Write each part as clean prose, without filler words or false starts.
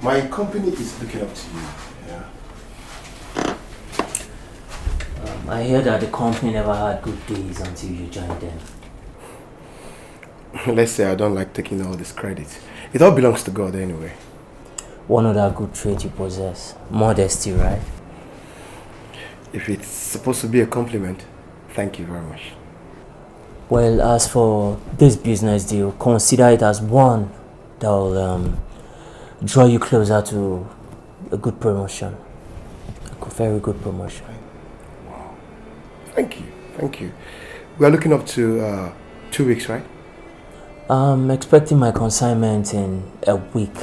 My company is looking up to you. Yeah. I hear that the company never had good days until you joined them. Let's say I don't like taking all this credit. It all belongs to God anyway. One other good trait you possess, modesty, right? If it's supposed to be a compliment, thank you very much. Well, as for this business deal, consider it as one that will draw you closer to a good promotion. A very good promotion. Wow. Thank you. Thank you. We are looking up to 2 weeks, right? I'm expecting my consignment in a week.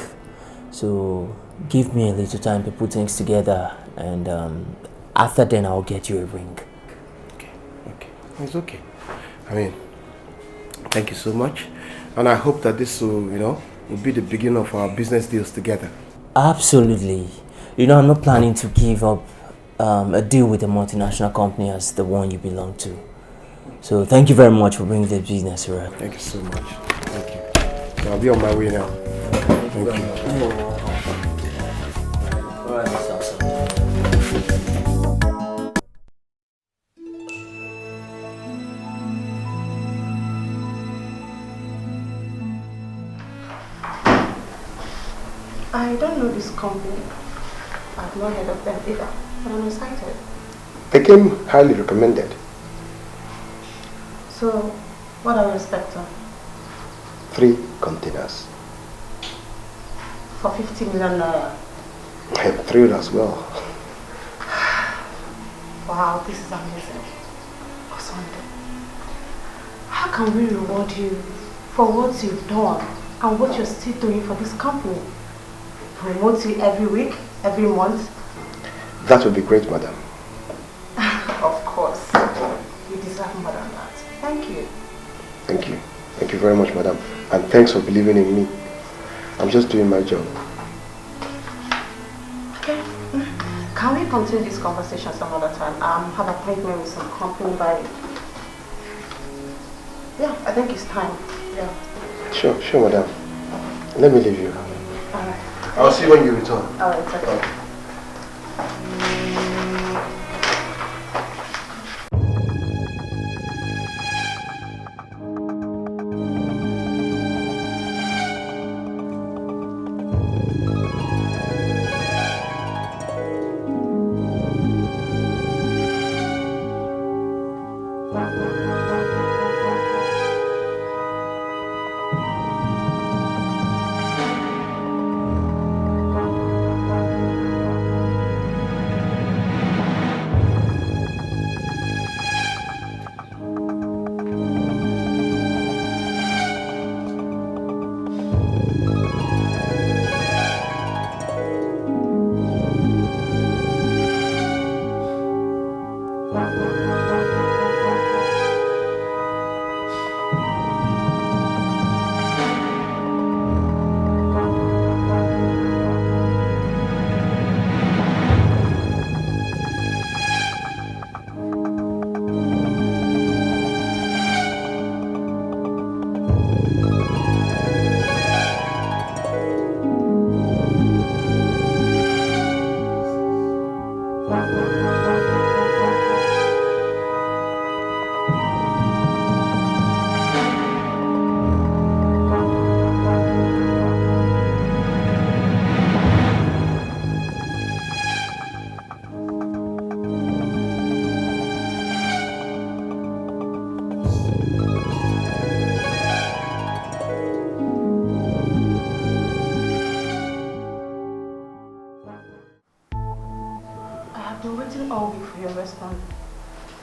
So give me a little time to put things together, and after then I'll get you a ring. Okay. It's okay. I mean, thank you so much. And I hope that this will be the beginning of our business deals together. Absolutely. I'm not planning to give up a deal with a multinational company as the one you belong to. So thank you very much for bringing the business around. Thank you so much. Thank you. So I'll be on my way now. Thank you. All right, Mr. Asa. I don't know this company. I've not heard of them either, but I'm excited. They came highly recommended. So, what are you expecting? 3 containers. For 50 million naira. I am thrilled as well. Wow, this is amazing. Oswanda, how can we reward you for what you've done and what you're still doing for this company? Promote you every week, every month? That would be great, madam. Of course. You deserve more than that. Thank you. Thank you. Thank you very much, madam. And thanks for believing in me. I'm just doing my job. Okay. Can we continue this conversation some other time? I have an appointment with some company by... Yeah, I think it's time. Yeah. Sure, madam. Let me leave you. Alright. I'll see you when you return. Alright, okay.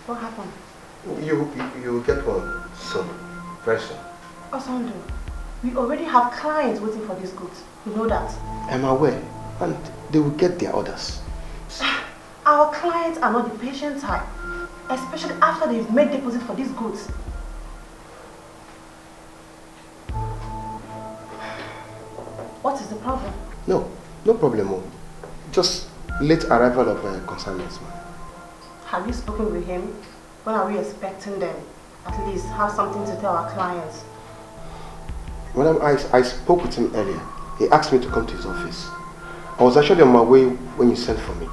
What happened? You will get one soon. Very soon. Osando, we already have clients waiting for these goods. You know that? I'm aware. And they will get their orders. Our clients are not the patient type. Especially after they've made deposit for these goods. What is the problem? No problem. Just late arrival of consignments, man. Have you spoken with him? When are we expecting them? At least have something to tell our clients. Madam, I spoke with him earlier. He asked me to come to his office. I was actually on my way when you sent for me.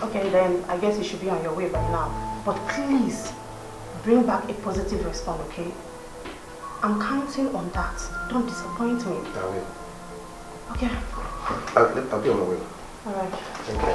Okay, then I guess you should be on your way by now. But please, bring back a positive response, okay? I'm counting on that. Don't disappoint me. I will. Okay. I'll be on my way. Alright. Thank you.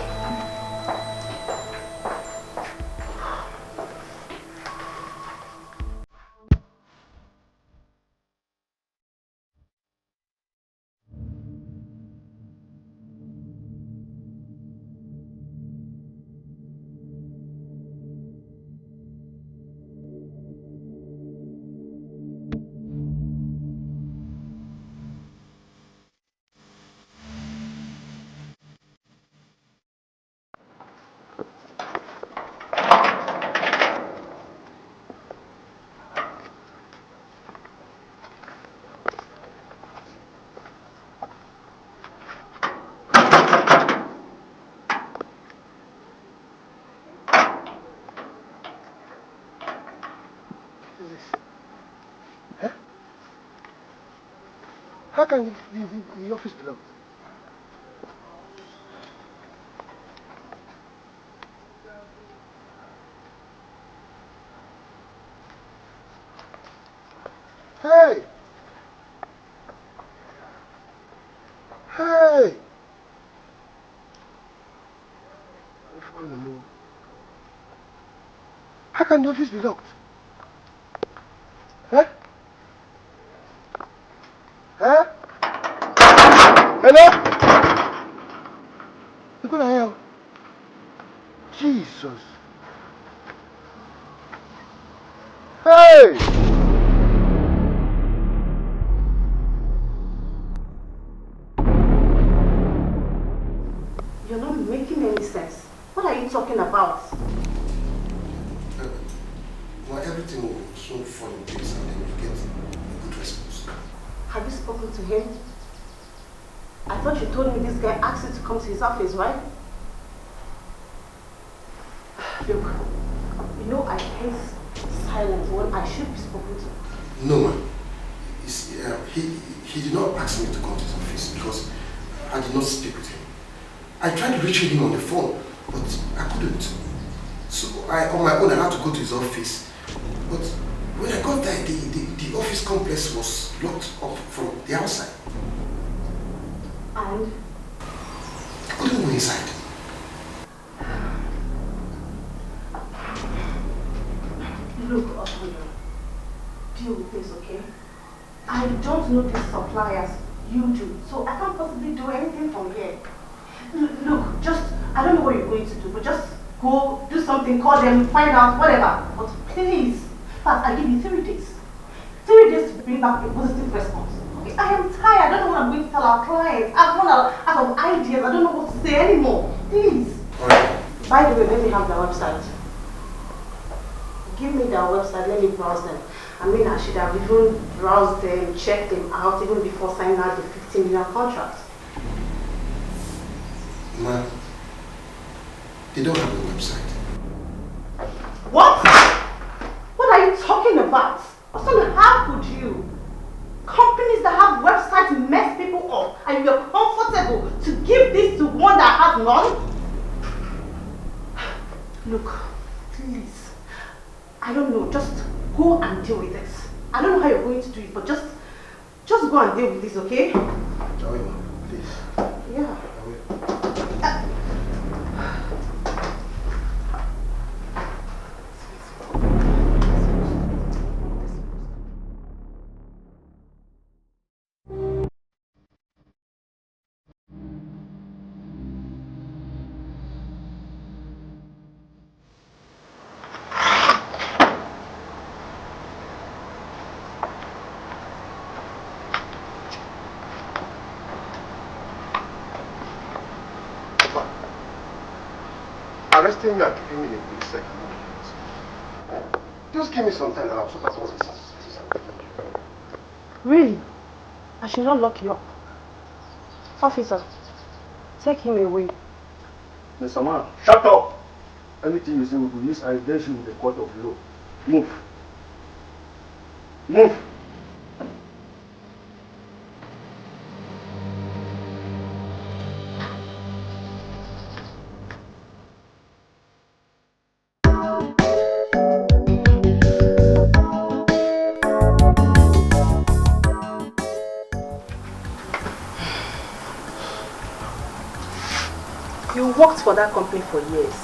How can the office be locked? Hey! Hey! How can the office be locked? Huh? Huh? Hello? You're gonna help. Jesus. Hey! You're not making any sense. What are you talking about? Well, everything will soon fall in place and then you get a good response. Have you spoken to him? I thought you told me this guy asked you to come to his office, right? Look, you know I hate silence when I should be spoken to. No, man. He did not ask me to come to his office because I did not speak with him. I tried reaching him on the phone, but I couldn't. So on my own, I had to go to his office. But when I got there, the office complex was locked up from the outside. And? I couldn't go inside. Look, Okija, deal with this, okay? I don't know these suppliers. You do. So I can't possibly do anything from here. Look, I don't know what you're going to do, but just go do something, call them, find out, whatever. But please, in fact, I give you 3 days. 3 days to bring back a positive response. Okay, I am tired. I don't know what I'm going to tell our clients. I've run out of ideas. I don't know what to say anymore. Please. Alright. By the way, let me have their website. Give me their website, let me browse them. I mean, I should have even browsed them, checked them out even before signing out the 15 million contract. Ma, they don't have a website. What? What are you talking about? Son, how could you? Companies that have websites mess people up and you're comfortable to give this to one that has none? Look, please. I don't know, just go and deal with this. I don't know how you're going to do it, but just go and deal with this, okay? I will, please. Yeah. I will. Arresting me and keeping me in the police second. Just give me some time and I'll sort out all this. Really? I should not lock you up. Officer, take him away. Mr. Man, shut up! Anything you say, we will use against you in the court of law. Move. Move! You worked for that company for years.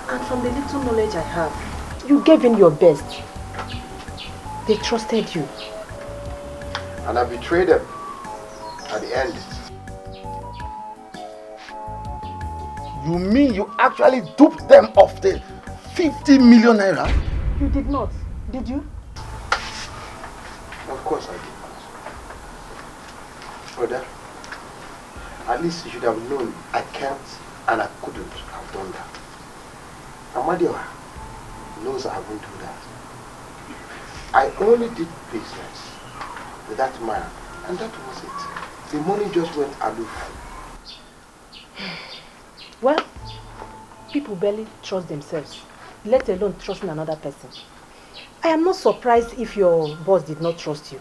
And from the little knowledge I have, you gave in your best. They trusted you. And I betrayed them at the end. You mean you actually duped them of the 50 million naira? You did not, did you? Of course I did not. Brother, at least you should have known I can't and I couldn't have done that. Amadioha knows I won't do that. I only did business with that man, and that was it. The money just went aloof. Well, people barely trust themselves, let alone trusting another person. I am not surprised if your boss did not trust you.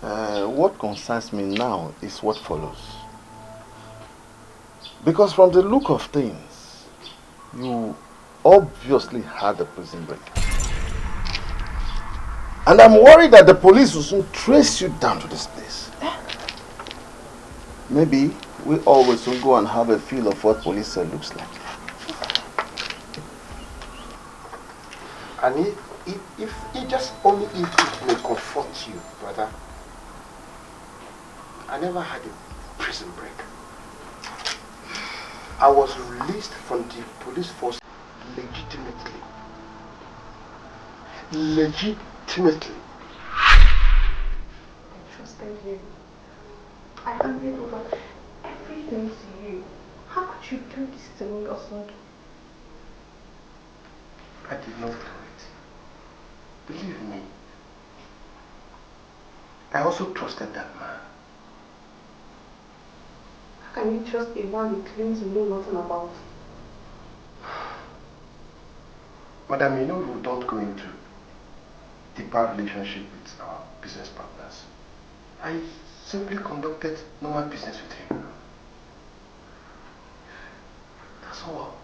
What concerns me now is what follows. Because from the look of things, you obviously had a prison break. And I'm worried that the police will soon trace you down to this place. Maybe we always will go and have a feel of what police cell looks like. And if just only if it may comfort you, brother, I never had a prison break. I was released from the police force legitimately. Legitimately. I trusted you. I handed over everything to you. How could you do this to me, Oswald? I did not do it. Believe me. I also trusted that man. How can you trust a man you claim to know nothing about? Madam, you know we don't go into deeper relationship with our business partners. I simply conducted normal business with him. That's all.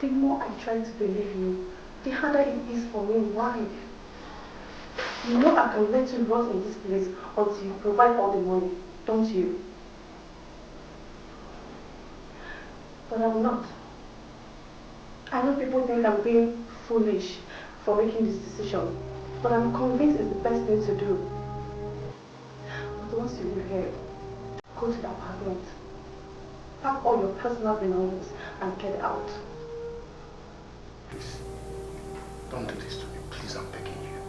The more I try to believe you, the harder it is for me. Why? You know I can let you rot in this place until you provide all the money, don't you? But I'm not. I know people think I'm being foolish for making this decision, but I'm convinced it's the best thing to do. But once you leave here, go to the apartment, pack all your personal belongings and get out. Please, don't do this to me. Please, I'm begging you.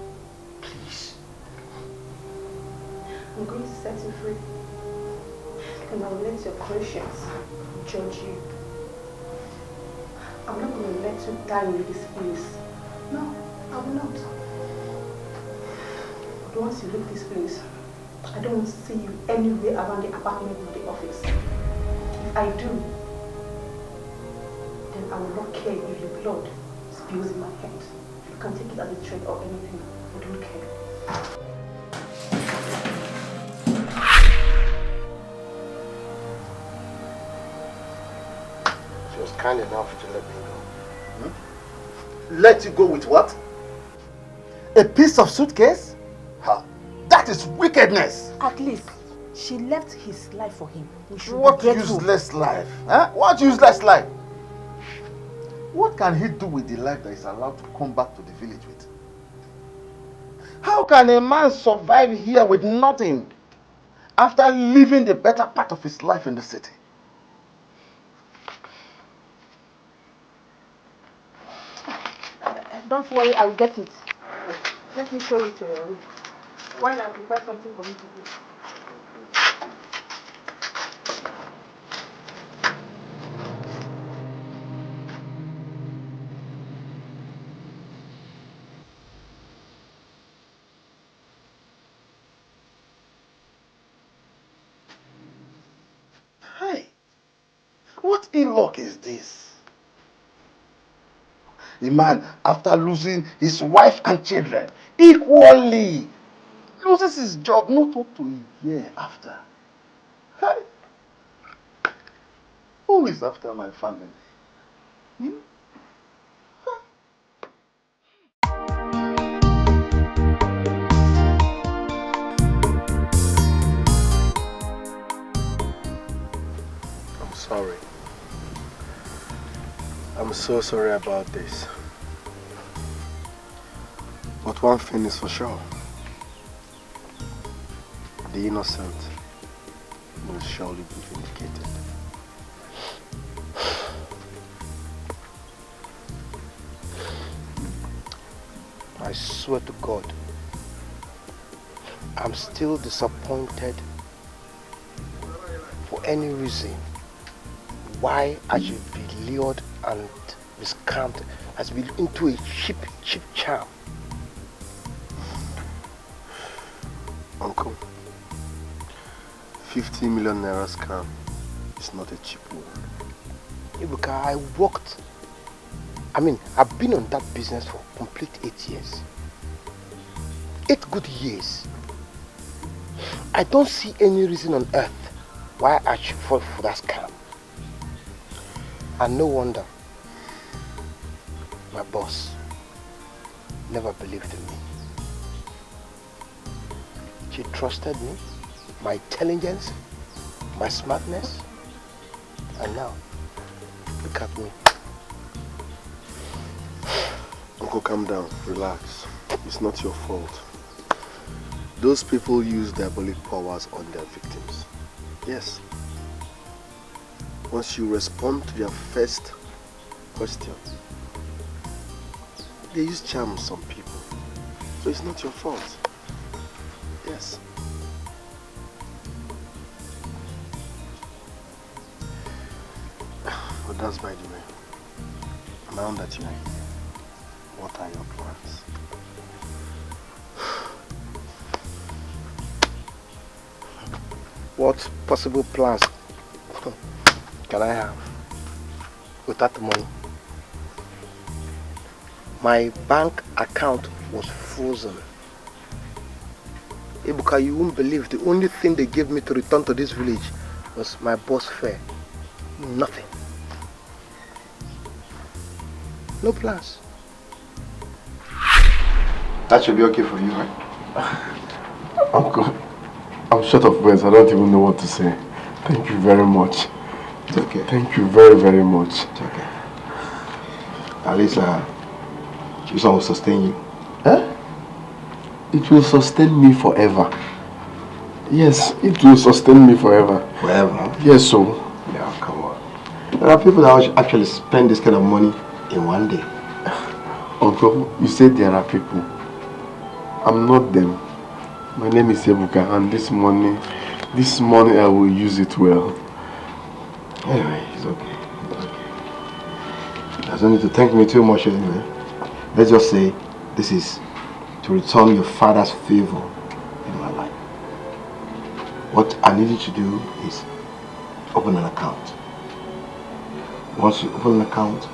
Please. I'm going to set you free. And I'll let your conscience judge you. I'm not going to let you die in this place. No, I will not. But once you leave this place, I don't want to see you anywhere around the apartment or the office. If I do, then I will not care if your blood spills in my hands. You can take it as a threat or anything. I don't care. She was kind enough to let me go. Let you go with what? A piece of suitcase? Ha! That is wickedness! At least, she left his life for him. We should What be grateful. useless life? Huh? What useless life? What can he do with the life that is allowed to come back to the village with? How can a man survive here with nothing after living the better part of his life in the city? Don't worry, I'll get it. Let me show you to your room. While I prepare something for me to do. Hey, what ill luck is this? The man, after losing his wife and children equally, loses his job not up to a year after. Hey, who is after my family? Hmm? I'm so sorry about this. But one thing is for sure. The innocent will surely be vindicated. I swear to God, I'm still disappointed for any reason why I should be lured and scammed as be into a cheap charm. Uncle, 50 million naira scam is not a cheap one. Ibuka, I've been on that business for complete 8 years. 8 good years. I don't see any reason on earth why I should fall for that scam. And no wonder my boss never believed in me. She trusted me, my intelligence, my smartness, and now, look at me. Uncle, calm down, relax. It's not your fault. Those people use diabolic powers on their victims. Yes. Once you respond to their first question, they use charm on some people. So it's not your fault. Yes. But that's by the way. Now that you're here, what are your plans? What possible plans can I have with that money? My bank account was frozen. Ibuka, you won't believe the only thing they gave me to return to this village was my bus fare. Nothing. No plans. That should be okay for you, right? Uncle, I'm short of words. I don't even know what to say. Thank you very much. It's okay. Thank you very, very much. It's okay. At least this one will sustain you. Huh? It will sustain me forever. Yes, it will sustain me forever. Forever? Huh? Yes, so. Yeah, come on. There are people that actually spend this kind of money in one day. Uncle, you said there are people. I'm not them. My name is Ebuka, and this money I will use it well. Anyway, it's okay. It's okay. There's no need to thank me too much anyway. Let's just say this is to return your father's favor in my life. What I need you to do is open an account. Once you open an account,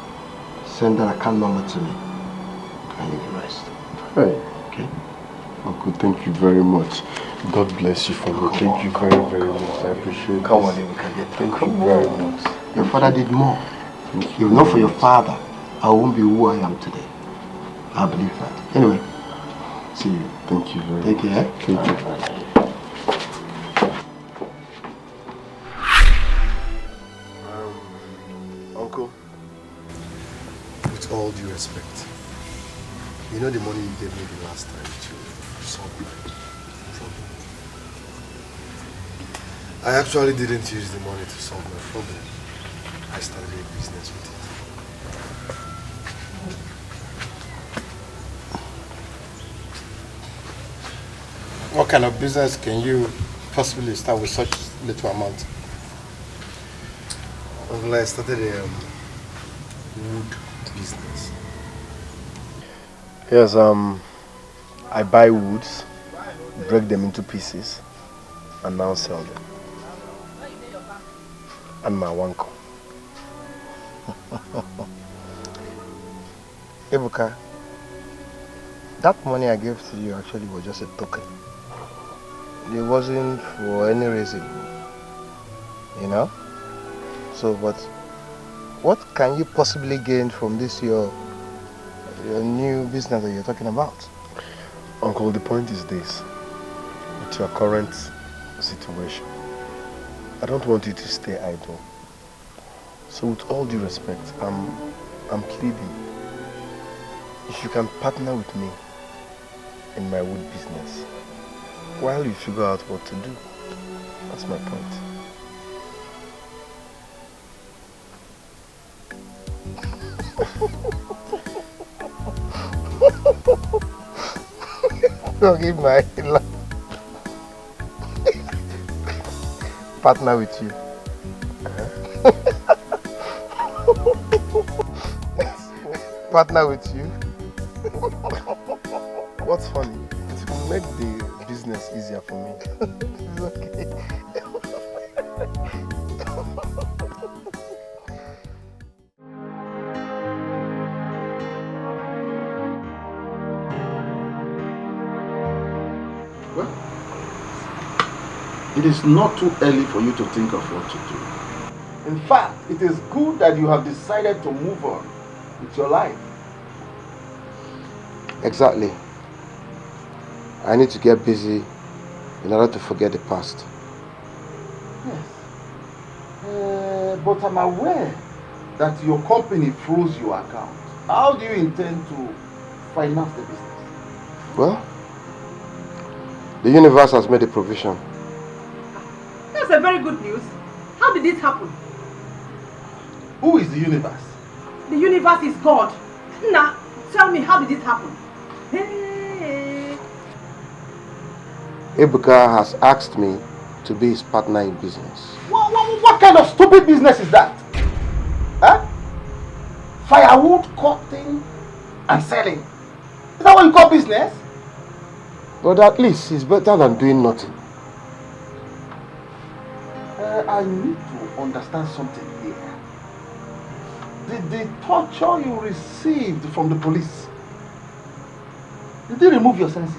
send that account number to me. I leave the rest. Right. Okay? Uncle, thank you very much. God bless you for me. Thank you very, very much. I appreciate it. Come on, we can get Thank you very much. Your father did more. If not for your father, I won't be who I am today. I believe that. Anyway, see you. Thank you very much. Take care. Thank you. Uncle, with all due respect, you know the money you gave me the last time to solve my problem? I actually didn't use the money to solve my problem. I started a business with it. What kind of business can you possibly start with such little amount? Well, I started a wood business. Yes, I buy woods, break them into pieces, and now sell them. And my wanko. Ebuka, that money I gave to you actually was just a token. It wasn't for any reason, you know? So, but what can you possibly gain from this your new business that you're talking about? Uncle, the point is this. With your current situation, I don't want you to stay idle. So with all due respect, I'm I'm pleading. If you can partner with me in my wood business, while you figure out what to do. That's my point. Don't give my laugh. Partner with you. Partner with you. What's funny? It will make the business easier for me. It's okay. Well, it is not too early for you to think of what to do. In fact, it is good that you have decided to move on with your life. Exactly. I need to get busy in order to forget the past. Yes. But I'm aware that your company froze your account. How do you intend to finance the business? Well, the universe has made a provision. That's a very good news. How did it happen? Who is the universe? The universe is God. Now, tell me, how did it happen? Hey. Ebuka has asked me to be his partner in business. What kind of stupid business is that? Huh? Firewood cutting and selling. Is that what you call business? But at least it's better than doing nothing. I need to understand something here. Did the torture you received from the police, did you remove your senses?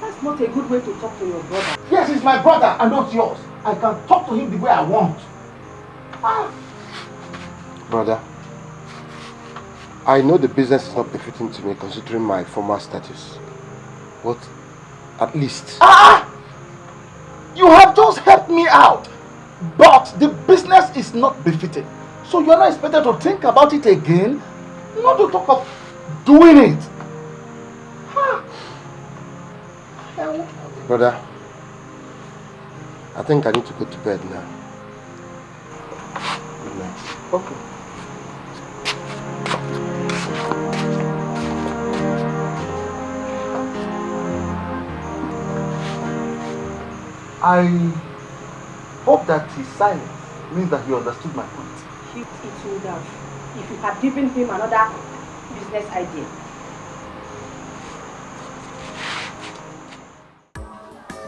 That's not a good way to talk to your brother. Yes, he's my brother and not yours. I can talk to him the way I want. Brother, I know the business is not befitting to me considering my former status. But at least... You have just helped me out. But the business is not befitting. So you are not expected to think about it again. Not to talk of doing it. Brother, I think I need to go to bed now. Good night. Okay. I hope that his silence means that he understood my point. It would have, if you had given him another business idea.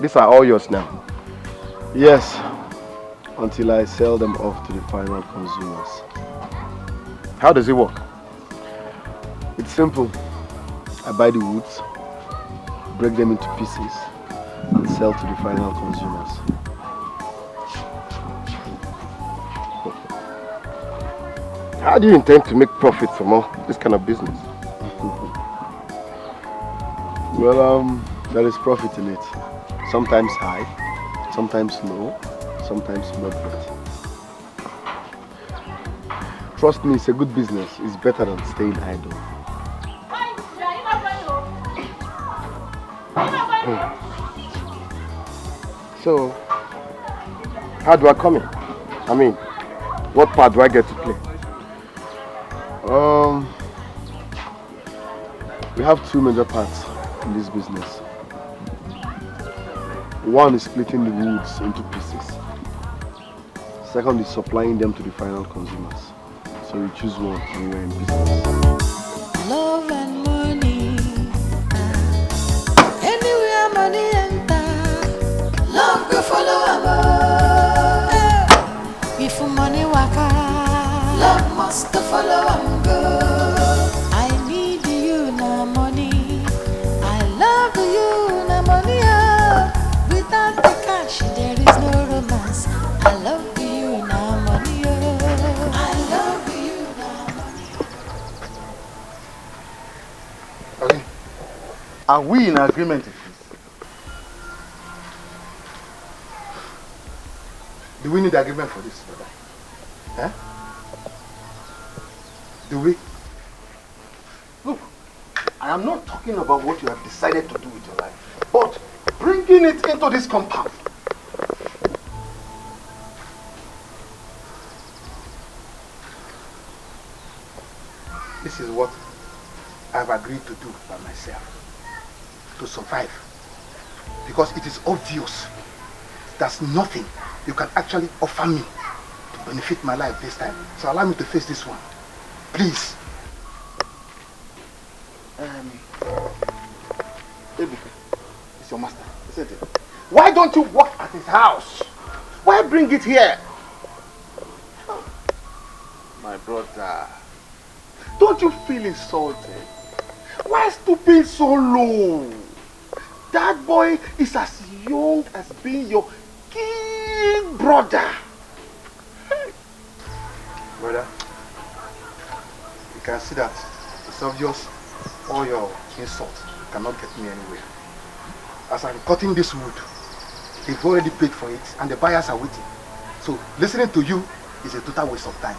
These are all yours now. Yes, until I sell them off to the final consumers. How does it work? It's simple. I buy the woods, break them into pieces, and sell to the final consumers. How do you intend to make profit from all this kind of business? Well, there is profit in it. Sometimes high, sometimes low, sometimes moderate. Trust me, it's a good business. It's better than staying idle. So, how do I come in? I mean, what part do I get to play? We have two major parts in this business. One is splitting the woods into pieces. Second is supplying them to the final consumers. So you choose one when you're in business. Love and money, anywhere money enter, love go follow above. If money waka, love must follow and go. I need you now money, I love you now money. Without the cash there is no romance. I love you now money. I love you now money. Are we in agreement with this? Do we need agreement for this, brother? Huh? Do we? Look, I am not talking about what you have decided to do with your life, but bringing it into this compound. This is what I've agreed to do by myself, to survive. Because it is obvious there's nothing you can actually offer me to benefit my life this time. So allow me to face this one. Please. Baby, it's your master, isn't it? Why don't you work at his house? Why bring it here? My brother, don't you feel insulted? Why stooping so low? That boy is as young as being your king brother. Brother, you can see that it's obvious all your insults cannot get me anywhere. As I'm cutting this wood, they've already paid for it and the buyers are waiting. So listening to you is a total waste of time.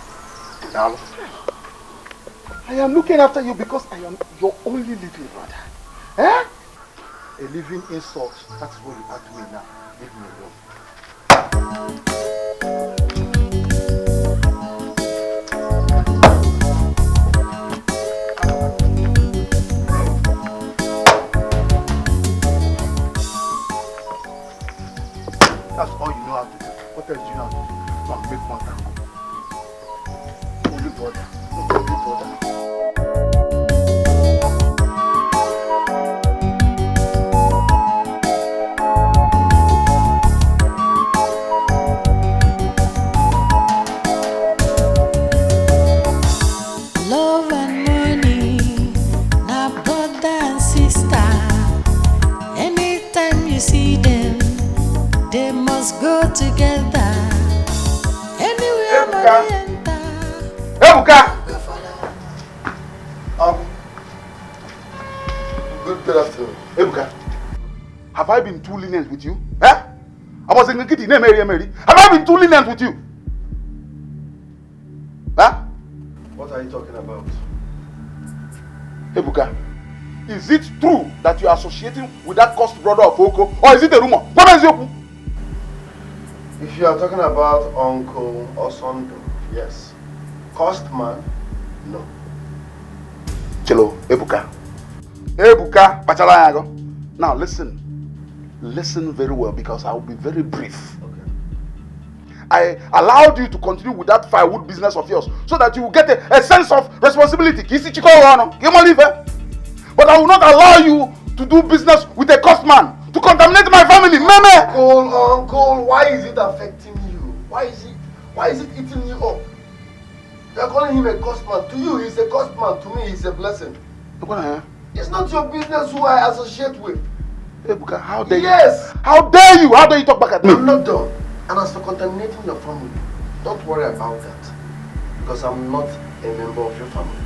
Now, I am looking after you because I am your only living brother. Eh? a living insult, that's what you are to me now. Leave me alone. That's all you know how to do. What else do you know how to do? Come make contact. Only brother. Only brother. Love and money, now brother and sister. Anytime you see them, they must go together. Anywhere money enter. Ebuka! Good afternoon. Ebuka, have I been too lenient with you? Eh? I was in the kitchen, Mary. Have I been too lenient with you? Huh? What are you talking about? Ebuka, is it true that you are associating with that cursed brother of Oko, or is it a rumor? What is it? If you are talking about Uncle Osondo, yes. Cost man, no. Chelo, Ebuka. Ebuka, Pachalayago. Now listen. Listen very well because I will be very brief. Okay. I allowed you to continue with that firewood business of yours so that you will get a sense of responsibility. But I will not allow you to do business with a cursed man to contaminate my family. Meme! Uncle, why is it affecting you? Why is it eating you up? You are calling him a cursed man. To you, he's a cursed man. To me, he's a blessing. It's not your business who I associate with. Ebuka, how dare you? Yes! How dare you? How dare you talk back at me? I'm not done. And as for contaminating your family, don't worry about that. Because I'm not a member of your family.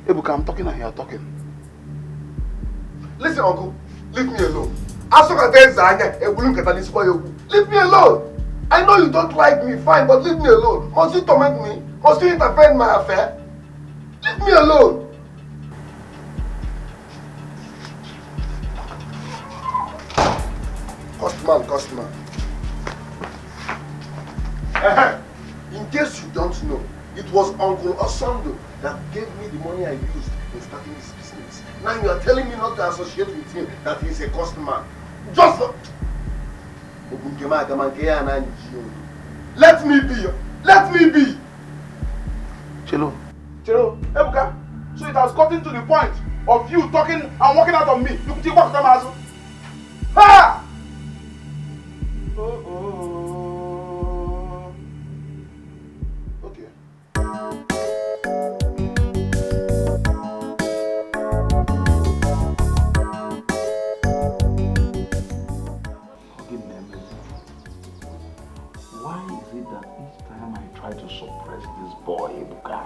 Ebuka, I'm talking and you're talking. Listen, Uncle, leave me alone. Leave me alone. I know you don't like me, fine, but leave me alone. Must you torment me? Must you interfere in my affair? Leave me alone. Customer. In case you don't know, it was Uncle Osondo that gave me the money I used in starting this business. Now you are telling me not to associate with him, that he is a customer. Just for... Let me be. Let me be. Chelo, Ebuka, so it has gotten to the point of you talking and walking out on me. You can take back to them. Ha! Okay. Why is it that each time I try to suppress this boy, Ebuka,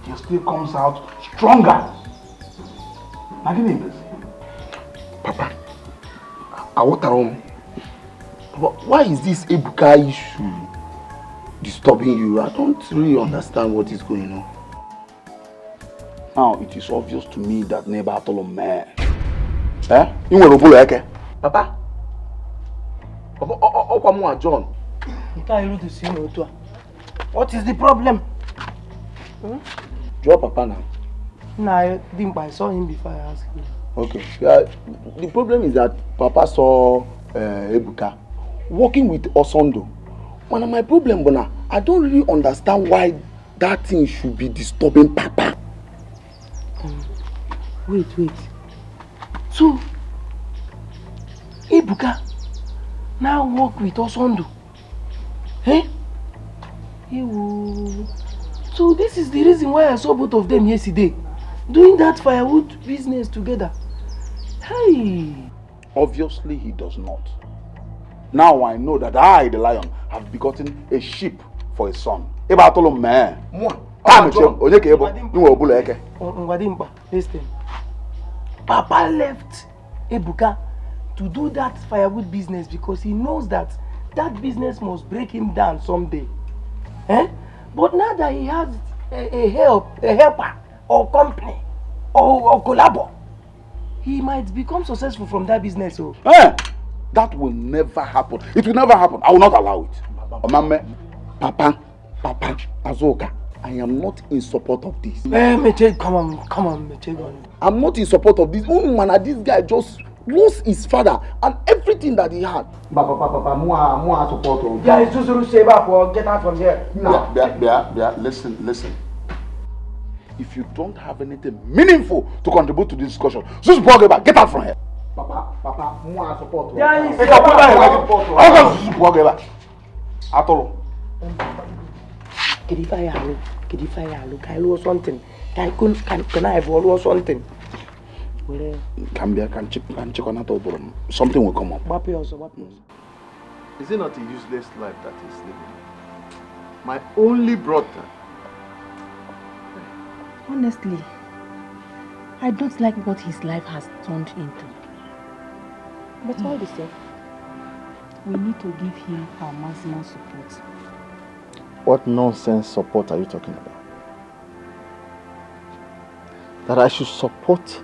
he still comes out stronger? Papa, I want to But why is this Ebuka issue disturbing you? I don't really understand what is going on. Now, it is obvious to me that neighbor told him, man. Eh? You want to pull like Papa? Papa, John. You can't even see me. What is the problem? Draw Papa now. No, I think I saw him before I asked him. Okay. Yeah, the problem is that Papa saw Ebuka working with Osondo. One of my problem, Bona, I don't really understand why that thing should be disturbing Papa. Wait. So, Ebuka now work with Osondo. Eh? So this is the reason why I saw both of them yesterday doing that firewood business together. Hey! Obviously he does not. Now I know that I, the lion, have begotten a sheep for a son. Eba told him, man. Listen. Papa left Ebuka to do that firewood business because he knows that that business must break him down someday. Eh? But now that he has a helper, or company, or collabo, he might become successful from that business. Oh. Eh? That will never happen. It will never happen. I will not allow it. Papa, Azoka, I am not in support of this. Meche, come on, Meche. I'm not in support of this. Only this guy just lost his father and everything that he had. Papa, more support. Yeah, it's just to say back or get out from here. Yeah, listen. If you don't have anything meaningful to contribute to this discussion, just get out from here. Papa, more support. Yeah, it's support. At all. Can I lose something? Can I evolve something? Can check on that. Something will come up. Is it not a useless life that he's living? My only brother. Honestly, I don't like what his life has turned into. But all the same, we need to give him our maximum support. What nonsense support are you talking about? That I should support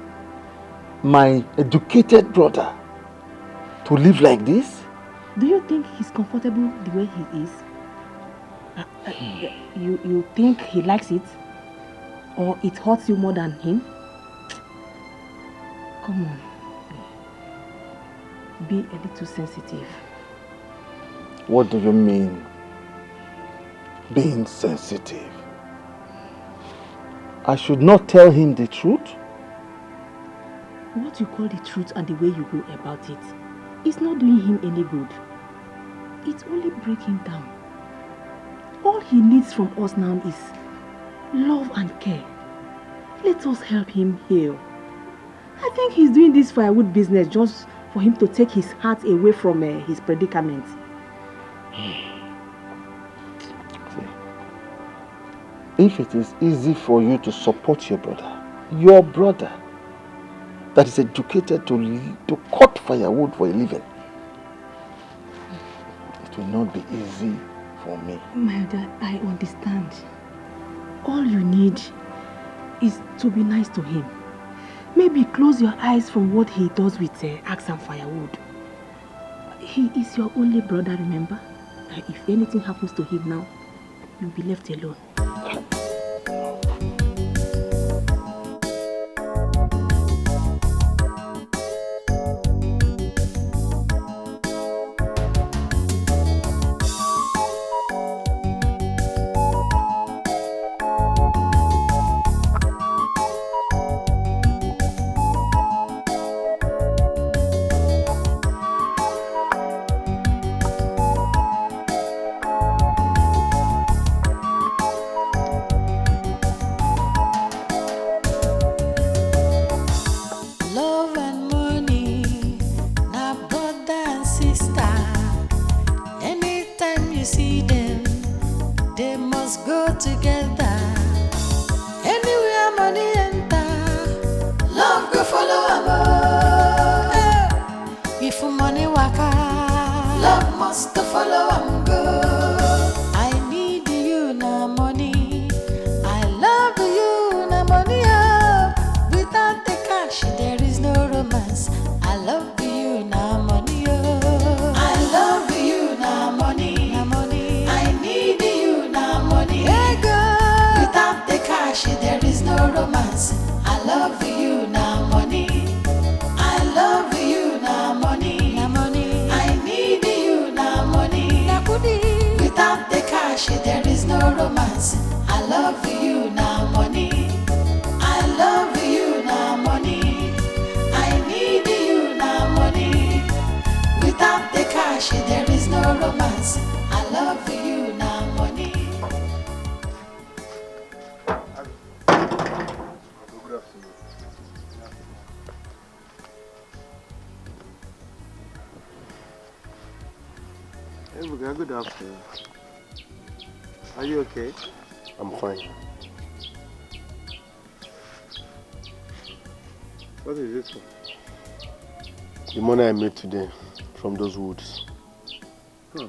my educated brother to live like this? Do you think he's comfortable the way he is? You think he likes it? Or it hurts you more than him? Come on. Be a little sensitive. What do you mean? Being sensitive? I should not tell him the truth? What you call the truth and the way you go about it is not doing him any good. It's only breaking him down. All he needs from us now is love and care. Let us help him heal. I think he's doing this firewood business just for him to take his heart away from his predicament. If it is easy for you to support your brother that is educated to cut firewood for a living, it will not be easy for me. My dad, I understand. All you need is to be nice to him. Maybe close your eyes from what he does with axe and firewood. He is your only brother, remember? If anything happens to him now, you'll be left alone. follow am go. I need you na money. I love you na money. Oh. Without the cash, there is no romance. I love you na money. Oh. I love you na money. Na money. I need you na money. Hey girl. Without the cash, there is no romance. I love you na money. I love you na money. Na money. I need you na money. Na kudi. Without the cash, there is no romance. I love you na money. I love you na money. I need you na money. Without the cash, there is no romance. I love you na money. Good afternoon. Hey, Buga, good afternoon. Are you okay? I'm fine. What is this one? The money I made today from those woods. Yeah.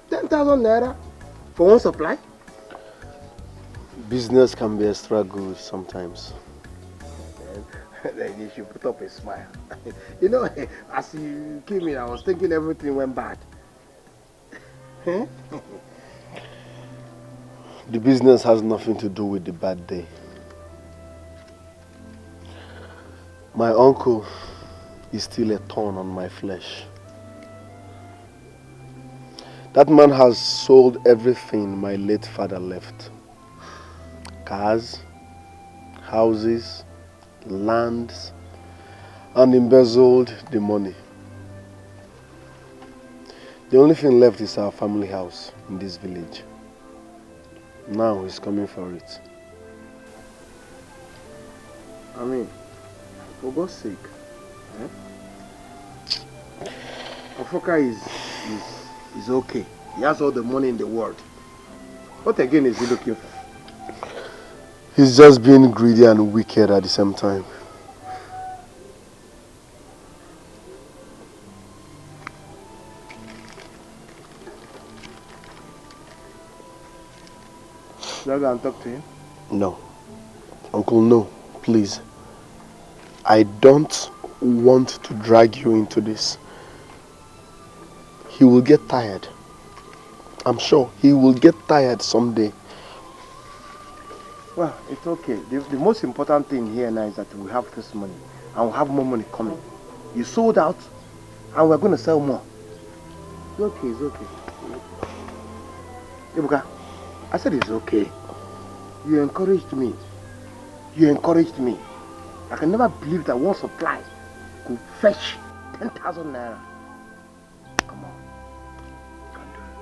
10,000 naira for one supply? Business can be a struggle sometimes. Then you should put up a smile. You know, as you came in, I was thinking everything went bad. The business has nothing to do with the bad day. My uncle is still a thorn on my flesh. That man has sold everything my late father left. Cars, houses, lands, and embezzled the money. The only thing left is our family house in this village. Now he's coming for it. I mean, for God's sake, Afoka is okay. He has all the money in the world. What again is he looking for? He's just being greedy and wicked at the same time. Should I go and talk to him? No. Uncle, no. Please. I don't want to drag you into this. He will get tired. I'm sure he will get tired someday. Well, it's okay. The most important thing here now is that we have this money. And we'll have more money coming. You sold out, and we're going to sell more. It's okay, it's okay. Ibuka, I said it's okay. You encouraged me. You encouraged me. I can never believe that one supply could fetch 10,000 naira. Come on. You can do it.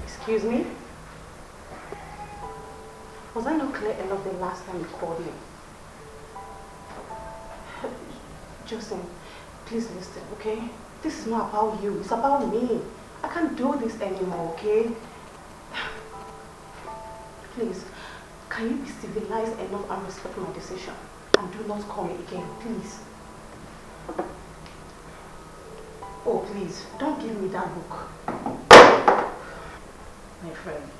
Excuse me? Was I not clear enough the last time you called me? Joseph, please listen, okay? This is not about you, it's about me. I can't do this anymore, okay? Please, can you be civilized enough and respect my decision? And do not call me again, please. Oh, please, don't give me that look. My friend,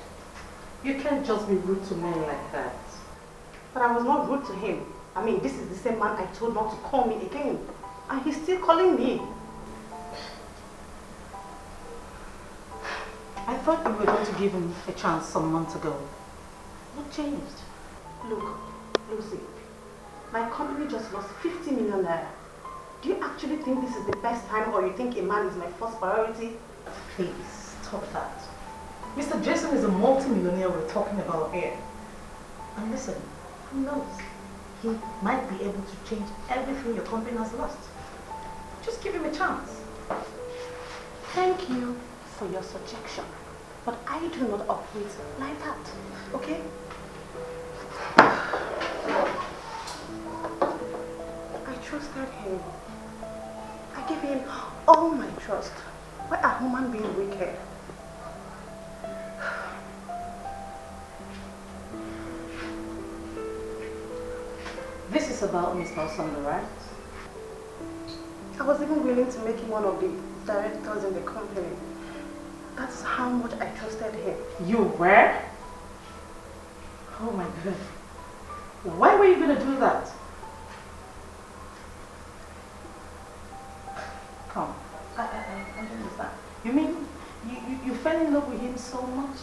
you can't just be rude to men like that. But I was not rude to him. I mean, this is the same man I told not to call me again. And he's still calling me. I thought you were going to give him a chance some months ago. What changed? Look, Lucy, my company just lost 50 million naira. Do you actually think this is the best time, or you think a man is my first priority? Please, stop that. Mr. Jason is a multi-millionaire we're talking about here. And listen, who knows? He might be able to change everything your company has lost. Just give him a chance. Thank you for your suggestion, but I do not operate like that, okay? I trusted him. him. I gave him all my trust. Why are human being wicked? This is about Mr. Osando, right? I was even willing to make him one of the directors in the company. That's how much I trusted him. You were? Oh my God. Why were you going to do that? Come, I don't understand. You mean you fell in love with him so much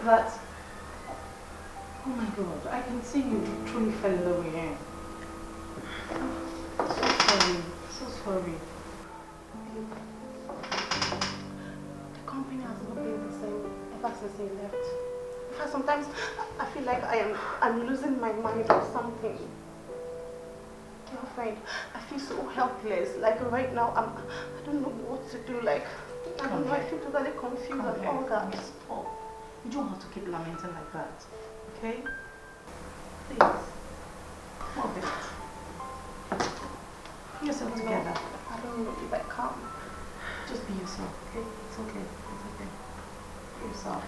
that... Oh my God, I can see you truly fell in love with him. Oh, so sorry, so sorry. The company has not been the same ever since he left. In fact, sometimes I feel like I'm losing my mind or something. Girlfriend, I feel so helpless. Like right now, I don't know what to do. Like, I don't know, I feel totally confused and all that. Stop. You don't have to keep lamenting like that. Okay? Please. Come it. Put yourself together. I don't know if I can. Just be yourself, okay? It's okay. It's okay. Be yourself.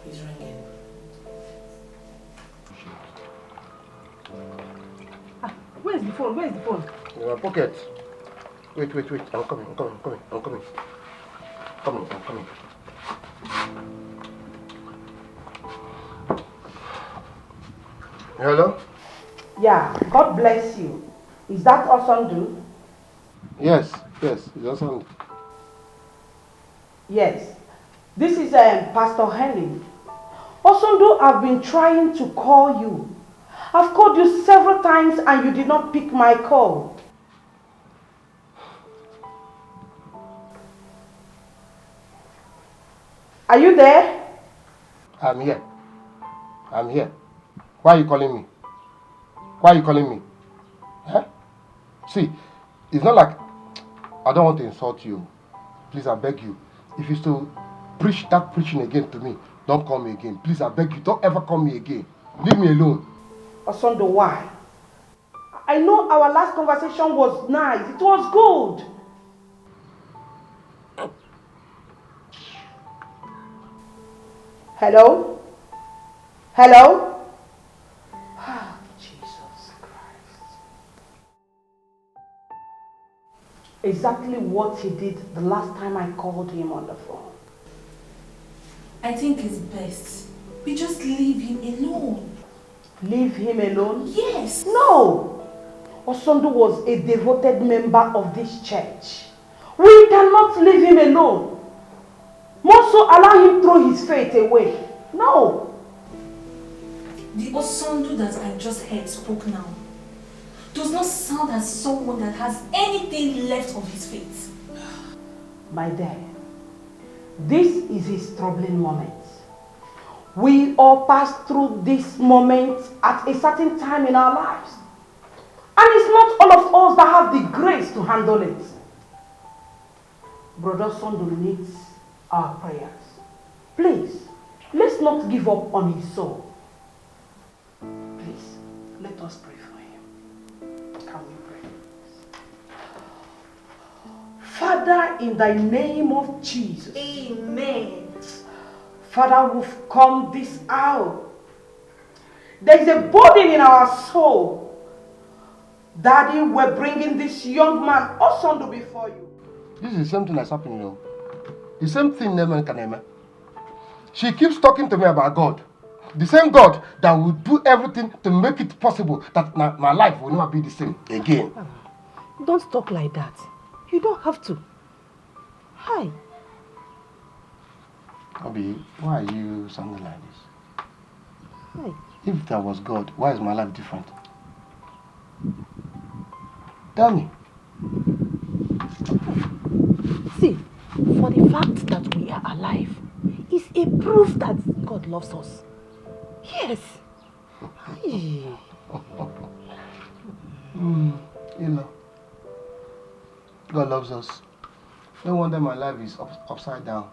He's ringing. Where's the phone? Where's the phone? In my pocket. Wait. I'm coming. Hello? Yeah, God bless you. Is that Osondu? Yes, it's awesome. Yes. This is Pastor Henry. Osondu, I've been trying to call you. I've called you several times and you did not pick my call. Are you there? I'm here. Why are you calling me? Huh? See, it's not like I don't want to insult you. Please, I beg you. If you still preach that preaching again to me, don't call me again. Please, I beg you, don't ever call me again. Leave me alone. Osondo, why? I know our last conversation was nice. It was good. Hello? Jesus Christ. Exactly what he did the last time I called him on the phone. I think it's best we just leave him alone. Leave him alone? Yes. No. Osondu was a devoted member of this church. We cannot leave him alone. More so allow him throw his faith away. No. The Osondu that I just heard spoke now does not sound as someone that has anything left of his faith. My dear, this is his troubling moment. We all pass through this moment at a certain time in our lives. And it's not all of us that have the grace to handle it. Brother Sondu needs our prayers. Please, let's not give up on his soul. Please, let us pray for him. Can we pray? Father, in the name of Jesus. Amen. Father, we've come this hour. There is a burden in our soul. Daddy, we're bringing this young man Osondu before you. This is the same thing that's happening, you know. The same thing Neman Kanema. She keeps talking to me about God. The same God that will do everything to make it possible that my life will never be the same again. Don't talk like that. You don't have to. Hi. Abi, why are you sounding like this? Hi. If that was God, why is my life different? Tell me. See, for the fact that we are alive is a proof that God loves us. Yes. You know, God loves us. No wonder my life is upside down.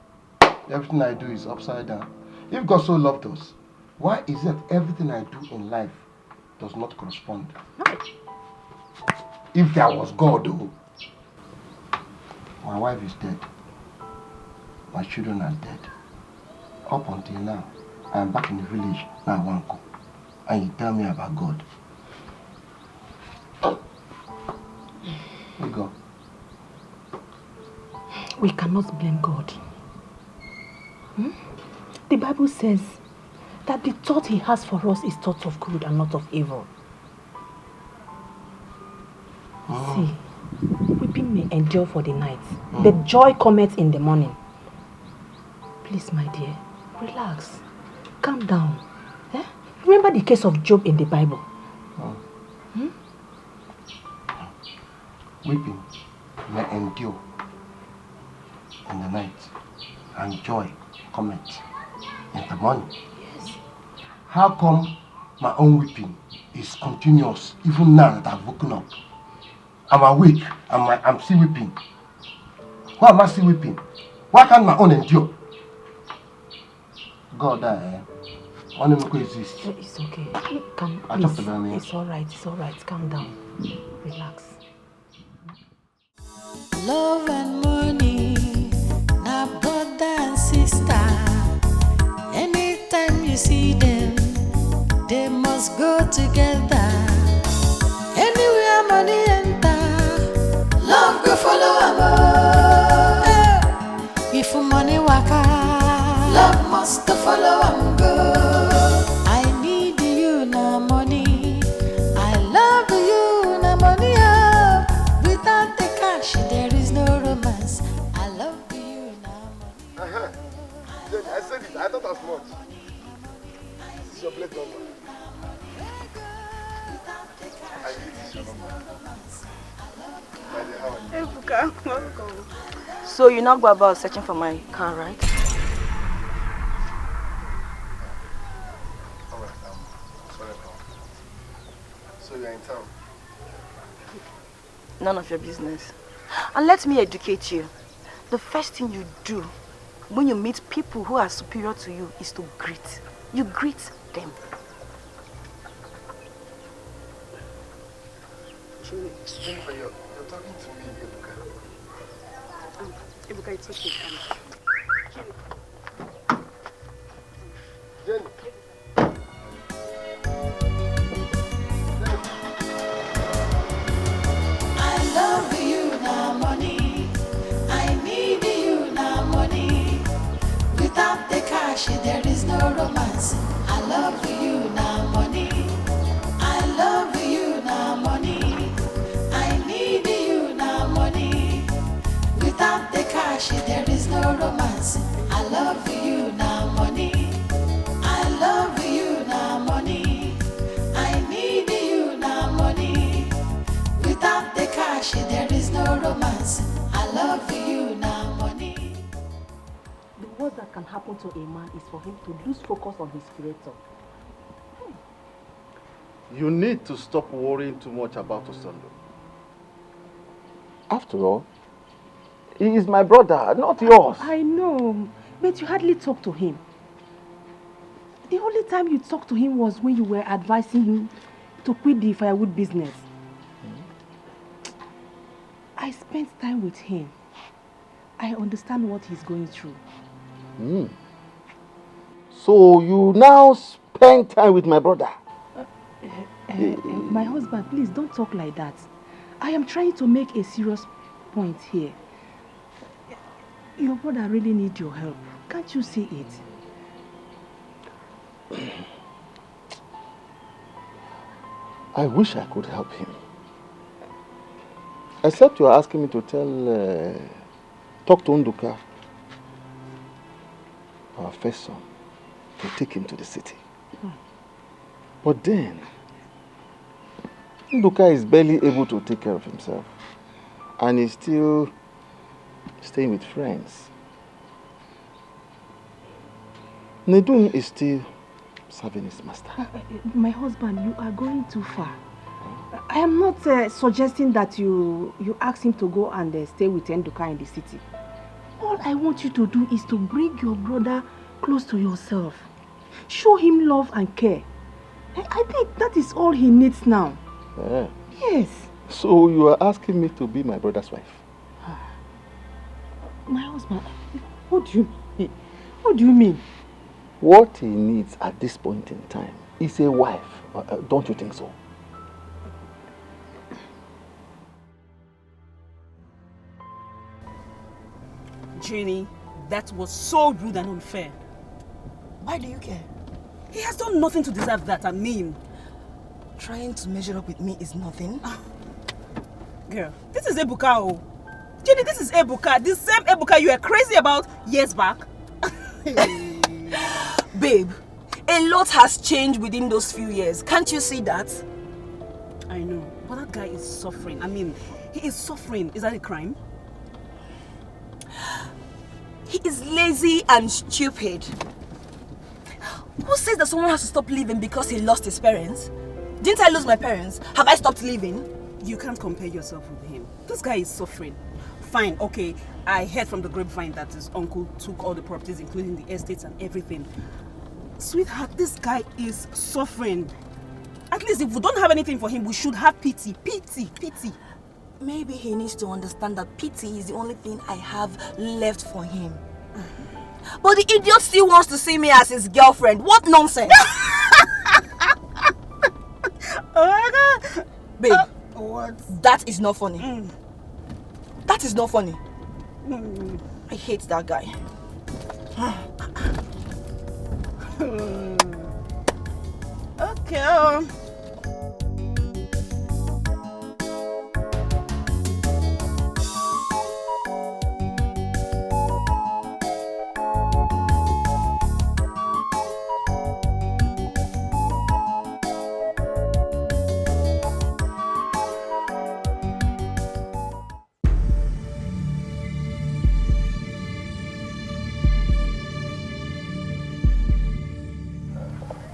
Everything I do is upside down. If God so loved us, why is it everything I do in life does not correspond? If there was God, though, my wife is dead. My children are dead. Up until now, I am back in the village, now Wanko. And you tell me about God. We go. We cannot blame God. The Bible says that the thought he has for us is thoughts of good and not of evil. See, weeping may endure for the night, but joy cometh in the morning. Please, my dear, relax. Calm down. Remember the case of Job in the Bible. Weeping may endure in the night, and joy cometh in the morning. Yes. How come my own weeping is continuous even now that I've woken up? I'm awake, I'm still weeping. Why am I still weeping? Why can't my own endure? God, only me exist. It's okay. Calm. It's alright. Calm down. Relax. Love and money, now brother and sister. Anytime you see them, they must go together. Anywhere money enter, love go follow am. If money waka, love must follow am go. I need you now money, I love you now money. Without the cash, there is no romance. I love you now money. I said it, I thought as much. This is your plate number. I need this your number. Hey, Buka, welcome. So you not go about searching for my car, right? Alright, sorry. So you're in town? None of your business. And let me educate you. The first thing you do when you meet people who are superior to you is to greet. You greet them. Jennifer, you're talking to me, Ebuka. Ebuka, it's okay. Jenny. I love you now money, I need you now money. Without the cash, there is no romance. I love you now money, I love you now money. I need you now money. Without the cash, there is no romance. I love you now money, I love you now money. I need you now money. Without the cash, there is no romance. I love you now money. The worst that can happen to a man is for him to lose focus on his creator. You need to stop worrying too much about Osondo. After all, he is my brother, not yours. I know, but you hardly talk to him. The only time you talked to him was when you were advising him to quit the firewood business. I spent time with him. I understand what he's going through. So you now spend time with my brother? My husband, please don't talk like that. I am trying to make a serious point here. Your brother really needs your help. Can't you see it? I wish I could help him. Except you are asking me to talk to Nduka, our first son, to take him to the city. But then, Nduka is barely able to take care of himself. And he's still staying with friends. Nedum is still serving his master. My husband, you are going too far. I am not suggesting that you ask him to go and stay with Nduka in the city. All I want you to do is to bring your brother close to yourself. Show him love and care. I think that is all he needs now. Yes. So you are asking me to be my brother's wife? My husband? What do you mean? What do you mean? What he needs at this point in time is a wife. Don't you think so? Jenny, that was so rude and unfair. Why do you care? He has done nothing to deserve that, I mean. Trying to measure up with me is nothing. Girl, this is Ebuka, oh. Jenny, this is Ebuka. The same Ebuka you were crazy about years back. Babe, a lot has changed within those few years. Can't you see that? I know, but that guy is suffering. I mean, he is suffering. Is that a crime? He is lazy and stupid. Who says that someone has to stop living because he lost his parents? Didn't I lose my parents? Have I stopped living? You can't compare yourself with him. This guy is suffering. Fine, okay, I heard from the grapevine that his uncle took all the properties, including the estates and everything. Sweetheart, this guy is suffering. At least if we don't have anything for him, we should have pity. Pity. Maybe he needs to understand that pity is the only thing I have left for him. But the idiot still wants to see me as his girlfriend. What nonsense! Oh my God! Babe, what? That is not funny. That is not funny. I hate that guy. Okay.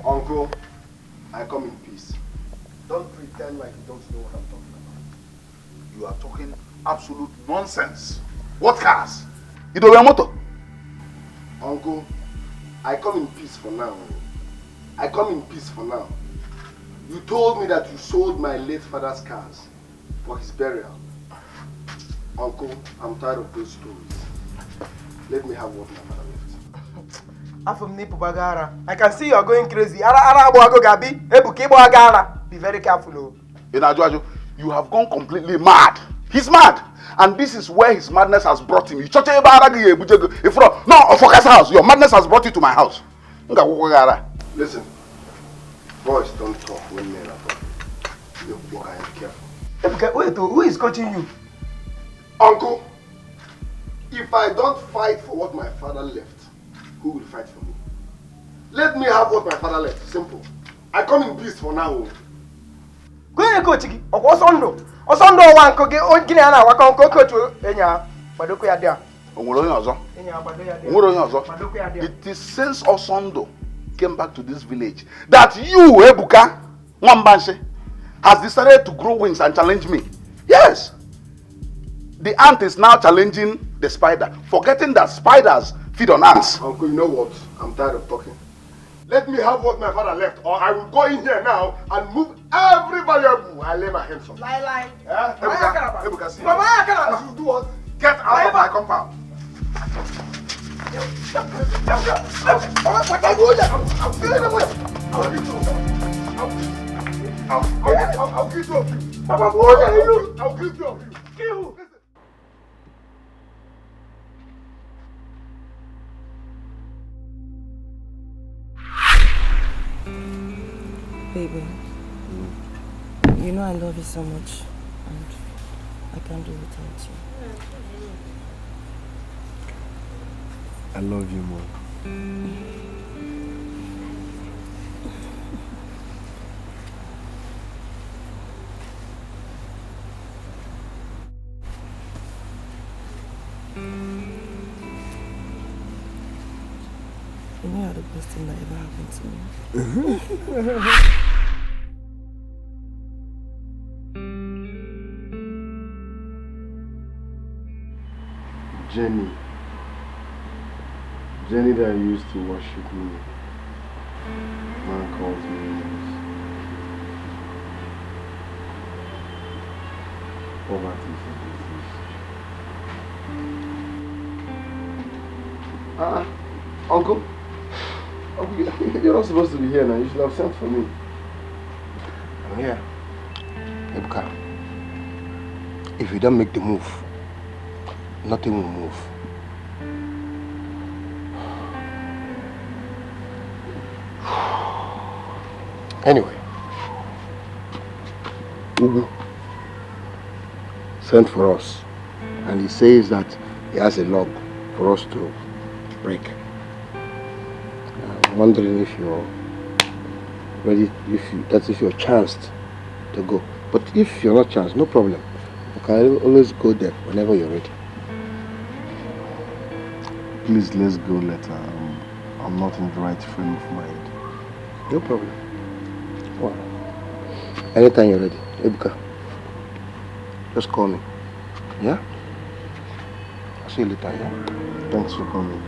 Uncle, I come in peace. Don't pretend like you don't know what I'm talking about. You are talking absolute nonsense. What cars? You don't have a motor? Uncle, I come in peace for now. I come in peace for now. You told me that you sold my late father's cars for his burial. Uncle, I'm tired of those stories. Let me have what my father left. I can see you are going crazy. Be very careful. You have gone completely mad. He's mad. And this is where his madness has brought him. No, Focus house. Your madness has brought you to my house. Listen, boys don't talk when men are talking. Look, I am careful. Wait, who is coaching you? Uncle, if I don't fight for what my father left, who will fight for me? Let me have what my father left. Simple. I come in peace for now. Go ahead, coach. Osondo one koge ogini ana waka coach enya badoko ya dia. It is since Osondo came back to this village that you, Ebuka Mwambanse, has decided to grow wings and challenge me. Yes. The ant is now challenging the spider, forgetting that spiders feed on ants. Uncle, you know what? I'm tired of talking. Let me have what my father left, or I will go in here now and move every valuable I lay my hands on. Lie. Ebuka, see. You should do what? Get out of my compound. I'll kill two of you. I'll kill two of you. Kill. Baby, you know I love you so much, and I can't do without you. I love you more. You know you're the best thing that ever happened to me. Jenny. Jenny that used to worship me. Man calls me names. Poverty is a disease. Uncle? You're not supposed to be here now. You should have sent for me. I'm here. Ebuka, if you don't make the move, nothing will move. Anyway, Ugu sent for us, and he says that he has a log for us to break. I'm wondering if you're ready, if you're chanced to go. But if you're not chanced, no problem. You can always go there whenever you're ready. Please, let's go later. I'm not in the right frame of mind. No problem. Well, anytime you're ready, Ebuka, just call me. Yeah? I'll see you later, yeah? Thanks for coming.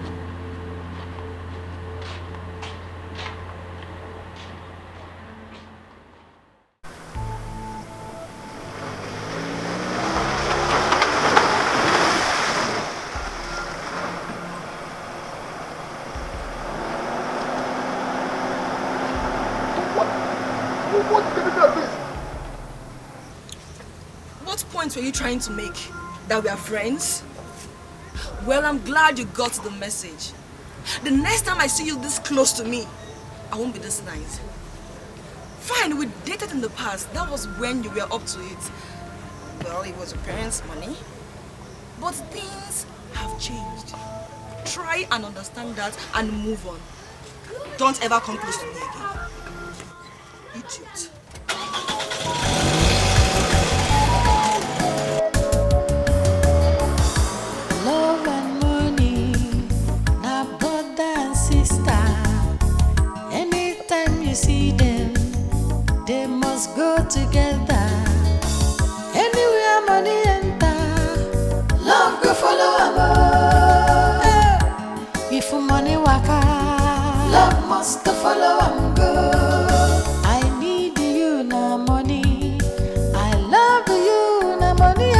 Were you trying to make? That we are friends? Well, I'm glad you got the message. The next time I see you this close to me, I won't be this nice. Fine, we dated in the past. That was when you were up to it. Well, it was your parents' money. But things have changed. Try and understand that and move on. Don't ever come close to me again. Idiot. Love and money, na brother and sister. Anytime you see them, they must go together. Anywhere money enter, love go follow am. If money waka, love must follow am go. I need you na money, I love you na money.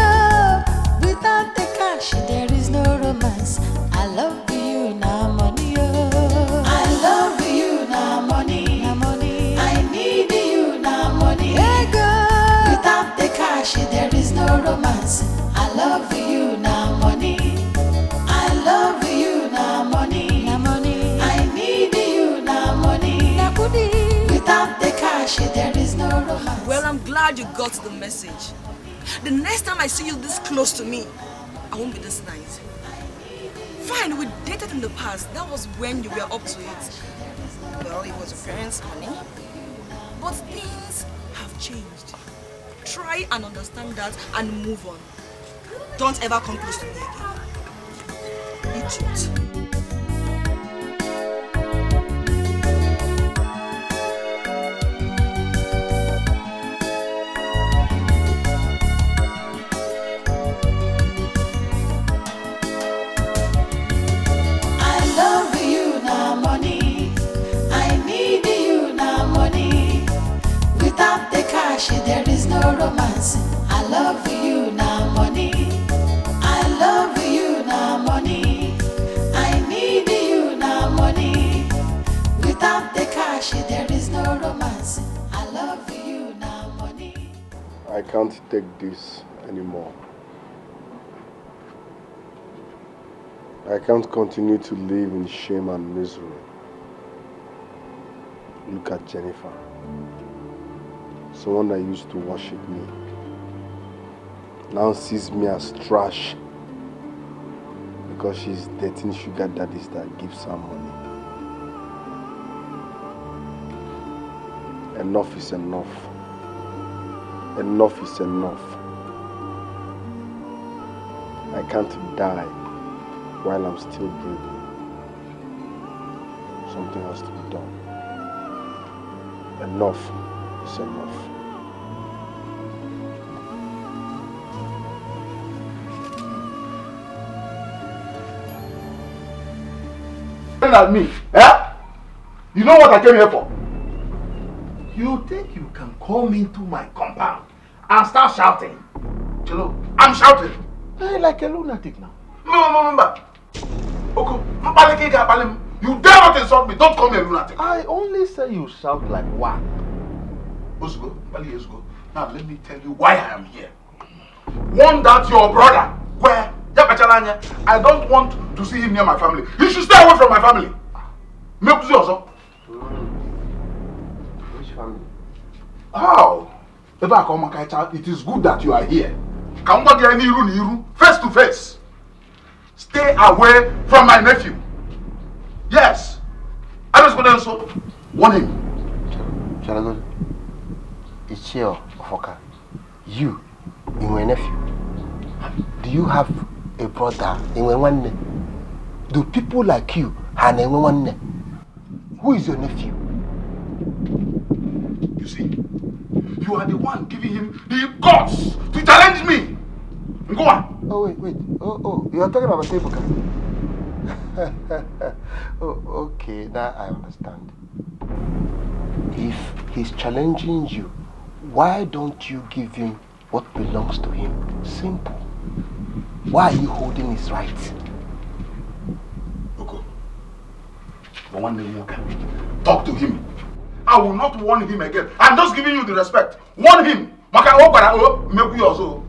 Without the cash, there is no romance. I love you na money. I love you na money. Na money. I need you na money. Hey girl. Without the cash, there is no romance. I love you na money. I love you na money. Na money. I need you na money. Na money. Without the cash, there is no romance. Well, I'm glad you got the message. The next time I see you this close to me, I won't be this nice. Fine, we dated in the past. That was when you were up to it. Well, it was your parents' money. But things have changed. Try and understand that and move on. Don't ever come close to me again. Idiot. There is no romance. I love you now, money. I love you now, money. I need you now, money. Without the cash, there is no romance. I love you now, money. I can't take this anymore. I can't continue to live in shame and misery. Look at Jennifer. Someone that used to worship me now sees me as trash because she's dating sugar daddies that gives her money. Enough is enough. Enough is enough. I can't die while I'm still breathing. Something has to be done. Enough is enough. at me, eh? You know what I came here for? You think you can come into my compound and start shouting? Chelo, I'm shouting. Hey, like a lunatic now. Remember. You dare not insult me. Don't call me a lunatic. I only say you shout like what? Now let me tell you why I am here. One, that your brother, where? I don't want to see him near my family. You should stay away from my family. Which family? How? It is good that you are here. Face to face. Stay away from my nephew. Yes. I just go so. Warn him. Chalago, it's your Ofoka. You, in my nephew. Do you have a brother in one? Do people like you have a one? Who is your nephew? You see, you are the one giving him the guts to challenge me. Go on. Oh wait. Oh, you are talking about Ebuka. Oh, okay, now I understand. If he's challenging you, why don't you give him what belongs to him? Simple. Why are you holding his rights? Okay. But one day, talk to him. I will not warn him again. I'm just giving you the respect. Warn him. Maka o make you also.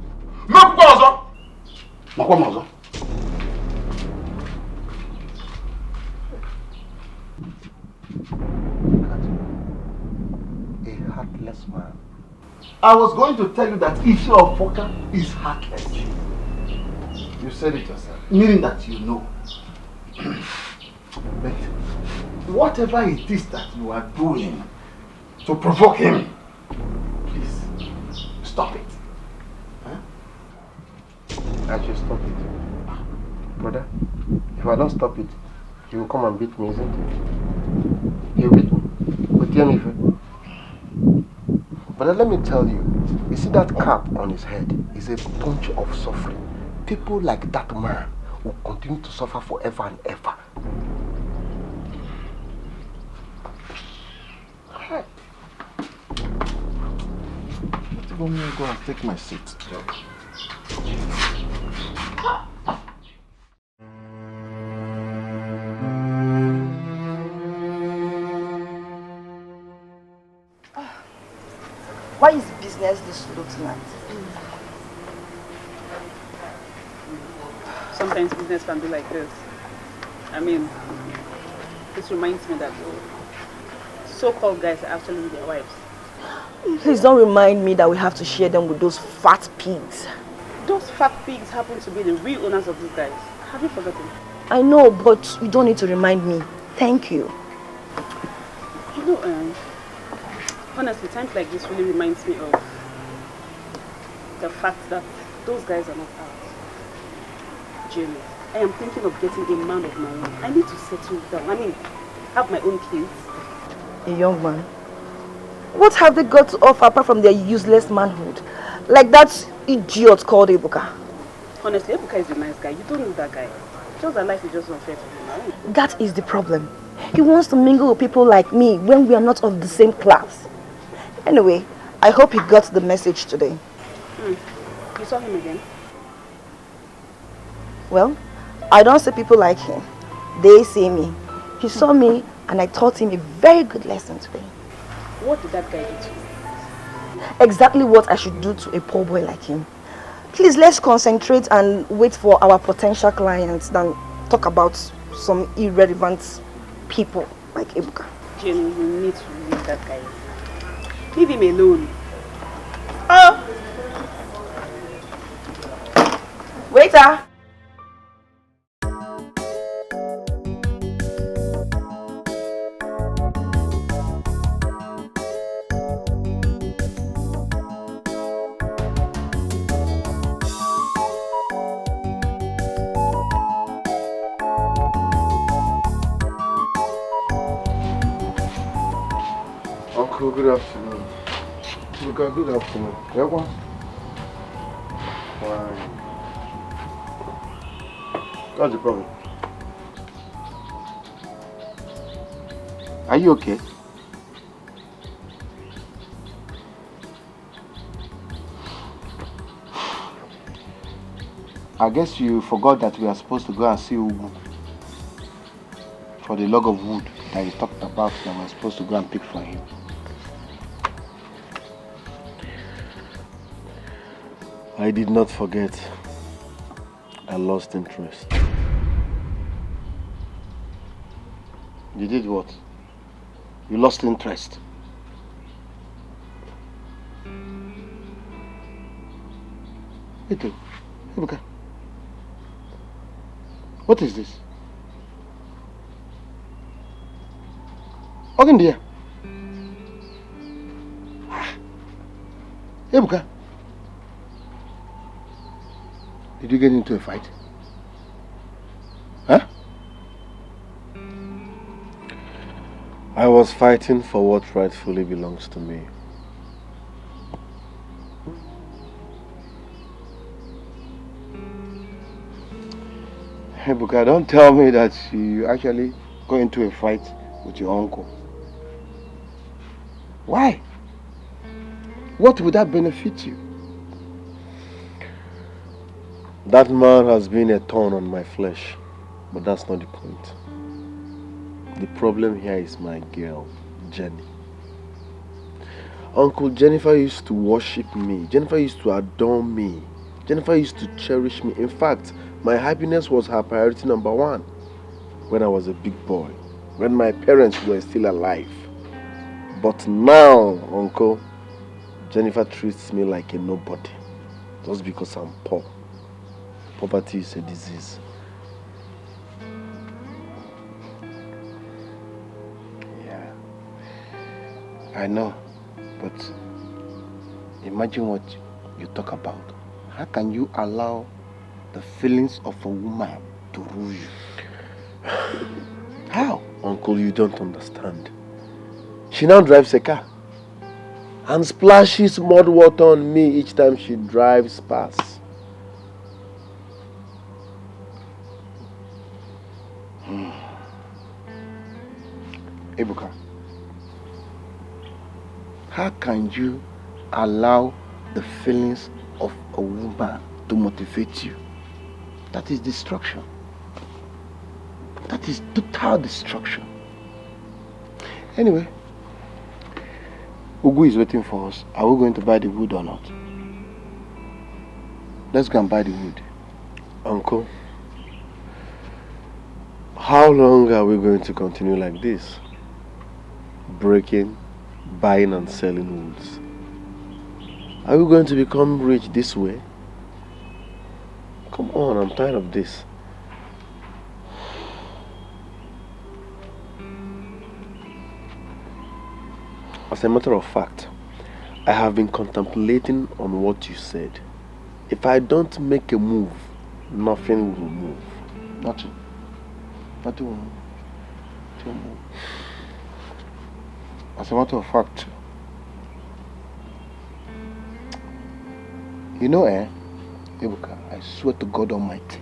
Make you also. Makwa mazo. A heartless man. I was going to tell you that Ishi of Foka is heartless. You said it yourself. Meaning that you know. But whatever it is that you are doing to provoke him, please stop it. I should stop it. Brother, if I don't stop it, he will come and beat me, isn't it? He'll beat me. But tell me, brother, let me tell you, you see that cap on his head is a bunch of suffering. People like that man will continue to suffer forever and ever. Let me go and take my seat. Why is business this slow tonight? Sometimes business can be like this. I mean, this reminds me that so-called guys are actually with their wives. Please don't remind me that we have to share them with those fat pigs. Those fat pigs happen to be the real owners of these guys. Have you forgotten? I know, but you don't need to remind me. Thank you. You know, honestly, times like this really reminds me of the fact that those guys are not ours. Jerry, I am thinking of getting a man of my own. I need to settle down. I mean, have my own kids. A young man? What have they got to offer apart from their useless manhood? Like that idiot called Ebuka. Honestly, Ebuka is a nice guy. You don't know that guy. Just that life is just unfair to him. Right? That is the problem. He wants to mingle with people like me when we are not of the same class. Anyway, I hope he got the message today. You saw him again? Well, I don't see people like him. They see me. He saw me and I taught him a very good lesson today. What did that guy do to you? Exactly what I should do to a poor boy like him. Please, let's concentrate and wait for our potential clients than talk about some irrelevant people like Ebuka. Jenny, you need to leave that guy. Leave him alone. Oh! Waiter! Uncle, good afternoon. Luca, good afternoon. Everyone? Why? What's the problem? Are you okay? I guess you forgot that we are supposed to go and see Ugu for the log of wood that he talked about that we're supposed to go and pick for him. I did not forget. I lost interest. You did what? You lost interest. Wait, Ebuka. What is this? Organ dear. Ebuka. Did you get into a fight? Huh? I was fighting for what rightfully belongs to me. Ebuka, don't tell me that you actually got into a fight with your uncle. Why? What would that benefit you? That man has been a thorn on my flesh, but that's not the point. The problem here is my girl, Jenny. Uncle Jennifer used to worship me. Jennifer used to adore me. Jennifer used to cherish me. In fact, my happiness was her priority number one when I was a big boy, when my parents were still alive. But now, Uncle, Jennifer treats me like a nobody just because I'm poor. Poverty is a disease. Yeah, I know, but imagine what you talk about. How can you allow the feelings of a woman to rule you? How? Uncle, you don't understand. She now drives a car and splashes mud water on me each time she drives past. Ebuka, how can you allow the feelings of a woman to motivate you? That is destruction. That is total destruction. Anyway, Ugu is waiting for us. Are we going to buy the wood or not? Let's go and buy the wood. Uncle, how long are we going to continue like this? Breaking, buying and selling woods. Are we going to become rich this way? Come on, I'm tired of this. As a matter of fact, I have been contemplating on what you said. If I don't make a move, nothing will move. Nothing. Nothing will move. Nothing will move. As a matter of fact, you know, Ebuka, I swear to God Almighty,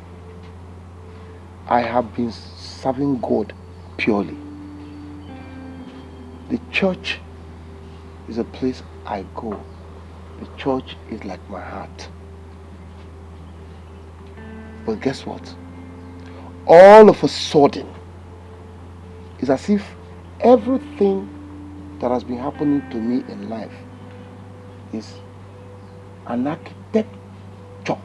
I have been serving God purely. The church is a place I go. The church is like my heart. But guess what? All of a sudden, it's as if everything that has been happening to me in life is an architecture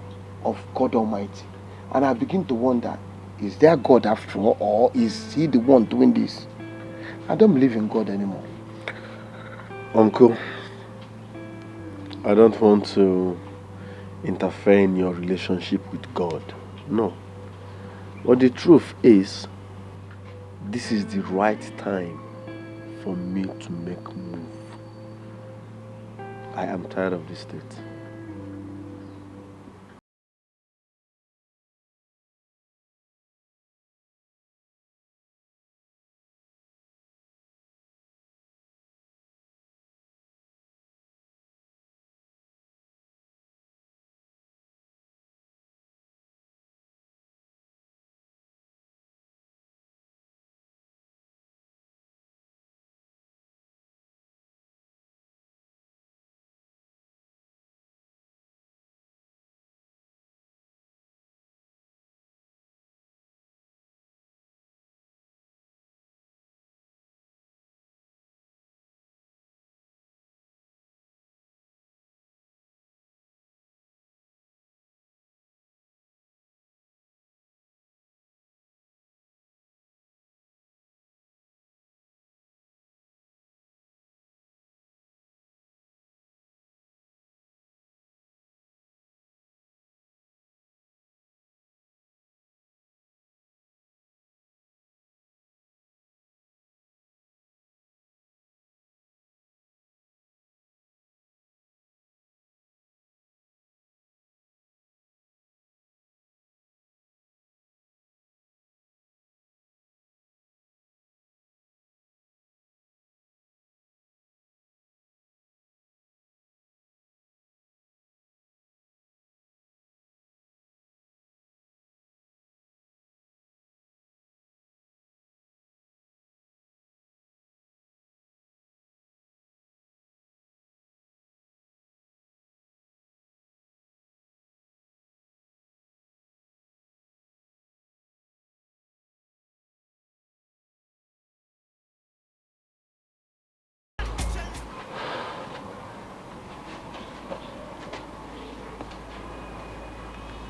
of God Almighty. And I begin to wonder, is there God after all, or is he the one doing this? I don't believe in God anymore. Uncle, I don't want to interfere in your relationship with God. No. But the truth is, this is the right time for me to make a move. I am tired of this state.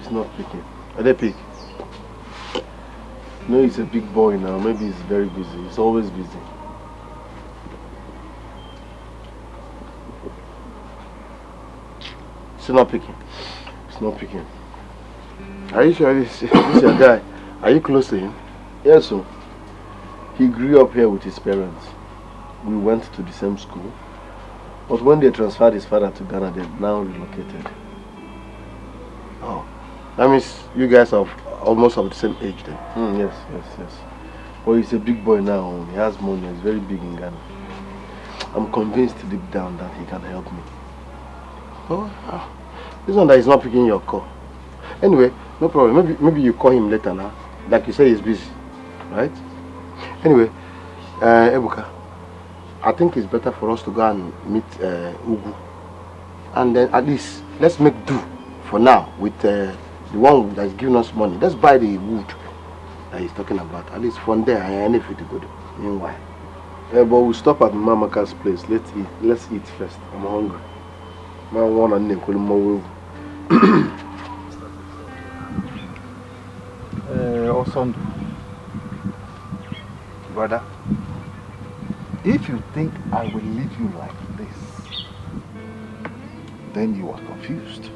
He's not picking. Are they pick? No, he's a big boy now. Maybe he's very busy. He's always busy. He's not picking. He's not picking. Are you sure this is your guy? Are you close to him? Yes, sir. He grew up here with his parents. We went to the same school. But when they transferred his father to Ghana, they now relocated. Oh, that means you guys are almost of the same age then? Yes. Well, he's a big boy now. He has money. He's very big in Ghana. I'm convinced deep down that he can help me. Oh, this one that is not picking your call. Anyway, no problem. Maybe you call him later now. Like you say, he's busy, right? Anyway, Ebuka, I think it's better for us to go and meet Ugu. And then at least, let's make do for now with the one that's giving us money. Let's buy the wood that he's talking about. At least from there, I ain't fit to go to. Meanwhile. But we'll stop at Amaka's place. Let's eat first. I'm hungry. I want to name more. Osondo. Brother, if you think I will leave you like this, then you are confused.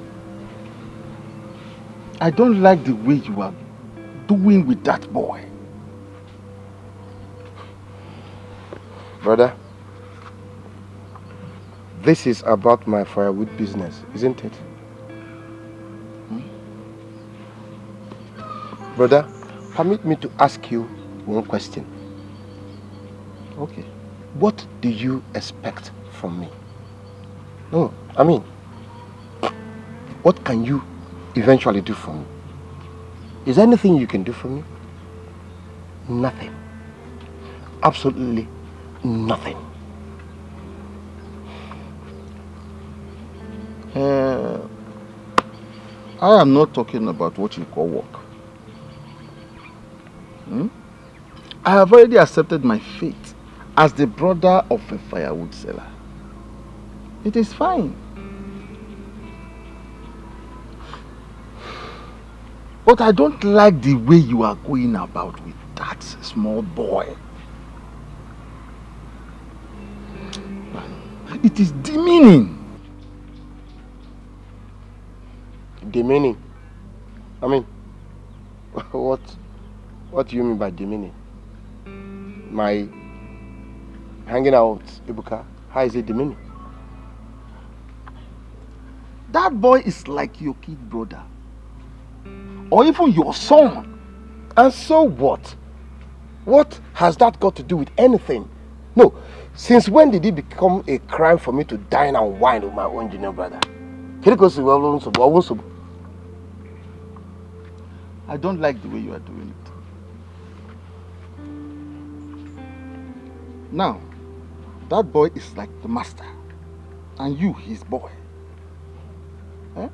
I don't like the way you are doing with that boy. Brother, this is about my firewood business, isn't it? Brother, permit me to ask you one question. Okay. What do you expect from me? No, I mean, what can you eventually do for me? Is there anything you can do for me? Nothing. Absolutely nothing. I am not talking about what you call work. I have already accepted my fate as the brother of a firewood seller. It is fine. But I don't like the way you are going about with that small boy. It is demeaning. Demeaning? I mean, what do you mean by demeaning? My hanging out with Ibuka, how is it demeaning? That boy is like your kid brother. Or even your son. And so what? What has that got to do with anything? No, since when did it become a crime for me to dine and wine with my own junior brother? I don't like the way you are doing it. Now, that boy is like the master, and you his boy. Eh?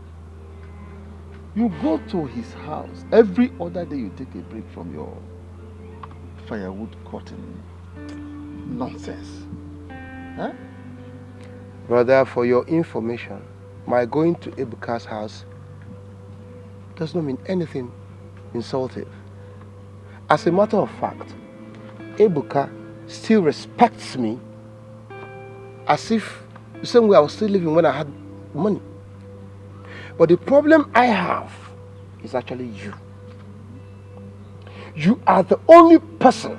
You go to his house. Every other day you take a break from your firewood cutting nonsense. Eh? Brother, for your information, my going to Ebuka's house does not mean anything insultive. As a matter of fact, Ebuka still respects me as if the same way I was still living when I had money. But the problem I have is actually you. You are the only person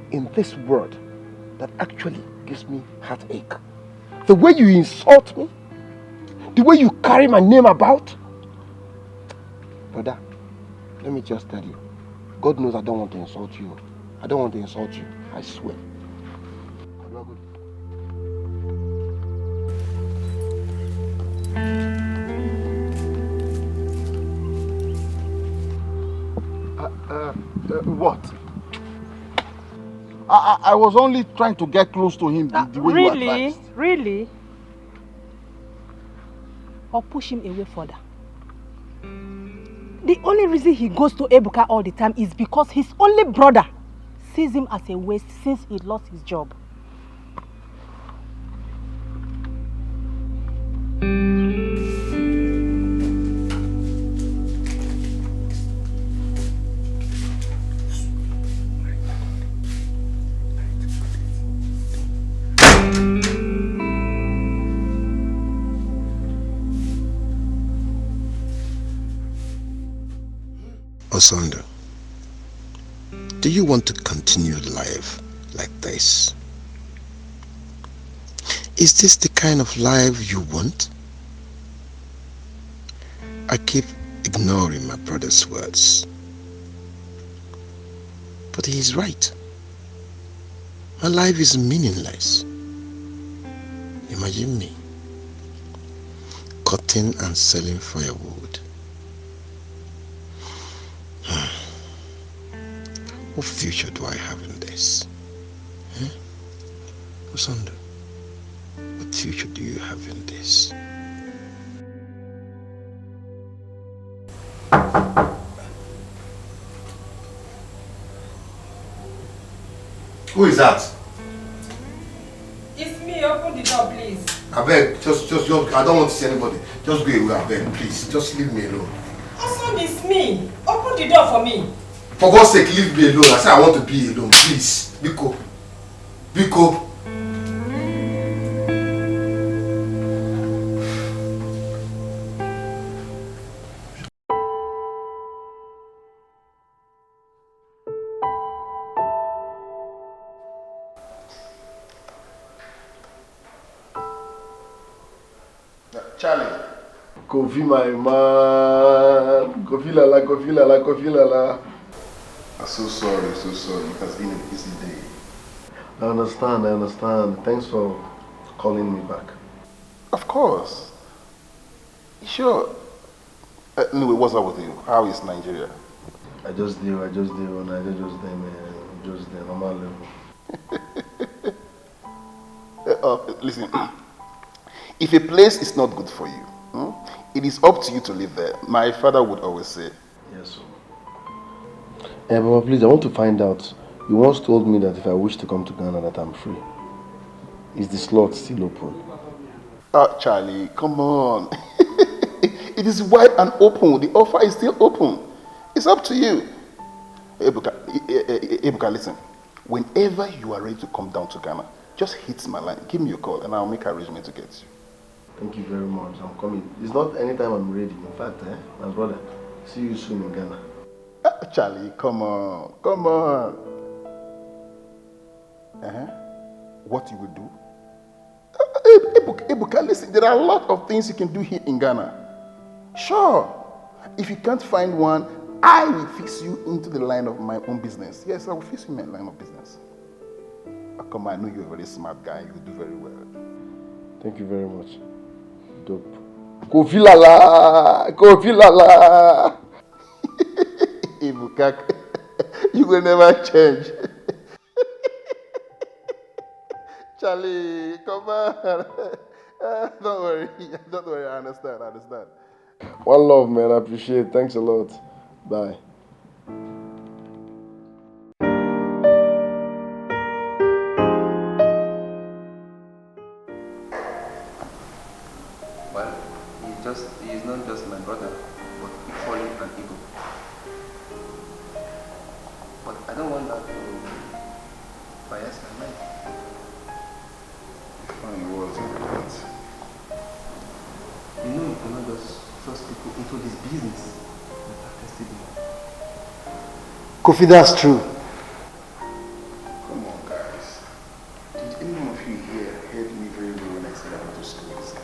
in this world that actually gives me heartache. The way you insult me, the way you carry my name about. Brother, let me just tell you, God knows I don't want to insult you. I don't want to insult you, I swear. What? I was only trying to get close to him the way you advised. Really? Or push him away further? The only reason he goes to Ebuka all the time is because his only brother sees him as a waste since he lost his job. Osondo, do you want to continue life like this? Is this the kind of life you want? I keep ignoring my brother's words. But he is right. My life is meaningless. Imagine me, cutting and selling firewood. What future do I have in this? Eh? Osondo, what future do you have in this? Who is that? It's me. Open the door, please. I beg, just, I don't want to see anybody. Just go away, I beg, please. Just leave me alone. Awesome, it's me. Open the door for me. For God's sake, leave me alone. I said I want to be alone, please. Biko. Biko. Charlie. Kofi, my man. Kofi lala, Kofi lala, Kofi lala. I'm so sorry. It has been a busy day. I understand. Thanks for calling me back. Of course. Sure. Anyway, what's up with you? How is Nigeria? I just did, man. Just there, normal level. Listen, if a place is not good for you, it is up to you to live there. My father would always say. Yes, sir. But please, I want to find out. You once told me that if I wish to come to Ghana, that I'm free. Is the slot still open? Charlie, come on. It is wide and open. The offer is still open. It's up to you. Ebuka, listen. Whenever you are ready to come down to Ghana, just hit my line. Give me a call and I'll make arrangement to get you. Thank you very much. I'm coming. It's not anytime I'm ready. In fact, my brother, see you soon in Ghana. Charlie, come on. What you will do? Ebuka, listen, there are a lot of things you can do here in Ghana. Sure. If you can't find one, I will fix you into the line of my own business. Yes, I will fix you in my line of business. Come on, I know you're a very smart guy. You do very well. Thank you very much. Dope. Kofi lala. Ebuka, you will never change. Charlie, come on. Don't worry, I understand. One love, man. I appreciate it. Thanks a lot. Bye. Well, he's not just my brother, but equally an equal. But I don't want that to bias my mind. Funny words like that. You know you cannot just trust people into this business without testing them. Kofi, that's true. Come on, guys. Did any one of you here heard me very well when I said I want to school this guy?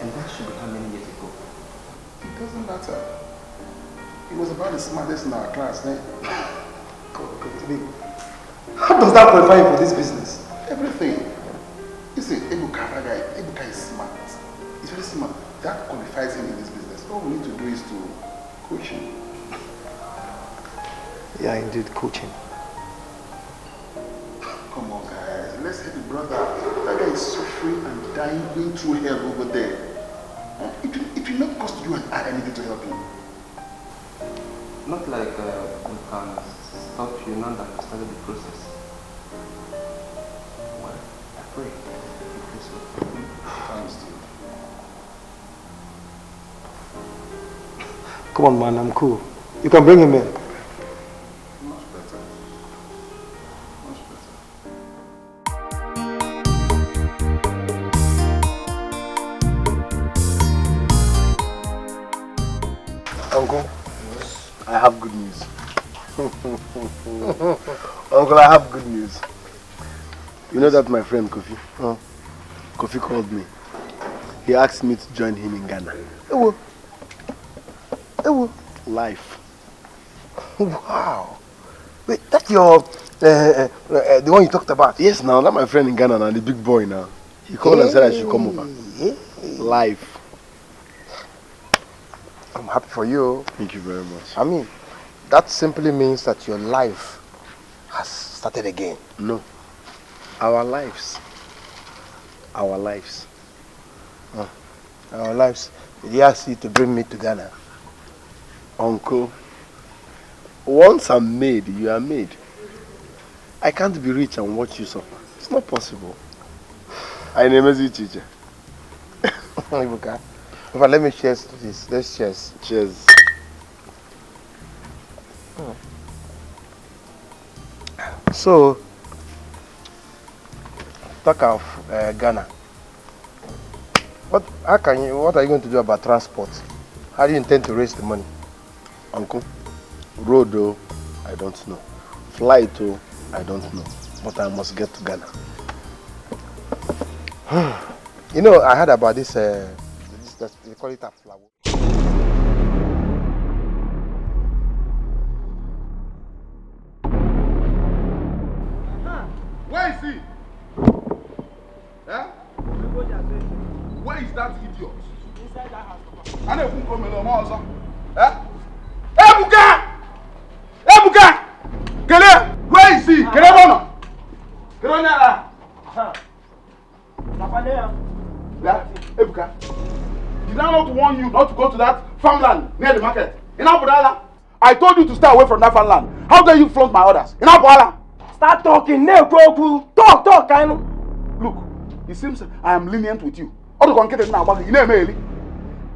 And that should be how many years ago? It doesn't matter. He was about the smartest in our class then. How does that qualify you for this business? Everything. You see, Ebuka is smart. He's very smart. That qualifies him in this business. All we need to do is to coach him. Yeah, indeed, coaching. Come on, guys. Let's help the brother. That guy is suffering and dying, going through hell over there. It will not cost you and I anything to help him. Not like we can stop you now that you started the process. Well, I pray. Thanks to you. Come on, man, I'm cool. You can bring him in. Much better. Uncle, have good news. Uncle, I have good news. You know that my friend Kofi? Kofi called me. He asked me to join him in Ghana. Life. Wow. Wait, that's your the one you talked about? Yes, now that my friend in Ghana now, the big boy now. He called and said I should come over. Life. I'm happy for you. Thank you very much. I mean, that simply means that your life has started again. No. Our lives. Our lives. Our lives. Did he ask you to bring me to Ghana? Uncle, once I'm made, you are made. I can't be rich and watch you suffer. It's not possible. I never see teacher. Ibuka, let me cheers to this. Let's cheers. Cheers. So, talk of Ghana. What are you going to do about transport? How do you intend to raise the money? Uncle, road though, I don't know. Flight though, I don't know. But I must get to Ghana. You know, I heard about this, they call it a flower. Where is he? Eh? Where is that idiot? Inside that house, Papa. I don't come in no more, eh? Ebuka! Ebuka! Kele! Where is he? Kele bono! Kele nyala! Papa there. Yeah, Ebuka. Did I not warn you not to go to that farmland near the market? In Abudala? I told you to stay away from that farmland. How dare you flaunt my orders? In Abudala? Start talking, talk, I know. Look, it seems I am lenient with you.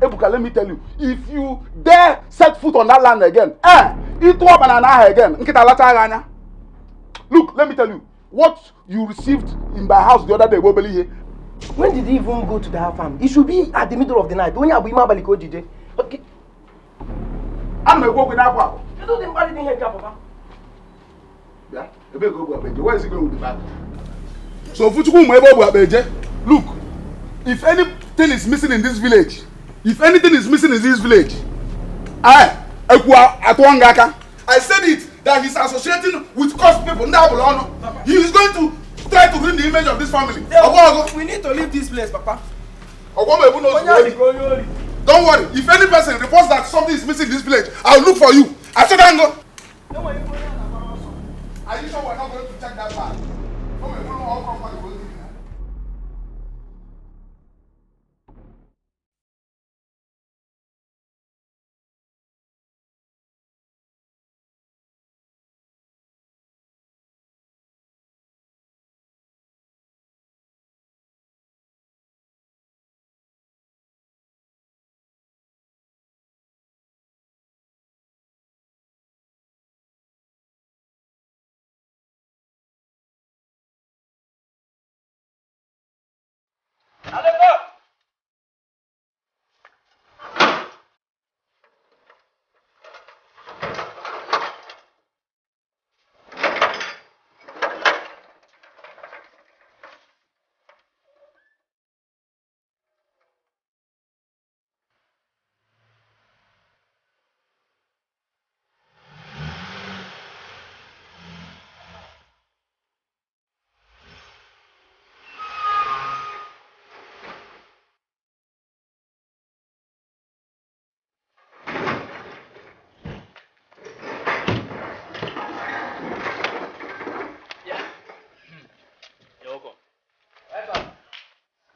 Ebuka, let me tell you, if you dare set foot on that land again, look, let me tell you, what you received in my house the other day, when did he even go to that farm? It should be at the middle of the night. When you have okay. I'm going to go with that one. You don't think anything here, Papa? Yeah, where is he going with the bag? So, look, if anything is missing in this village, I said it that he's associating with cursed people. He is going to try to ruin the image of this family. We need to leave this place, Papa. Don't worry. If any person reports that something is missing in this village, I'll look for you. I said, Ango. Are you sure we're not going to check that bag?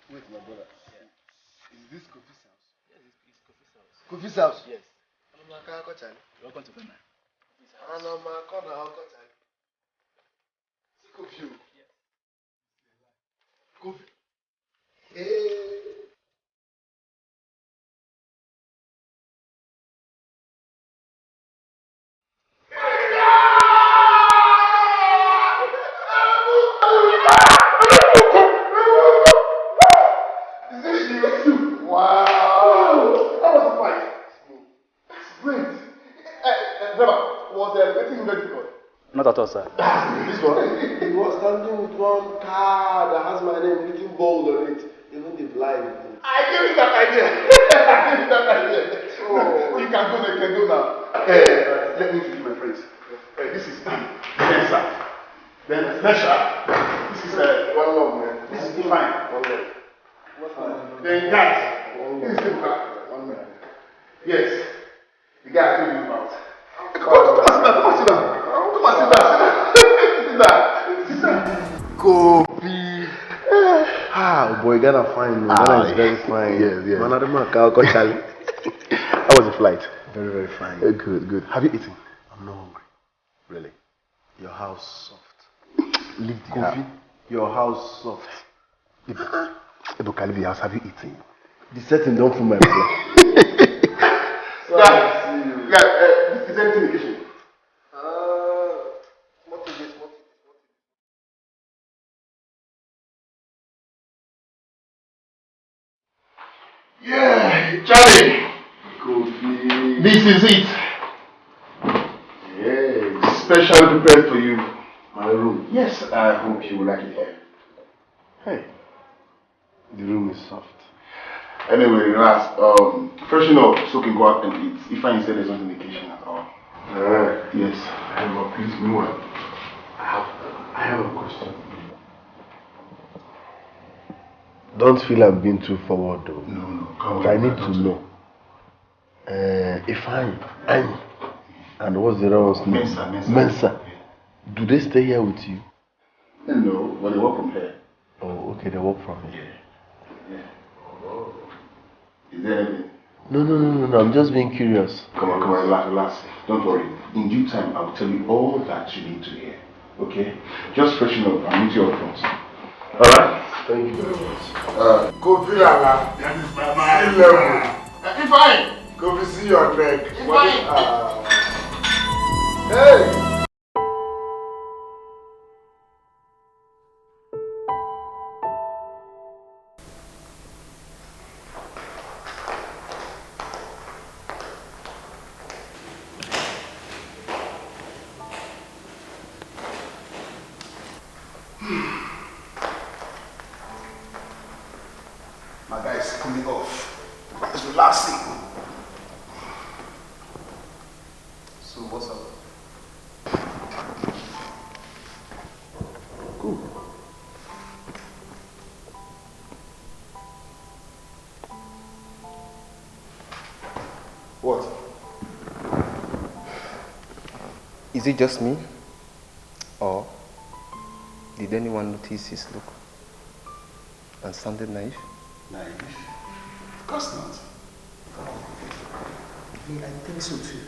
Wait, my brother. Yeah. Is this Kofi's house? Yes, it's Kofi's house. Kofi's house? Yes. Welcome to Ghana. Kofi. Yes. Kofi. Hey. Wow! That was a fight. Great. Driver, Not at all, sir. This one? He was standing with one car that has my name written bold on it. Even the blind. I gave you that idea. I gave you that idea. Oh. You can go now. Let me introduce my friends. This is Mensa. Then Mesha. This is one love, man. This is Fine. One love. Then guys. This is Ibuka. One man. Yes. The guy I told you about. Come and sit down. Sit down. Kofi. Ah, boy, Ghana fine. Ghana is very fine. Yes. Charlie. How was the flight? Very, very fine. Good. Have you eaten? I'm not hungry. Really? Your house soft. Leave the Kofi, house. your house soft. Ibuka, leave the house. Have you eaten? The setting don't fool my play. Guys, is there anything in the kitchen? What is it? Yeah, Charlie. Kofi. This is it. Yeah, specially prepared for you. My room. Yes, I hope you will like it here. Hey, the room is soft. Anyway, relax. Freshen up so you can go out and eat. If I said there's nothing in the kitchen at all. Yes. Please, meanwhile, I have a question. Don't feel I'm being too forward though. No. But I need to know. If I'm and what's the other one's name? Mensa. Do they stay here with you? No, but they work from here. Oh, okay, they work from here. Yeah. Is there anything? No, I'm just being curious. Come on, relax. Don't worry. In due time, I'll tell you all that you need to hear. Okay? Just freshen up. I'll meet you up front. Alright? Thank you very much. Kofi Lala. That is my mind. Level. Fine. Kofi, see your neck. Fine. Hey! My guy is coming off. It's relaxing. So what's up? Cool. What? Is it just me? Or did anyone notice his look and sounded naive? Naive? Of course not. I think so too.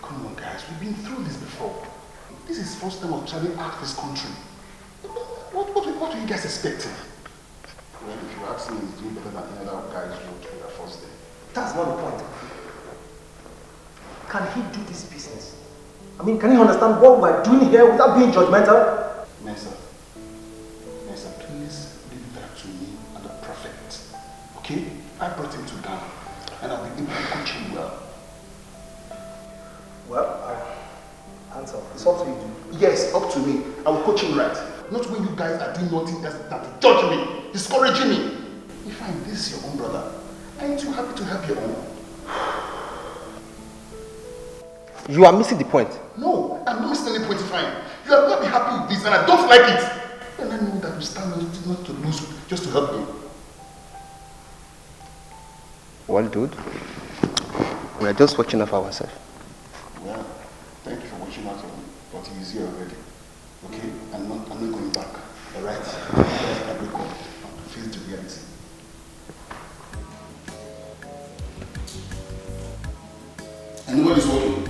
Come on guys, we've been through this before. This is the first time of traveling out of this country. What were you guys expecting? Well, if you ask me, he's doing better than any other guys who went through their first day. That's not the point. Can he do this business? I mean, can you understand what we're doing here without being judgmental? Mesa, please leave that to me and the prophet. Okay? I brought him to Ghana and I'll be able to coach him well. Well, answer. It's up to you. Yes, up to me. I will coach him right. Not when you guys are doing nothing else than judge me, discouraging me. If this is your own brother, aren't you happy to help your own? You are missing the point. No, I'm not missing any point. Fine. You are not be happy with this and I don't like it. And I know that we stand not to lose just to help you. Well, dude, we are just watching out for ourselves. Well, thank you for watching out for me, but he's here already. Okay? I'm not going back. Alright? I wake up and face the reality. And nobody's working.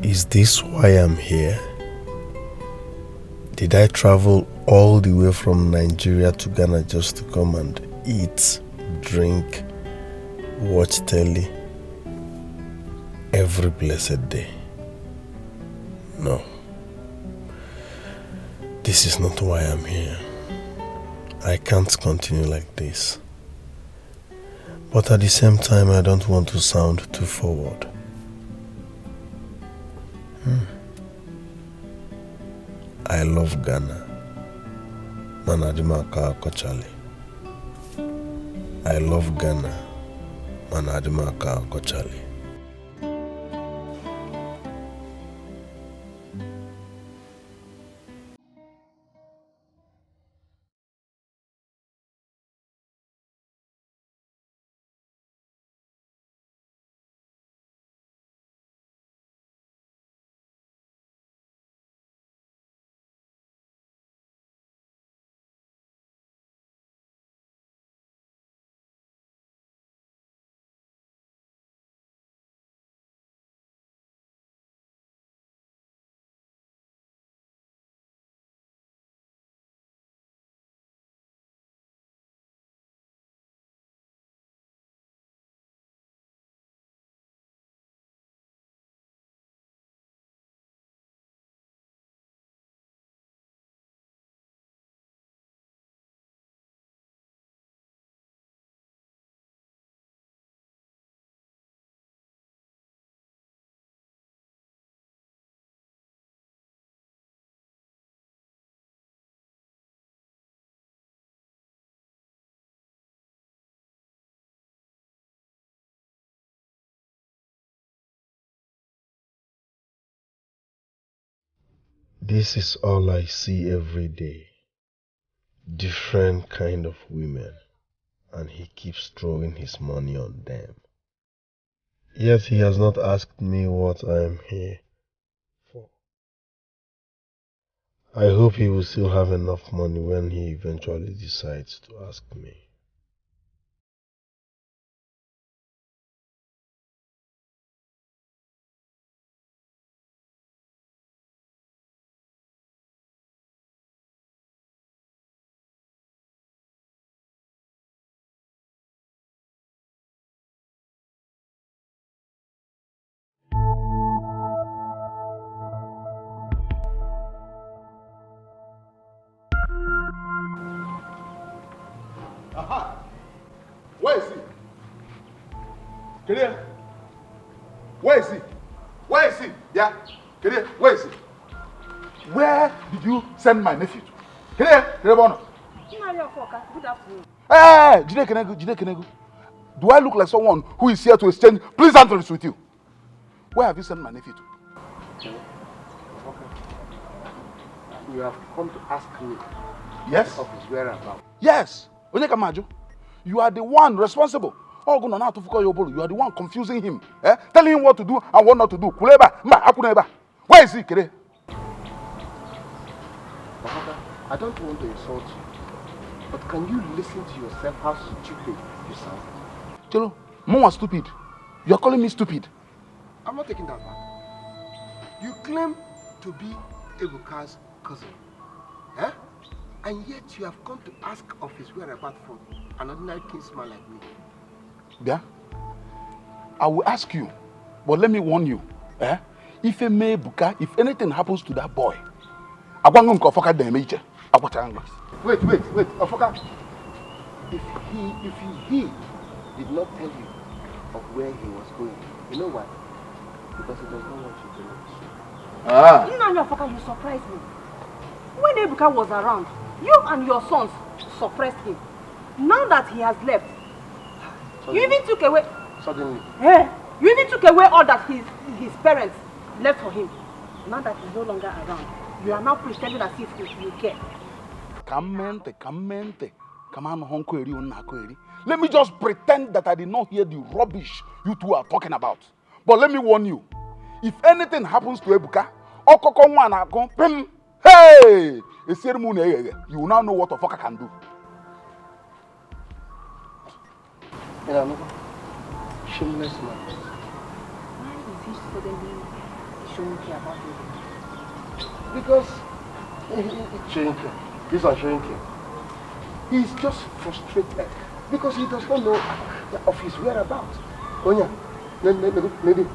Is this why I'm here? Did I travel all the way from Nigeria to Ghana just to come and eat, drink, watch telly every blessed day? No. This is not why I'm here. I can't continue like this. But at the same time, I don't want to sound too forward. I love Ghana. Manadimaka Kochali. I love Ghana. Manadimaka Kochali. This is all I see every day. Different kind of women, and he keeps throwing his money on them. Yet he has not asked me what I am here for. I hope he will still have enough money when he eventually decides to ask me. Aha! Where is he? Kede? Where is he? Where is he? Yeah? Kede, where is he? Where did you send my nephew to? Kede, Kede Bono. Good afternoon. Hey, Jide Kenegu. Do I look like someone who is here to exchange pleasantries with you? Where have you sent my nephew to? You have come to ask me. Yes? Of his whereabouts. Yes. Onyeka Majo, you are the one responsible. You are the one confusing him. Telling him what to do and what not to do. Where is he, Kede? I don't want to insult you, but can you listen to yourself how stupid you sound? Chelo, Mom was stupid. You are calling me stupid. I'm not taking that back. You claim to be Ebuka's cousin. Eh? And yet you have come to ask of his whereabouts from an ordinary kinsman like me. Yeah? I will ask you, but let me warn you. If anything happens to that boy, Wait, Ofoka. If he did not tell you of where he was going, you know why? Because he does not want you to know. Ofoka, you surprised me. When Ebuka was around, you and your sons suppressed him. Now that he has left, Suddenly. you even took away. Suddenly. You even took away all that his parents left for him. Now that he's no longer around, you are now pretending as if you care. Let me just pretend that I did not hear the rubbish you two are talking about. But let me warn you, if anything happens to Ebuka, hey, you will now know what Ofoka can do. Shameless man. Why is he suddenly showing care about it? Because this one showing care. He's just frustrated because he does not know of his whereabouts. Onya, maybe.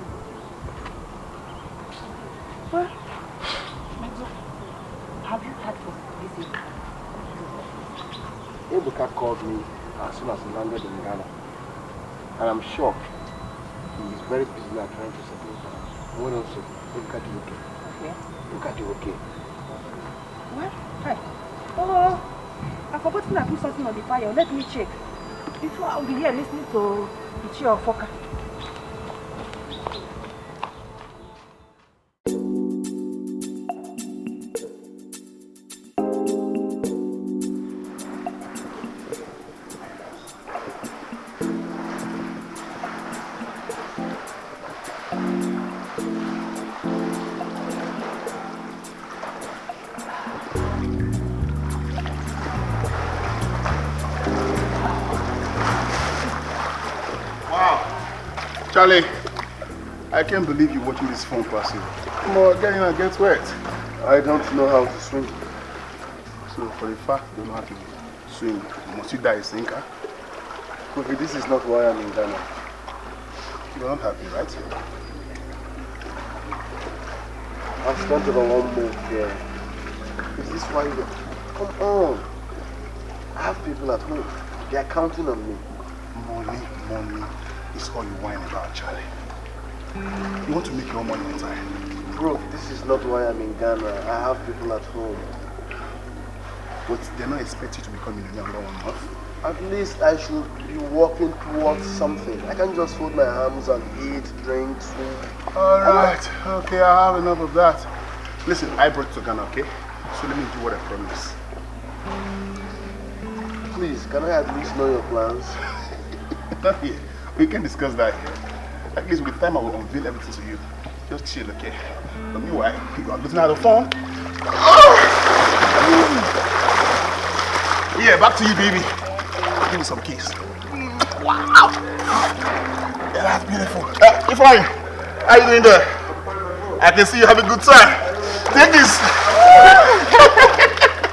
Well, have you heard from this Ebuka called me as soon as he landed in Ghana. And I'm sure he is very busy at trying to settle down. What else? Ebuka do okay. Okay. Ebuka do okay. What? Hi. Oh, I've forgotten to put something on the fire. Let me check. Before I'll be here listening to Ichi or Foka. Charlie, I can't believe you're watching this phone passive. Come on, get in and get wet. I don't know how to swim. So, for the fact you don't know how to swim, must you die a sinker? Kofi, this is not why I'm in Ghana. You're not happy, right? I've spent over 1 month here. Is this why you... Come on. I have people at home. They are counting on me. Money is all you whine about, Charlie. You want to make your money on time. Bro, this is not why I'm in Ghana. I have people at home. But they're not expecting you to become a millionaire under 1 month. At least I should be working towards something. I can't just fold my arms and eat, drink, swim. Alright, okay, I have enough of that. Listen, I brought you to Ghana, okay? So let me do what I promised. Please, can I at least know your plans? Not here. We can discuss that here. At least with time I will unveil everything to you. Just chill, okay? But meanwhile, you are looking at the phone. Yeah, back to you, baby. Give me some kiss. Wow! Yeah, that's beautiful. Ifeanyi, how you doing there? I can see you having a good time. Take this.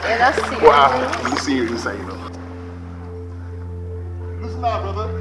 Yeah, that's serious. Wow, I'm seeing you inside, you know. Listen now, brother.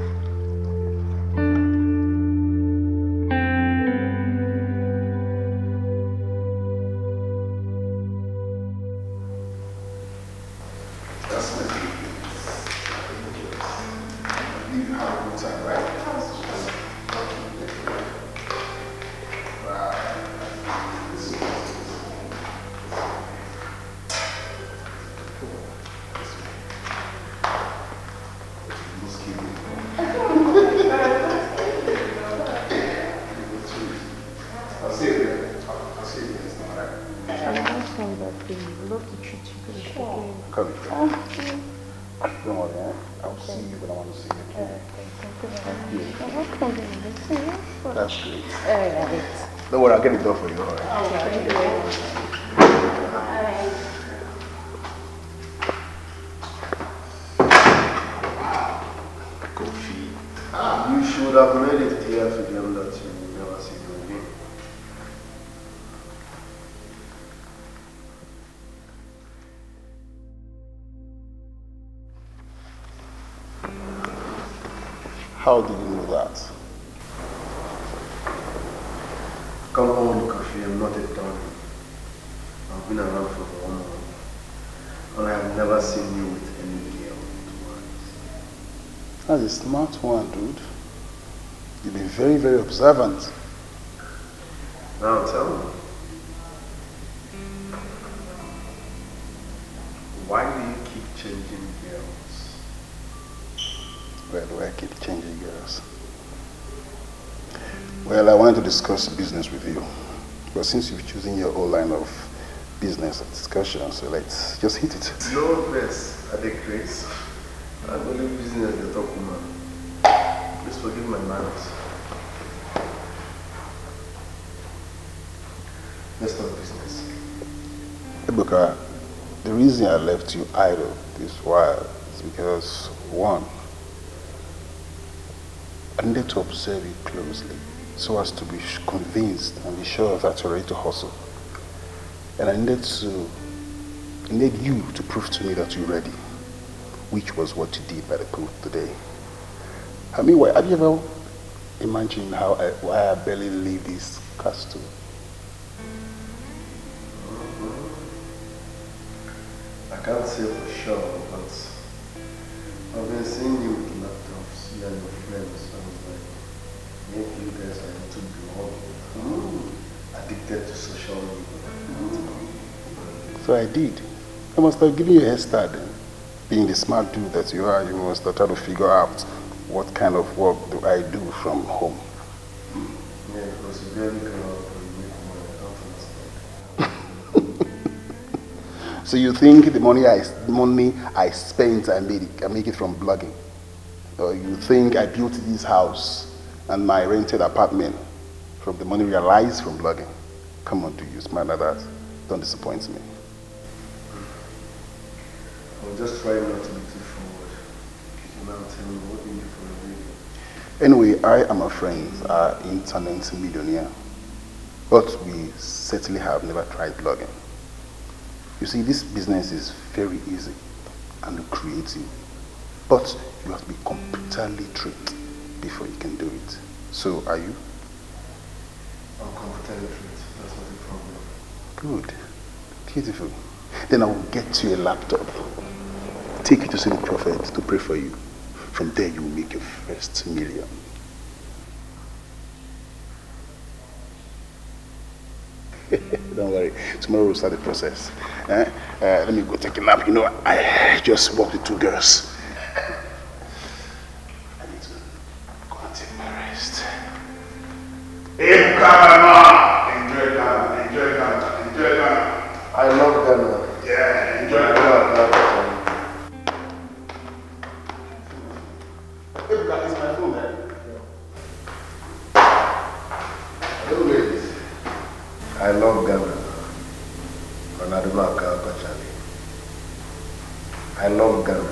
Don't worry, I'll get it done for you, alright? You should have made it clear to them that you will never see them again. How did you know that? Come on, Kofi, I'm not a dummy. I've been around for 1 month. And I have never seen you with any girl twice. That's a smart one, dude. You've been very, very observant. Now tell me. Why do you keep changing girls? Where do I keep changing girls? Well, I wanted to discuss business with you. But since you've chosen your own line of business discussion, so let's just hit it. No offense, at the grace. I'm only business the top woman. Please forgive my manners. Let's talk business. Ebuka, the reason I left you idle this while is because, one, I needed to observe you closely. so as to be convinced and be sure that you're ready to hustle. And I need you to prove to me that you're ready, which was what you did by the pool today. I mean, have you ever imagined why I barely leave this castle? I can't say for sure, but I've been seeing you with laptops, you and your friends. I was like, maybe you guys are into blogging, addicted to social media. So I did. I must have given you a head start then. Being the smart dude that you are, you must have tried to figure out what kind of work do I do from home. Yeah, because you barely go out and make money. I don't understand. So you think the money I spent, I make it from blogging? Or you think I built this house and my rented apartment from the money realized from blogging? Come on, do you smart like that? Don't disappoint me. I'll just try not to be too forward. Now tell me, what do you do for a living? Anyway, I and my friends are internet millionaire, but we certainly have never tried blogging. You see, this business is very easy and creative, but you have to be computer literate before you can do it. So, are you? I'm computer literate. That's not a problem. Good. Beautiful. Then I will get you a laptop. Take you to see the prophet to pray for you. From there, you will make your first million. Don't worry. Tomorrow we'll start the process. Let me go take a nap. You know, I just walked with 2 girls. I need to go and take my rest. Hey, Ghana! Enjoy Ghana. Enjoy Ghana. Enjoy Ghana. I love Ghana. Yeah, enjoy Ghana. Hey, that is my phone, man. Hello, ladies. I love Ghana. I love Ghana.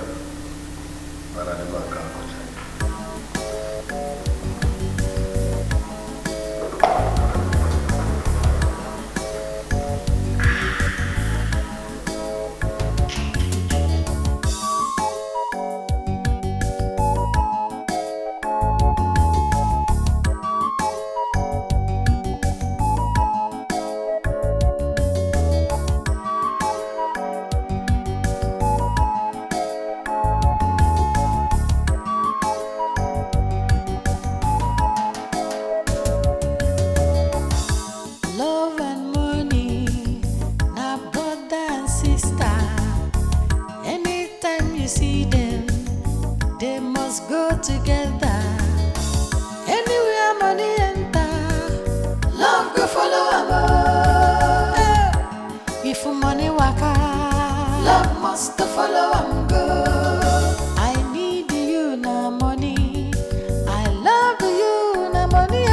Love and money, na brother and sister. Anytime you see them, they must go together. Anywhere money enter, love go follow am. If money waka, love must follow am go. I need you na money, I love you na money.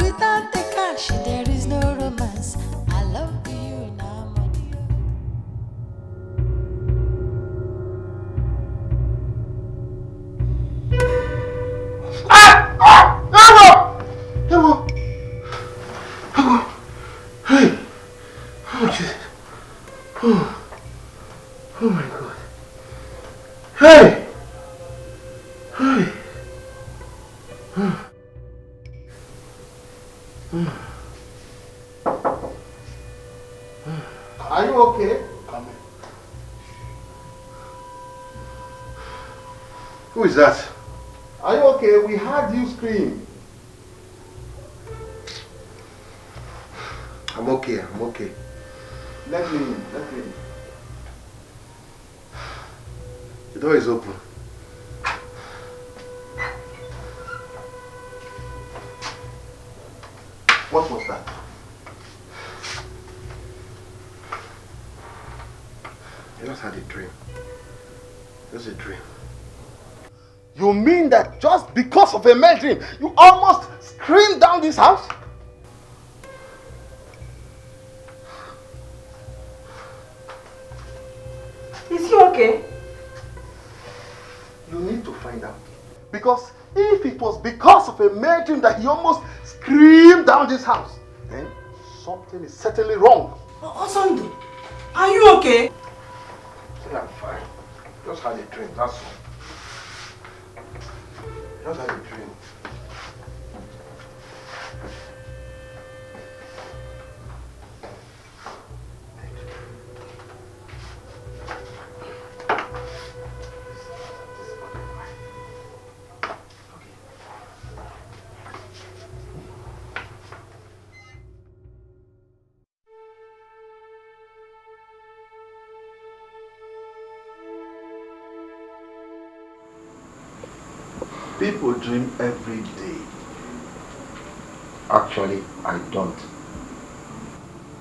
Without the cash, there is no romance. I love you na money. Hey! Oh, Jesus. Oh my God. Hey! Hey! Are you okay? Come in. Who is that? Are you okay? We heard you scream. I'm okay, I'm okay. Let me in, let me in. The door is open. What was that? I just had a dream. Just a dream. You mean that just because of a mere dream, you almost screamed down this house? Is he okay? You need to find out. Because if it was because of a mere dream that he almost scream down this house, then something is certainly wrong. Osundu, are you okay? I'm fine. Just had a drink, that's all. Just had a drink. People dream every day. Actually, I don't.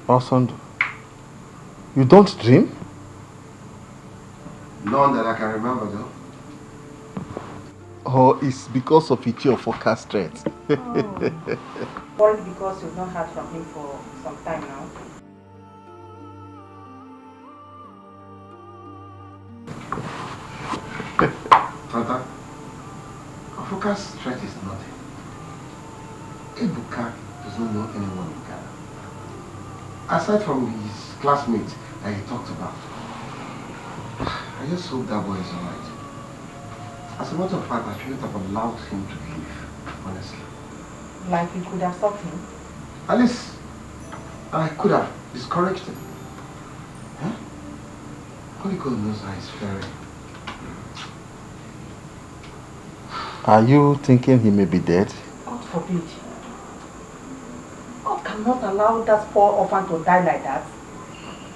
Osundu, you don't dream? None that I can remember though. Or it's because of your forecast threat? Worried because you've not heard from him for some time now. Tata, a focus threat is nothing. Ebuka does not know anyone in Ghana. Aside from his classmates that he talked about. I just hope that boy is alright. As a matter of fact, I shouldn't have allowed him to leave, honestly. Like you could have stopped him? At least, I could have discouraged him. Huh? Only God knows how he's faring. Are you thinking he may be dead? God forbid. God cannot allow that poor orphan to die like that.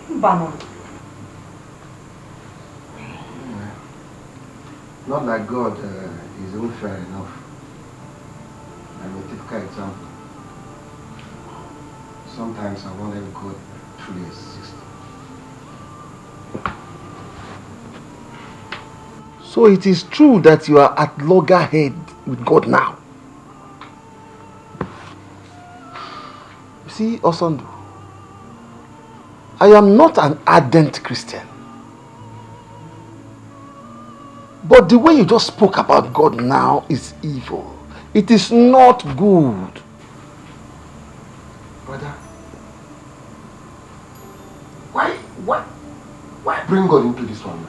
Banon. Not like God is unfair enough. I'm a typical example. Sometimes I wonder if God truly exists. So it is true that you are at loggerhead with God now. You see, Osundu, I am not an ardent Christian. But the way you just spoke about God now is evil. It is not good. Brother, why bring God into this one?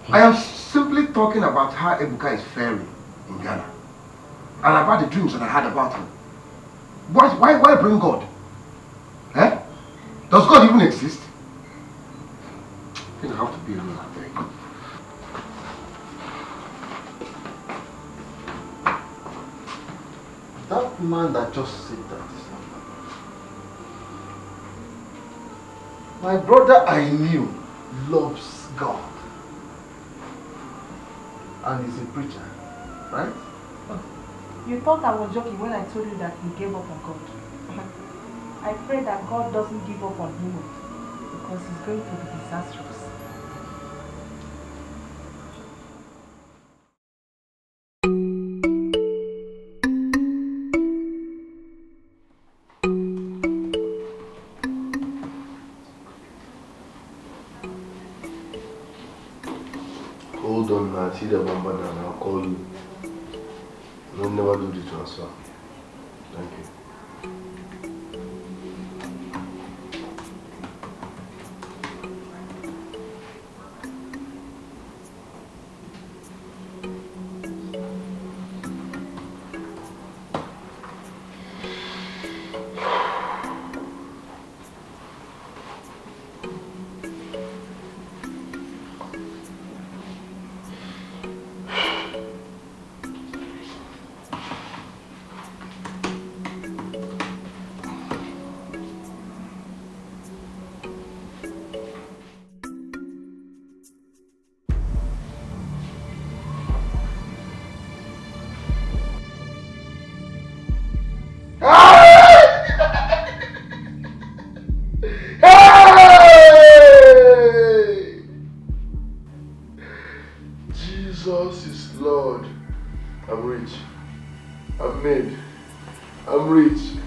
I am simply talking about how Ebuka is faring in Ghana. And about the dreams that I had about him. Why bring God? Eh? Does God even exist? I think I have to be alone, I beg. That man that just said that is not my brother. I knew loves God. And he's a preacher, right? You thought I was joking when I told you that he gave up on God. I pray that God doesn't give up on him because he's going to be disastrous. Hold on, now, see the number and I'll call you. We'll never do the transfer. Thank you. Jesus is Lord. I'm rich. I'm made. I'm rich.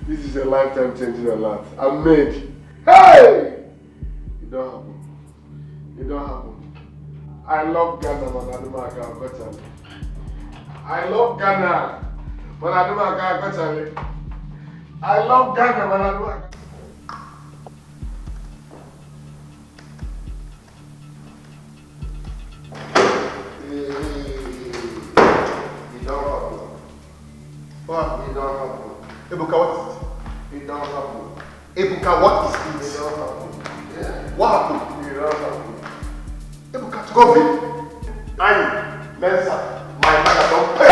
This is a lifetime changing a lot. I'm made. Hey! It don't happen. It don't happen. I love Ghana, man. Amaka, better. I love Ghana. But I don't know I love Ghana, but I don't know. What? It don't happen. Ebuka, what is it? It don't happen. Ebuka, what is it? It don't happen. Yeah. What happened? It don't happen. Ebuka, Kofi, Annie, Mensa, my mother don't pay.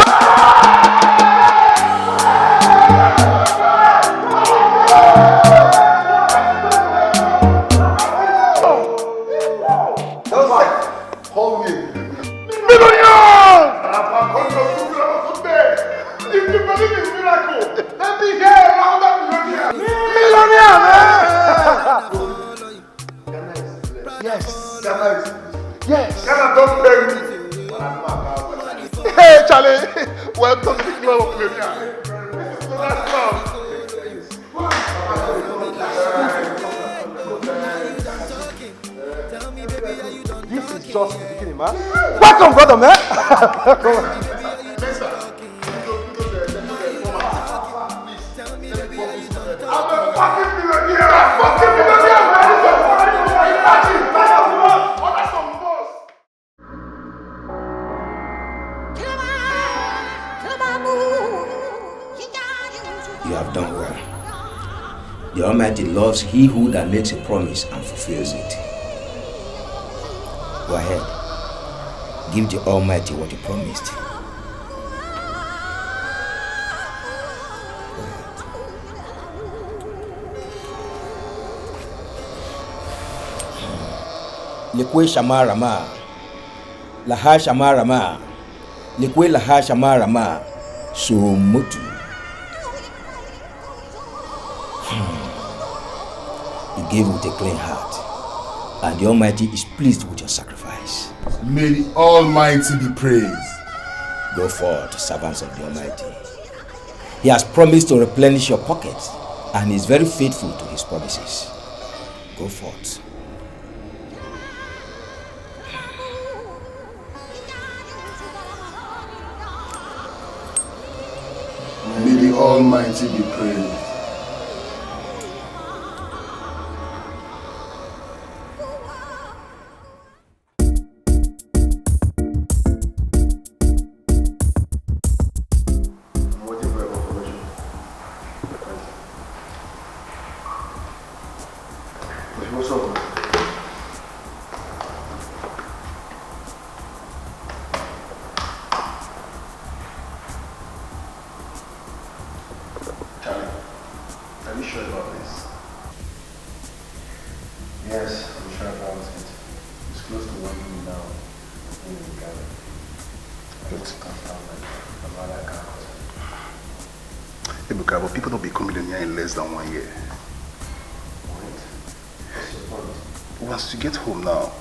Hold me. Millions! If you believe in miracle, let me hear another millionaire, man! Yes, Ghana is. Yes. Ghana don't pay me. Hey, Charlie, welcome to the club of millionaire. This is the last club. This is just the beginning, man. Welcome, brother, man. You have done well. The Almighty loves he who that makes a promise and fulfills it. Go ahead. Give the Almighty what he promised. Lekwe shamarama. Laha shamarama. Lekwe laha shamarama. Sumutu. You gave with a clean heart, and the Almighty is pleased with your sacrifice. May the Almighty be praised. Go forth, servants of the Almighty. He has promised to replenish your pockets, and is very faithful to his promises. Go forth. May the Almighty be praised. But people don't become millionaire in less than 1 year. Once you get home now,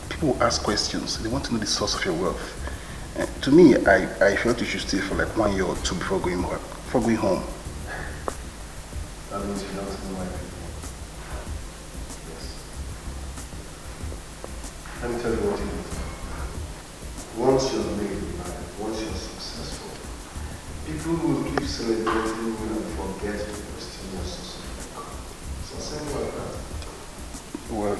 people will ask questions. They want to know the source of your wealth. To me, I felt you should stay for like 1 year or two before going home. That means you don't know my people. Yes. Let me tell you what it is. Once you're made in life, once you're successful, people will keep celebrating you and forget the prestigious source of income. So something like that. Well,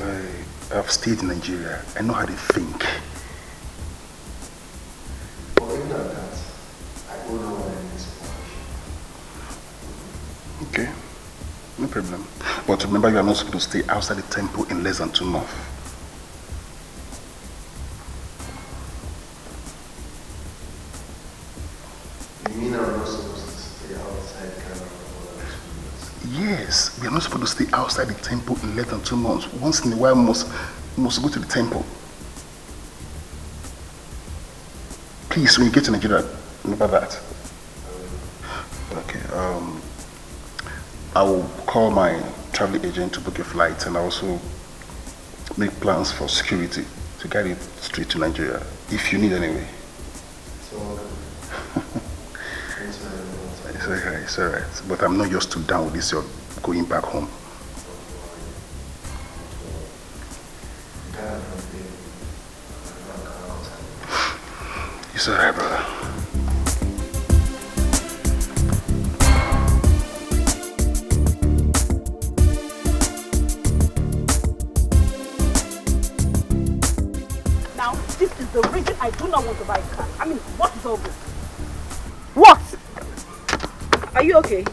I've stayed in Nigeria. I know how they think. But even at that, I don't know what it is. Okay, no problem. But remember, you are not supposed to stay outside the temple in less than 2 months. You mean I'm not supposed to stay outside Ghana for 2 months? Yes, we are not supposed to stay outside the temple in less than 2 months. Once in a while, must go to the temple. Please, when you get to Nigeria, remember that. Okay, I will call my travel agent to book a flight and also make plans for security to get it straight to Nigeria, if you need anyway. It's alright. But I'm not just too down with this, you're going back home. It's alright, brother. not want to buy a car. I mean, what is all this? What? Are you okay?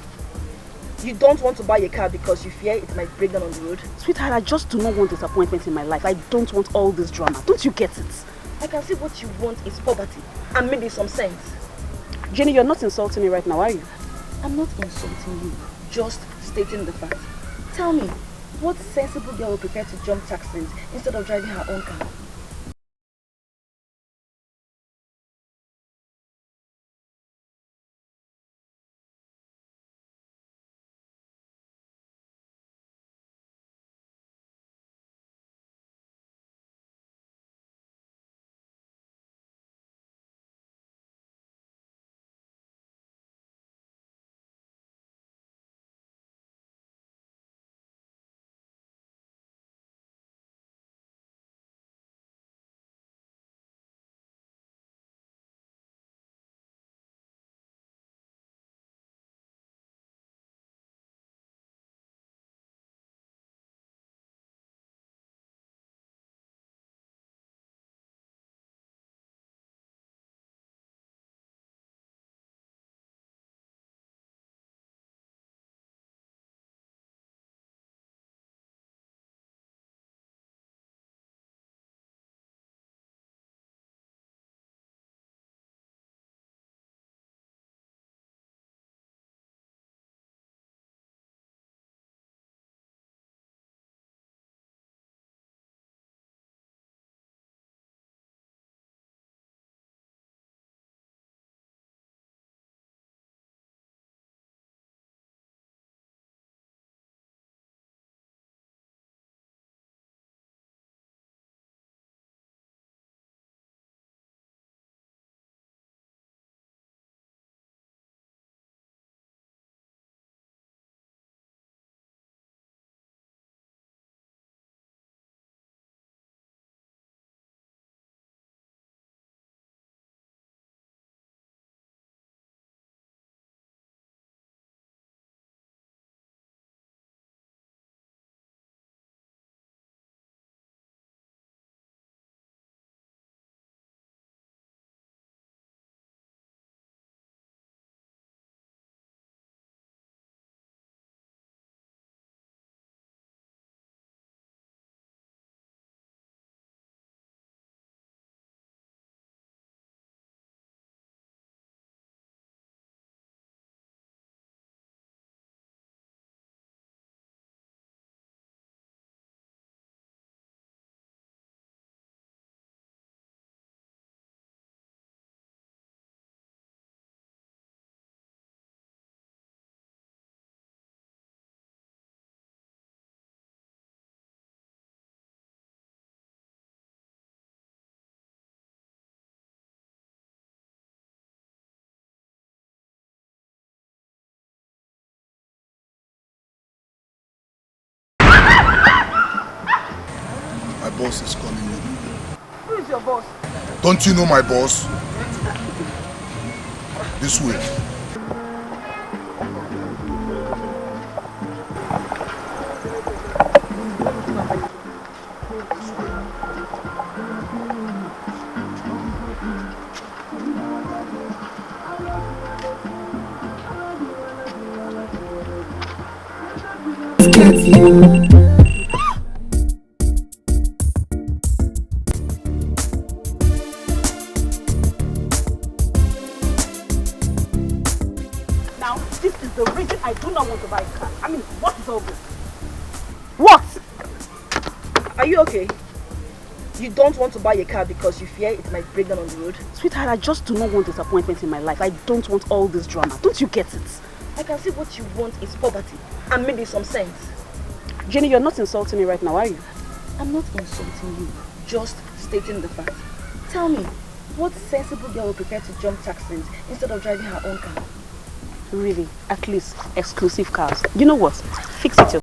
You don't want to buy a car because you fear it might break down on the road? Sweetheart, I just do not want disappointment in my life. I don't want all this drama. Don't you get it? I can see what you want is poverty and maybe some sense. Jenny, you're not insulting me right now, are you? I'm not insulting you, just stating the fact. Tell me, what sensible girl will prepare to jump taxis instead of driving her own car? My boss is calling me. Who is your boss? Don't you know my boss? This way. Get you. Now, this is the reason I do not want to buy a car. I mean, what is all this? What? Are you okay? You don't want to buy a car because you fear it might break down on the road? Sweetheart, I just do not want disappointment in my life. I don't want all this drama. Don't you get it? I can see what you want is poverty and maybe some sense. Jenny, you're not insulting me right now, are you? I'm not insulting you, just stating the fact. Tell me, what sensible girl will prepare to jump taxis instead of driving her own car? Really? At least exclusive cars. You know what? Fix it yourself.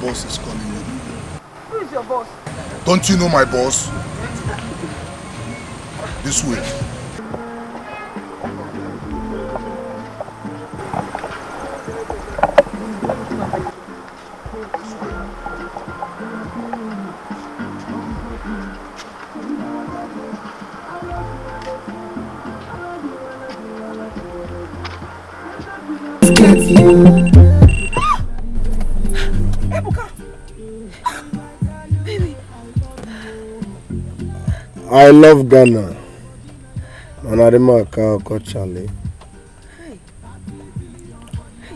boss is calling you. Who is your boss? Don't you know my boss? This way. I love Ghana. Amaka, Charlie.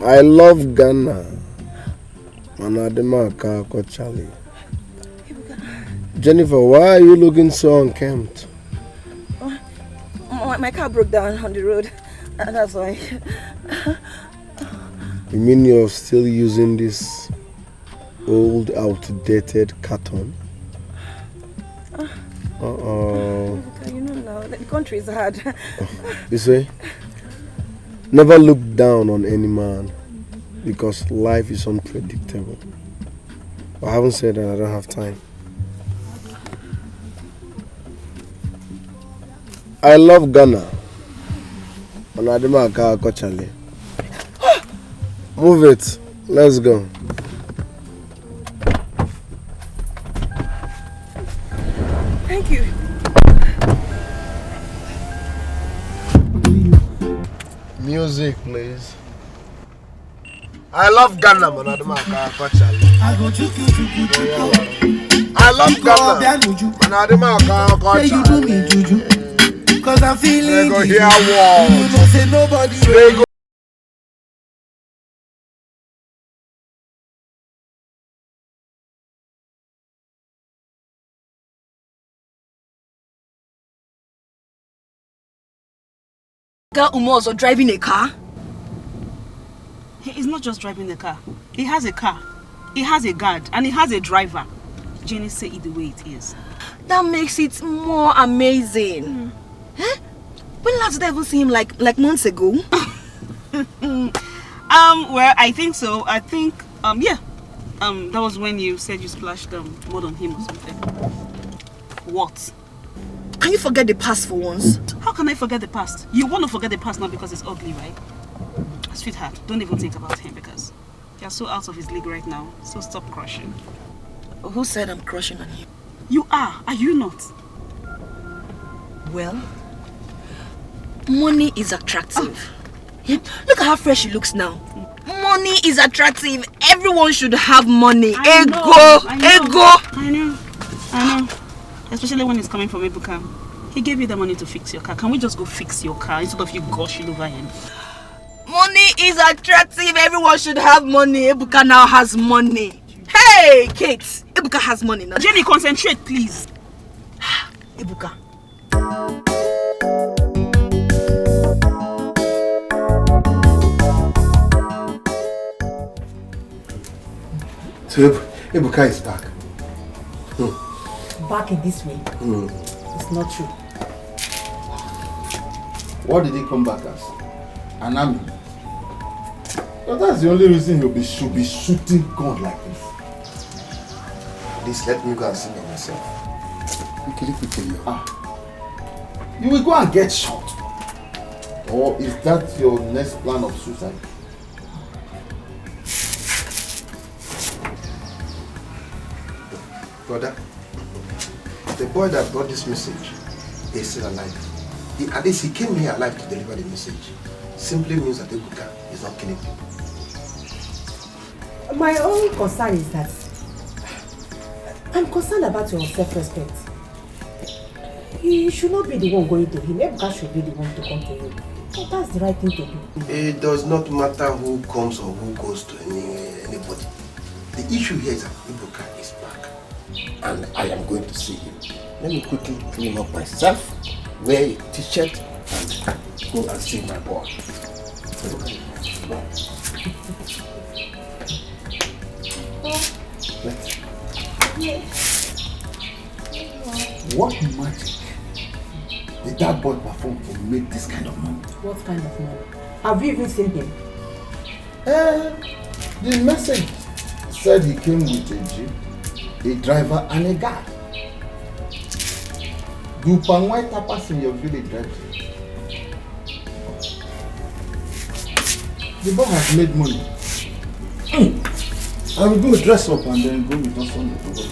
I love Ghana. Amaka, Charlie. Jennifer, why are you looking so unkempt? My car broke down on the road. That's why. You mean you're still using this old, outdated carton? You know now, the country is hard. You see? Never look down on any man because life is unpredictable. I haven't said that, I don't have time. I love Ghana. Move it. Let's go. Thank you. Music, please. I love Ghana, man. I love Ghana. Say you do me juju, cause I'm feeling they go juju. hear words. You know say nobody They go. Umozo driving a car? He is not just driving the car. He has a car. He has a guard. And he has a driver. Jenny, say it the way it is. That makes it more amazing. Huh? When last did I ever see him like months ago? Well, I think so. I think, yeah. That was when you said you splashed mud on him or something. What? Can you forget the past for once? How can I forget the past? You want to forget the past now because it's ugly, right? Sweetheart, don't even think about him because you're so out of his league right now. So stop crushing. Who said I'm crushing on him? You are you not? Well, money is attractive. Look at how fresh she looks now. Money is attractive. Everyone should have money. Ego! I know. Especially when it's coming from Ebuka. He gave you the money to fix your car. Can we just go fix your car instead of you gushing over him? Money is attractive. Everyone should have money. Ebuka now has money. Hey, Kate! Ebuka has money now. Jenny, concentrate, please. Ebuka. So Ebuka is back. Back in this way? It's not true. What did he come back as? An army? But that's the only reason he should be shooting gun like this. Please let me go and see by myself. Quickly. You will go and get shot. Or is that your next plan of suicide? Brother, the boy that brought this message is still alive. At least he came here alive to deliver the message. Simply means that Ebuka is not killing people. My own concern is that I'm concerned about your self-respect. You should not be the one going to him. Ebuka should be the one to come to you. So that's the right thing to do. It does not matter who comes or who goes to anybody. The issue here is that Ebuka is back. And I am going to see him. Let me quickly clean up myself, wear a t-shirt, and go and see my boy. What magic did that boy perform to make this kind of money? What kind of money? Have you even seen him? The message said he came with a jeep, a driver, and a guard. Do Pangwai tapas in your village, right? The boy has made money. I will go dress up and then go with us on the property.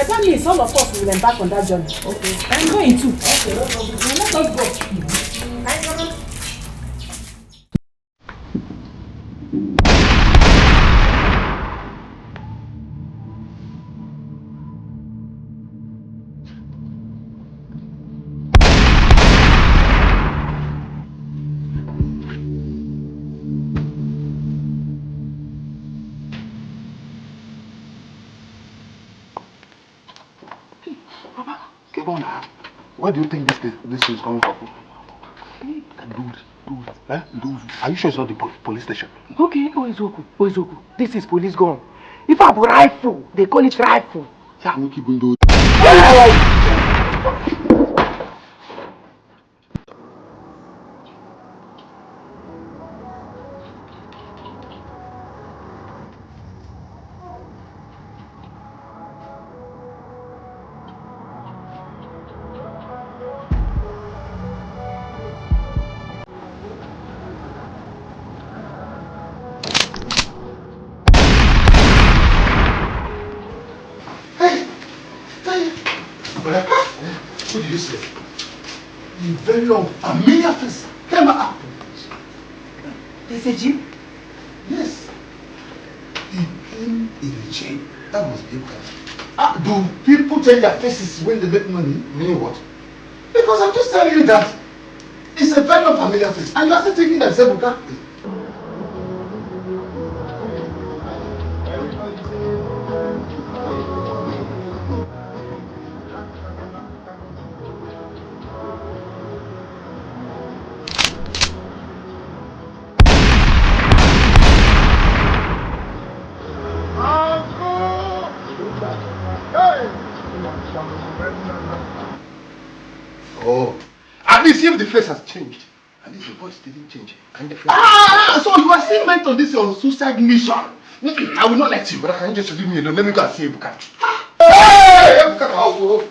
That means all of us will embark on that journey. Okay. I'm going too. Okay, let us go. Where do you think this is coming from? Are you sure it's not the police station? Okay, Oezoku. This is police gun. If I have a rifle, they call it rifle. Yeah, no keep doing. What did you say? In very long, familiar face came out. There's a jeep? Yes. He came in a jeep. That was him. Do people change their faces when they make money? Meaning what? Because I'm just telling you that it's a very unfamiliar face. And you are still thinking that it's Ebuka. Oh, at least if the face has changed, at least the voice didn't change. And the face so you are still meant on this suicide mission. I will not let you, but can you just leave me alone? Let me go and see Ebuka. Hey, Ebuka! Oh.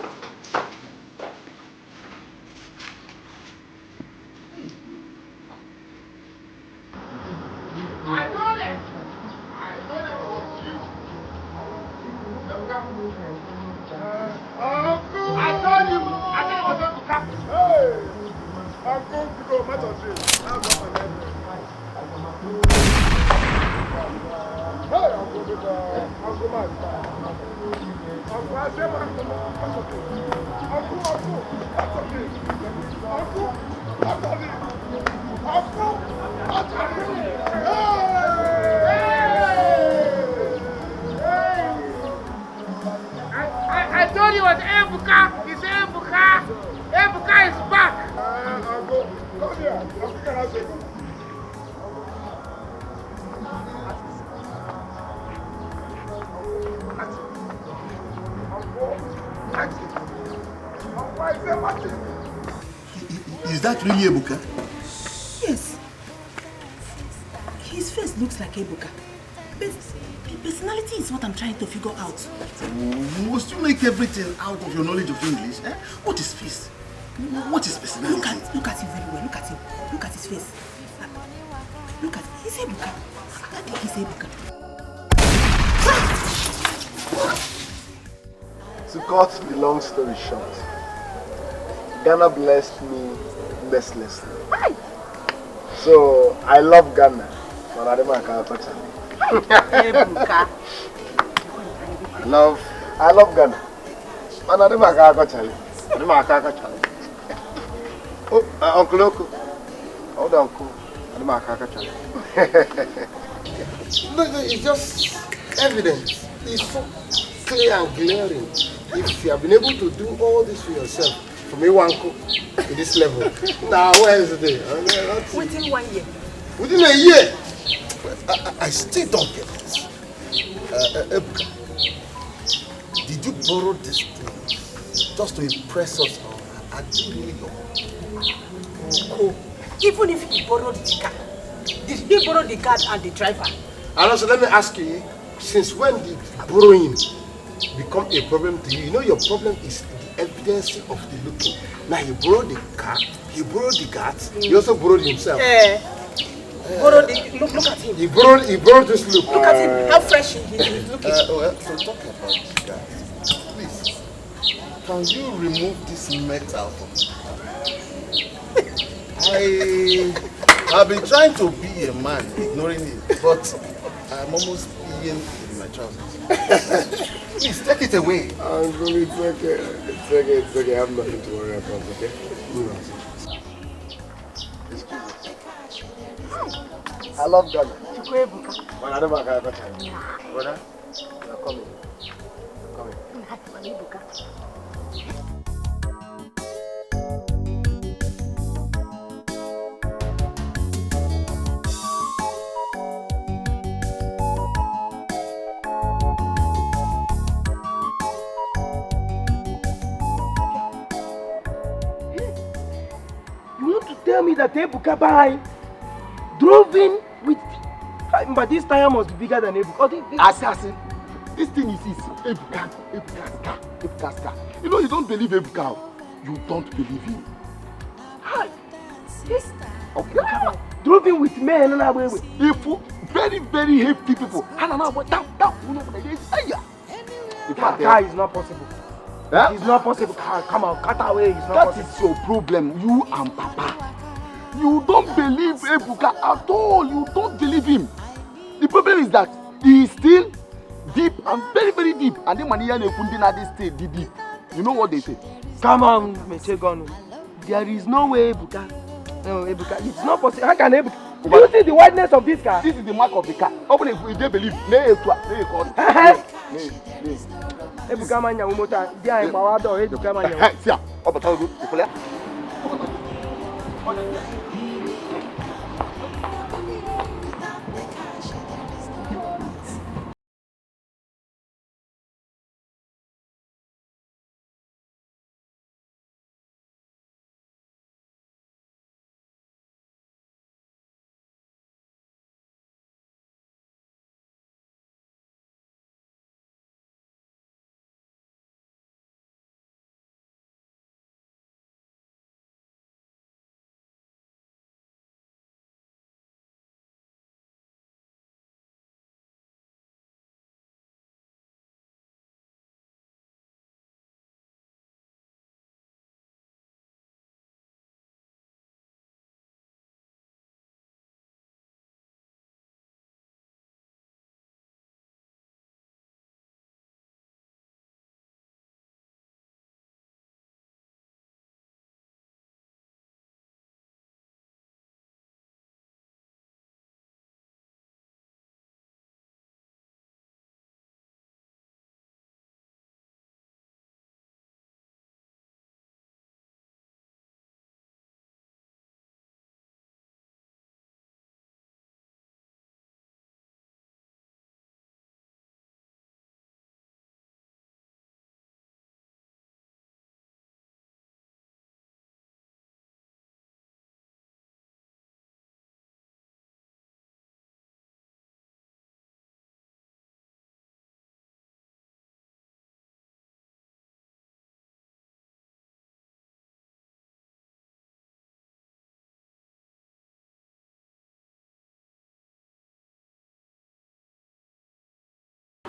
I told you it was Ebuka. It's Ebuka. Ebuka is back. Come here. Is that really Ebuka? Yes. His face looks like Ebuka. But the personality is what I'm trying to figure out. Must you make everything out of your knowledge of English? Eh? What is face? What is personality? Look at him very well. Look at him. Look at his face. Look at him. He's Ebuka. I think he's Ebuka. To cut the long story short, Ghana blessed me mercilessly. So I love Ghana. I love Ghana. Oh, Uncle Oko. Hold on, Uncle. No, it's just evidence. It's so clear and glaring. If you have been able to do all this for yourself, from A1 to this level, now where is it? Within 1 year. Within a year? I still don't get this. Ebuka, did you borrow this thing just to impress us? Or are you really your Even if he borrowed the car, did he borrow the card and the driver? And also, let me ask you, since when did borrowing become a problem to you? You know your problem is the evidence of the looking. Now he borrowed the car, he borrowed the guards, he also borrowed himself. Borrowed the, look at him. He borrowed this look. Look at him, how fresh he is looking. Well, so talk about this guy. Please, can you remove this metal from me? I've been trying to be a man, ignoring it, but I'm almost peeing in my trousers. Please, take it away. It's okay. It's okay. I have nothing to worry about, okay? I love Ghana. Brother, you're coming. You want to tell me that Ebuka Bai drove in with... But this tire must be bigger than Ebuka. Assassin, this thing is Ebuka's car. You know, you don't believe Ebuka. You don't believe him. Hi. Okay. Drove in with men and away with very, very hefty people. That car is not possible. It's not possible. Come on, cut away. It's not possible. That is your problem, you and Papa. You don't believe Ebuka at all. You don't believe him. The problem is that he is still deep and very, very deep. And then Maniya Nekundina they stay deep. You know what they say? Come on, Mechegon. There is no way Ebuka. No, Ebuka. It's not possible. How can Ebuka? Do you see the wideness of this car? This is the mark of the car. Open it if they believe. Ebuka manya umota. Dia e mawado Ebuka manya. See, obatago. Ikola.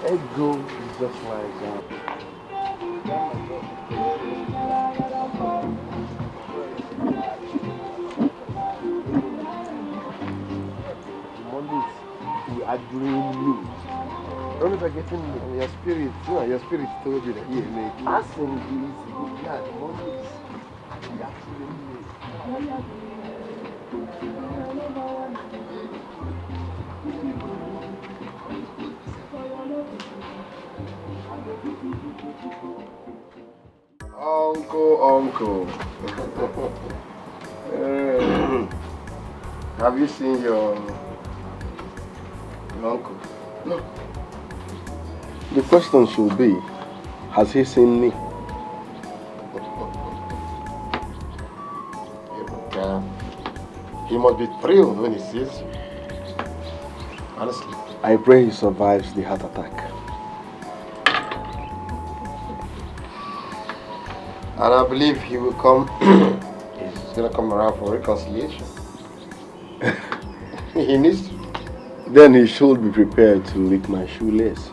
Ego is just like Mondays, we are doing you. Only by getting your spirit, your spirit told you that here, make us and these, yeah, Mondays, we are doing you. Uncle. Have you seen your uncle? No. The question should be, has he seen me? He must be thrilled when he sees you. Honestly. I pray he survives the heart attack. And I believe he will come, he's gonna come around for reconciliation. He needs to. Then he should be prepared to lick my shoelace.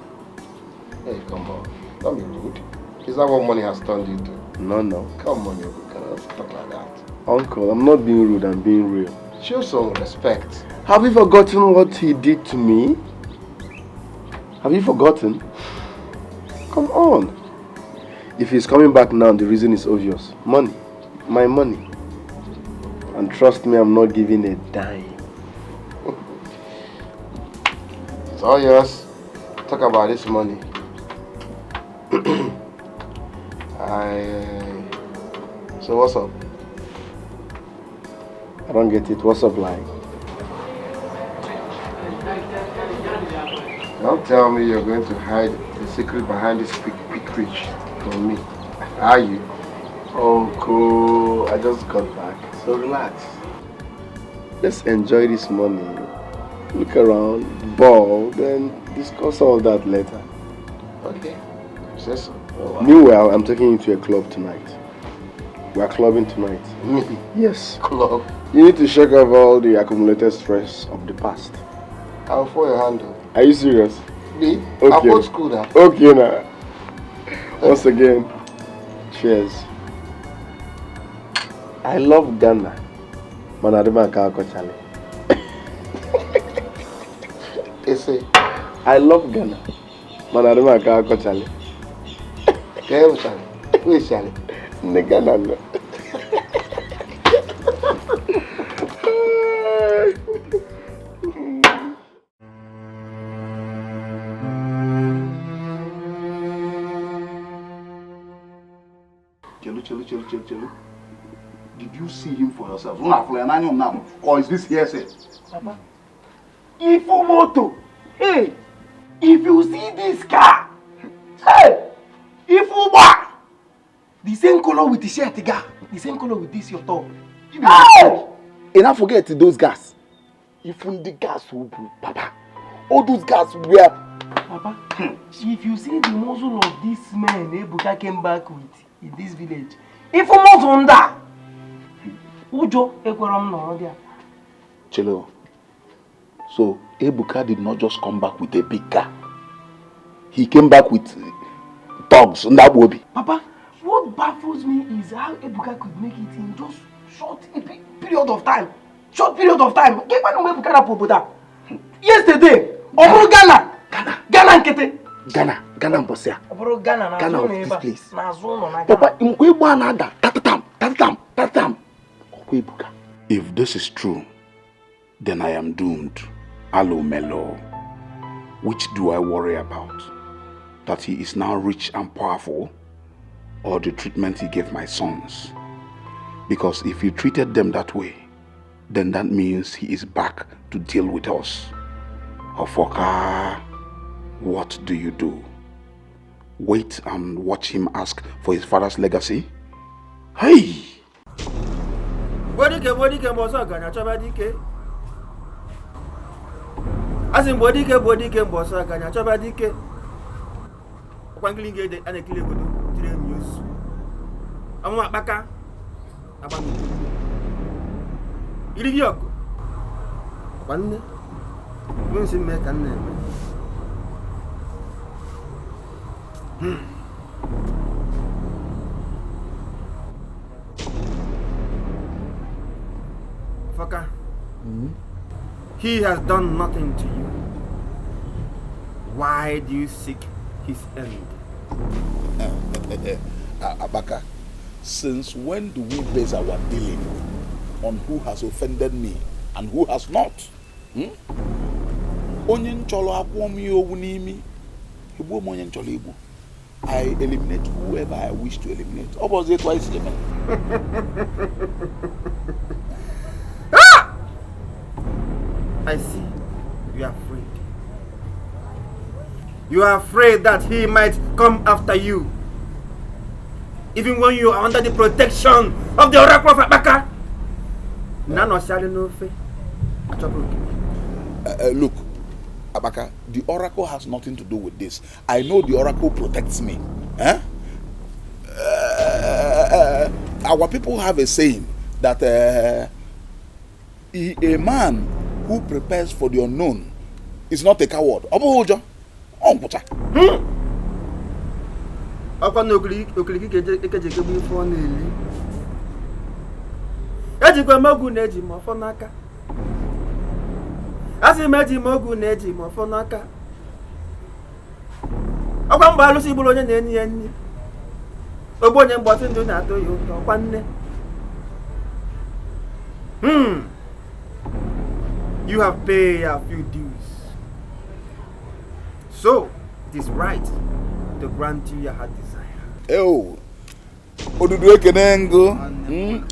Hey, come on. Don't be rude. Is that what money has turned you to? No. Come on, you cannot talk like that. Uncle, I'm not being rude, I'm being real. Show some respect. Have you forgotten what he did to me? Have you forgotten? Come on. If he's coming back now, the reason is obvious. Money. My money. And trust me, I'm not giving a dime. It's all yours. Talk about this money. So what's up? I don't get it. What's up, like? Don't tell me you're going to hide the secret behind this quick rich from me. Are you? Uncle, I just got back, so relax. Let's enjoy this money. Look around, ball, then discuss all that later. Okay. Say so. Oh, wow. Meanwhile, I'm taking you to a club tonight. We're clubbing tonight. Yes. Club? You need to shake off all the accumulated stress of the past. I'll for your handle. Are you serious? Me? Okay. I'm old school now. Okay now. Once again, cheers. I love Ghana. I love Ghana. Who is Charlie? Ghana. Chelu. Did you see him for yourself? Or is this hearsay? Papa, Ifumoto, hey, if you see this car, hey, Ifuba, the same color with the shirt, the same color with this your top. Hey! And I forget those guys. Even the guys who Papa, all those guys were. Papa, if you see the muzzle of this man Ebuka came back with in this village, Ifumoto under. Ujo ekweram no there. Chelo. So Ebuka did not just come back with a big car. He came back with thugs on that wobi. Papa, what baffles me is how Ebuka could make it in just short period of time. Short period of time. Yesterday, Obro Ghana nkete. Ghana Mbosia. Obro Ghana of this place. Na zone na Papa, imkwebo anada. Tatatam. Ebuka. If this is true, then I am doomed. Alo Melo. Which do I worry about? That he is now rich and powerful, or the treatment he gave my sons? Because if he treated them that way, then that means he is back to deal with us. Ofoka, what do you do? Wait and watch him ask for his father's legacy? Hey! Bodike mboso ganya choba dike. Asin bodike mboso ganya choba dike. Kwanglinge de anekile godo tire news. Amu akpaka abamu. Iri yoko. Kwanne. Mun sin me kan ne. Faka. He has done nothing to you. Why do you seek his end? Amaka, since when do we base our dealing on who has offended me and who has not? I eliminate whoever I wish to eliminate. Opposite twice, I see. You are afraid. You are afraid that he might come after you. Even when you are under the protection of the Oracle of Amaka. Look, Amaka, the oracle has nothing to do with this. I know the oracle protects me. Eh? Our people have a saying that a man who prepares for the unknown is not a coward. Ejikwa mogu na-eji ma ọfọ n'aka. Asị m eji mogu na-eji ma ọfọ n'aka. Ọkwa mgbe alụsị bụrụ onye na-enyi ya nri. Ogbu onye mgbọtị ndụ na-atọ ya ụtọ ọkwa nne. You have paid a few dues. So, it is right to grant you your heart desire. Oh. Odudu ekene ngo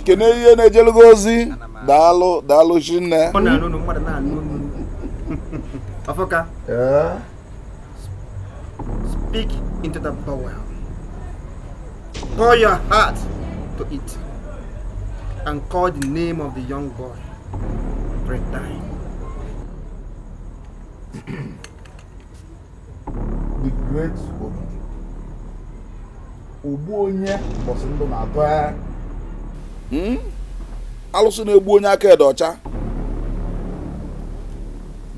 kene ihe na-ejelu ozi daalụ shinne. Ọ na-anụ mmadụ na-anụ. Afoka. Speak into the bowel. Pour your heart to it and call the name of the young boy 3 times. The great Ogbu onye bọsị ndụ na-atọ ya. Alụsị na-egbu onye aka ede ọcha.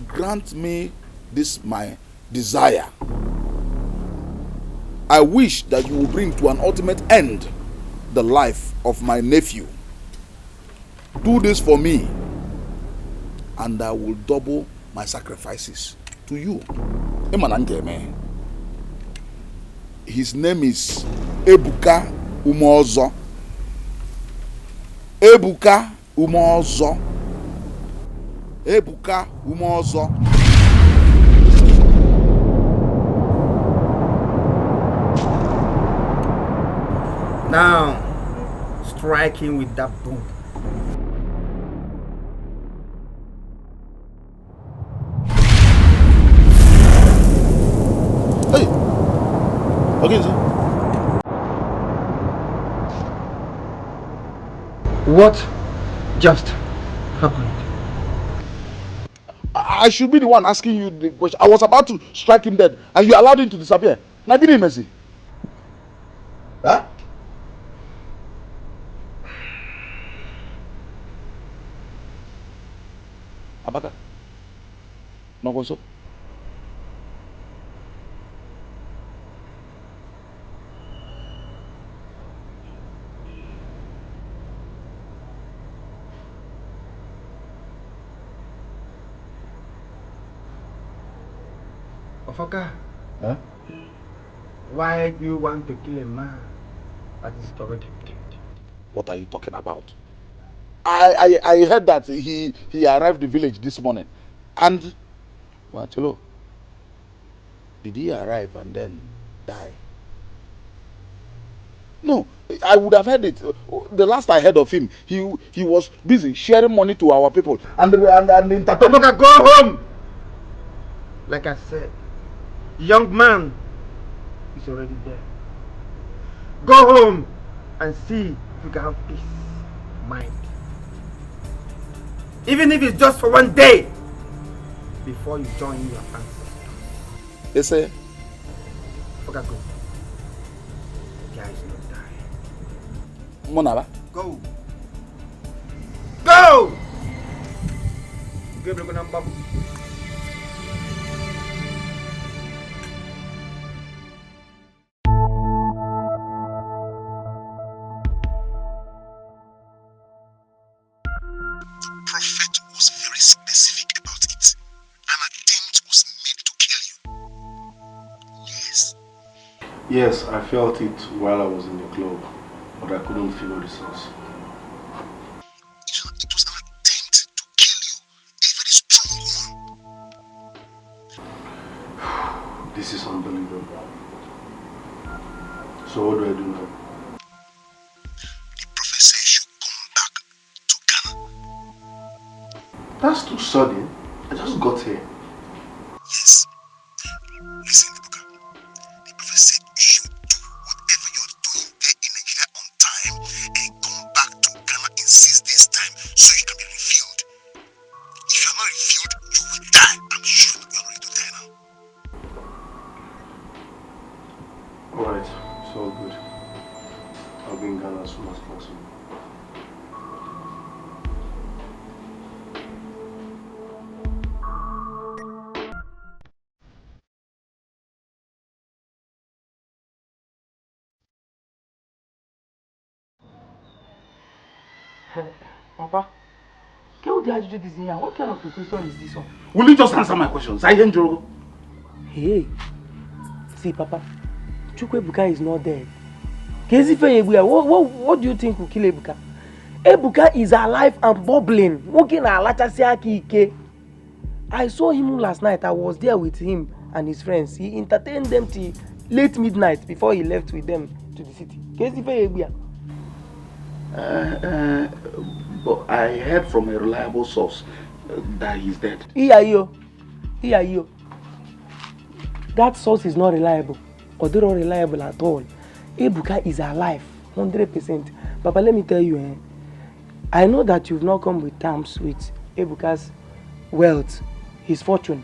Grant me this my desire. I wish that you will bring to an ultimate end the life of my nephew. Do this for me, and I will double my sacrifices to you. His name is Ebuka Umozo. Ebuka Umozo. Ebuka Umozo. Now, strike him with that boom. Hey! Okay, sir. What just happened? I should be the one asking you the question. I was about to strike him dead, and you allowed him to disappear. Now, did he mercy? Huh? Amaka? No, so? Ofaka, huh? Why do you want to kill a man that is already dead? What are you talking about? I heard that he arrived in the village this morning, and well, hello. Did he arrive and then die? No, I would have heard it. The last I heard of him, he was busy sharing money to our people and Amaka, go home. Like I said, the young man is already there. Go home and see if you can have peace of mind. Even if it's just for one day before you join your ancestors. Yes, sir. Okay, go. The guy is not dying. Monaba. Go. Go! Give me a number. Prophet was very specific about it. An attempt was made to kill you. Yes. Yes, I felt it while I was in the club, but I couldn't figure the source. It was an attempt to kill you. A very strong one. This is unbelievable. So what do I do now? The prophet said you should come back to Ghana. That's too sudden. I just got here. Yes. Listen, Ibuka. The prophet said you should do whatever you're doing there in Nigeria on time and come back to Ghana in 6 days' time so you can be refilled. If you're not refilled, you will die. I'm sure you're ready to die. Alright, it's all good. I'll be in Ghana as soon as possible. Papa, how did you do this here? What kind of a question is this one? Will you just answer my questions? I enjoy. Hey, see, Papa, Chukwebuka is not dead. What do you think will kill Ebuka? Ebuka is alive and bubbling, walking a ike. I saw him last night. I was there with him and his friends. He entertained them till late midnight before he left with them to the city. But I heard from a reliable source that he's dead. Iyo. That source is not reliable, or they're not reliable at all. Ebuka is alive, 100%. Papa, let me tell you, I know that you've not come with terms with Ebuka's wealth, his fortune,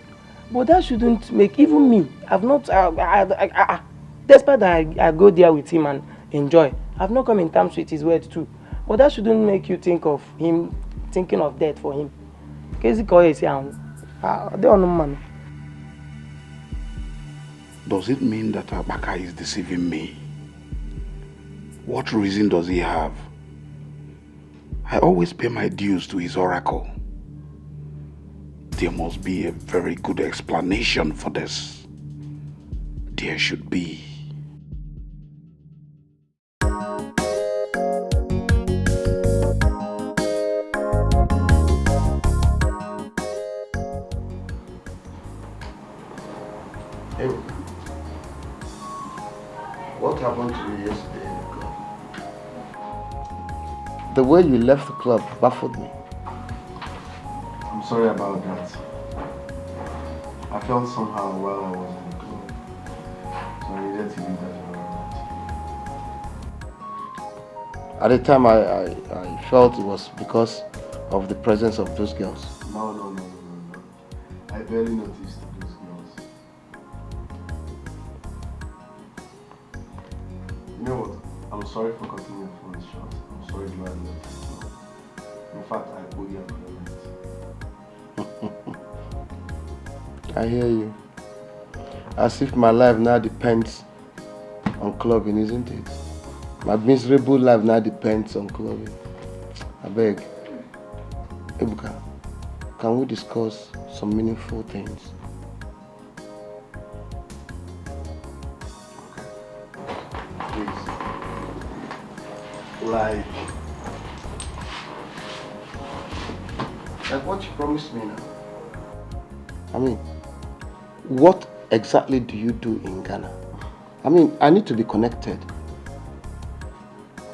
but that shouldn't make even me. I've not, despite that I go there with him and enjoy, I've not come in terms with his wealth too. But that shouldn't make you think of him, thinking of death for him. Does it mean that Amaka is deceiving me? What reason does he have? I always pay my dues to his oracle. There must be a very good explanation for this. There should be. Hey, what happened to you yesterday in the club? The way you left the club baffled me. I'm sorry about that. I felt somehow while I was in the club, so I needed to leave that environment. At the time, I felt it was because of the presence of those girls. No. I barely noticed those girls. You know what? I'm sorry for cutting your phone short. I'm sorry you had left the club. In fact, I owe you an apology. I hear you. As if my life now depends on clubbing, isn't it? My miserable life now depends on clubbing. I beg. Ebuka, can we discuss some meaningful things? Please. Like what you promised me now. I mean, what exactly do you do in Ghana? I mean, I need to be connected.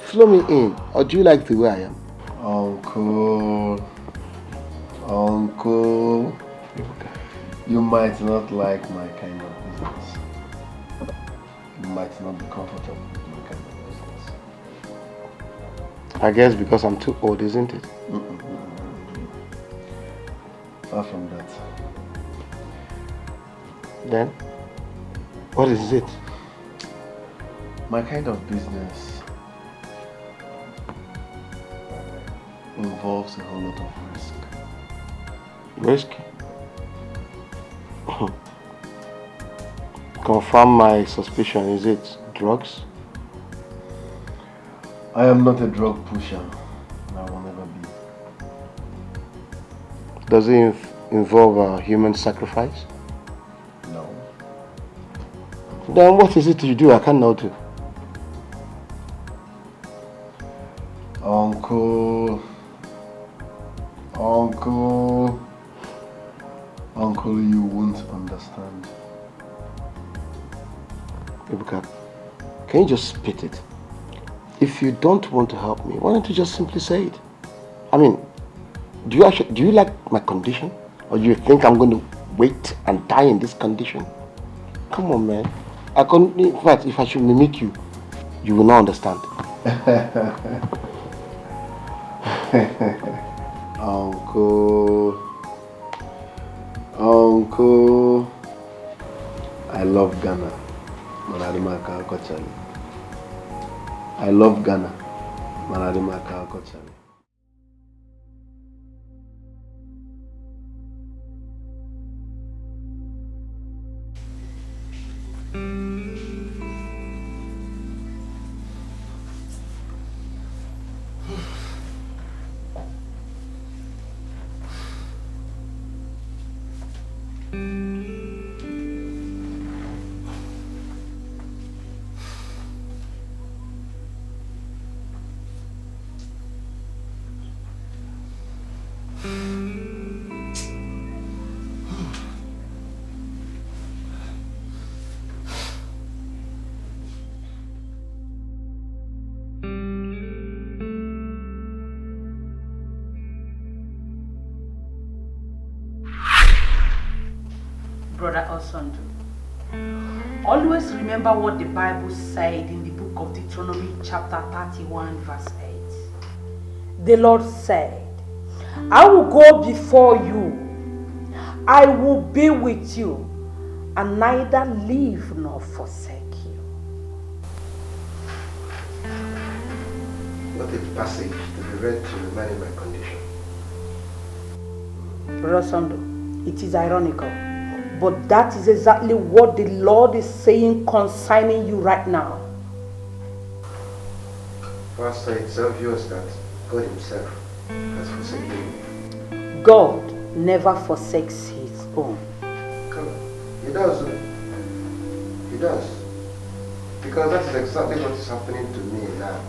Flow me in, or do you like the way I am? Uncle, you might not like my kind of business. You might not be comfortable with my kind of business. I guess because I'm too old, isn't it? Far from that. Then, what is it? My kind of business involves a whole lot of risk. Risk? Confirm my suspicion, is it drugs? I am not a drug pusher, and I will never be. Does it involve a human sacrifice? No. Then what is it you do I can't know to? Uncle, you won't understand. Ebuka, can you just spit it? If you don't want to help me, why don't you just simply say it? I mean, do you like my condition? Or do you think I'm going to wait and die in this condition? Come on, man. In fact, if I should mimic you, you will not understand. Uncle, I love Ghana. I love Ghana. Manarimaka Okochani. Brother Osondo, always remember what the Bible said in the book of Deuteronomy chapter 31 verse 8. The Lord said, I will go before you, I will be with you, and neither leave nor forsake you. What a passage to be read to remind my condition. Brother Osondo, it is ironical, but that is exactly what the Lord is saying concerning you right now. Pastor, it's obvious that God himself has forsaken you. God never forsakes his own. Come on. He does. He does. Because that is exactly what is happening to me now.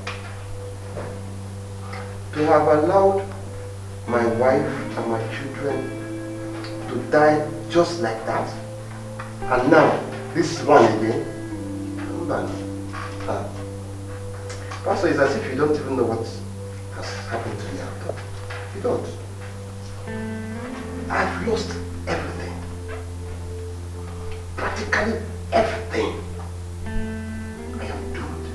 To have allowed my wife and my children to die just like that. And now, this one again. Pastor, it's as if you don't even know what has happened to me after. You don't. I've lost everything. Practically everything. I am doomed.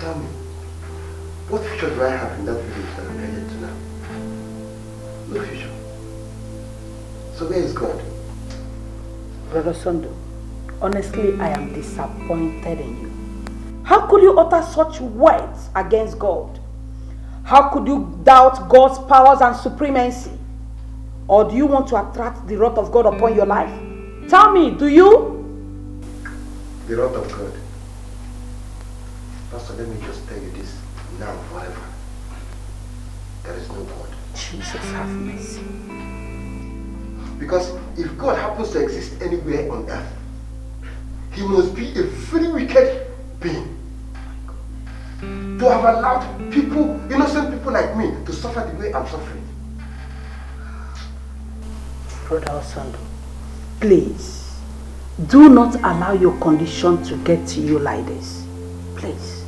Tell me, what future do I have in that village that I'm headed to now? No future. So where is God? Brother Sondo, honestly, I am disappointed in you. How could you utter such words against God? How could you doubt God's powers and supremacy? Or do you want to attract the wrath of God upon your life? Tell me, do you? The wrath of God. Pastor, let me just tell you this now forever. There is no God. Jesus, have mercy. Because if God happens to exist anywhere on earth, he must be a very wicked being. To have allowed people, innocent people like me, to suffer the way I'm suffering. Brother Osondo, please, do not allow your condition to get to you like this. Please.